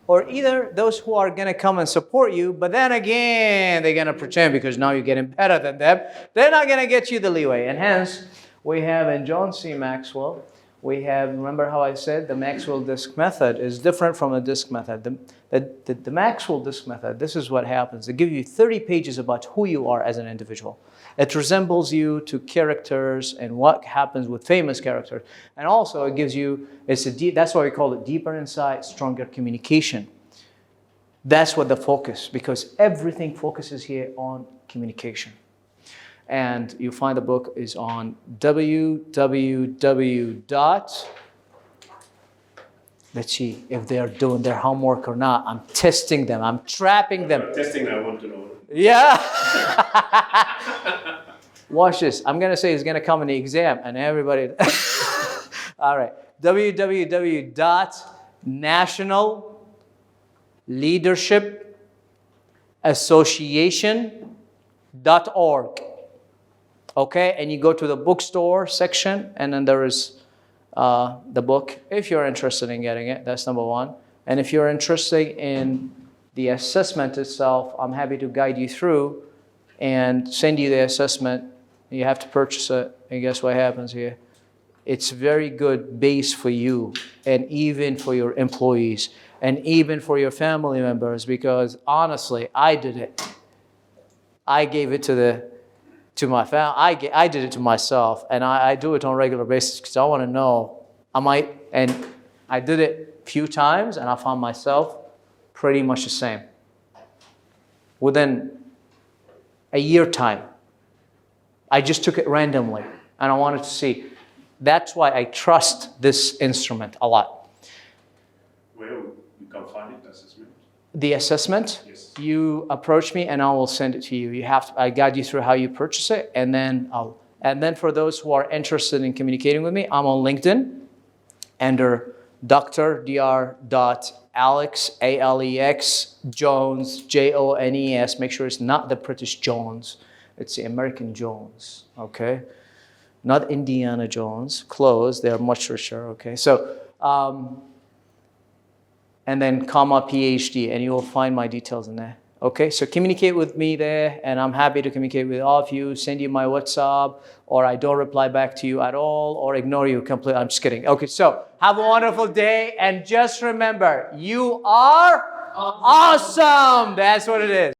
or either those who are going to come and support you, but then again, they're going to pretend because now you're getting better than them. They're not going to get you the leeway. And hence, we have in John C. Maxwell, we have, remember how I said the Maxwell disc method is different from the disc method. The Maxwell disc method, this is what happens. They give you 30 pages about who you are as an individual. It resembles you to characters and what happens with famous characters. And also it gives you, that's why we call it deeper insight, stronger communication. That's what the focus, because everything focuses here on communication. And you find the book is on www. Let's see if they're doing their homework or not. I'm testing them. I'm trapping them. Testing, I want to know. Yeah. Watch this. I'm going to say it's going to come in the exam and everybody. All right. www.nationalleadershipassociation.org. Okay, and you go to the bookstore section, and then there is the book, if you're interested in getting it. That's number one. And if you're interested in the assessment itself, I'm happy to guide you through and send you the assessment. You have to purchase it, and guess what happens here? It's very good base for you, and even for your employees, and even for your family members, because honestly, I did it. I gave it to my family. I did it to myself, and I do it on a regular basis because I want to know. And I did it a few times, and I found myself pretty much the same. Within a year time, I just took it randomly, and I wanted to see. That's why I trust this instrument a lot. Where you can find it, assessment? The assessment? Yes. You approach me and I will send it to you. I guide you through how you purchase it, and then for those who are interested in communicating with me, I'm on LinkedIn under Dr. Alex Jones, Jones. Make sure it's not the British Jones. It's the American Jones, okay? Not Indiana Jones. Close, they're much richer, okay? So, and then comma PhD, and you will find my details in there. Okay, so communicate with me there, and I'm happy to communicate with all of you, send you my WhatsApp, or I don't reply back to you at all, or ignore you completely. I'm just kidding. Okay, so have a wonderful day, and just remember, you are awesome. That's what it is.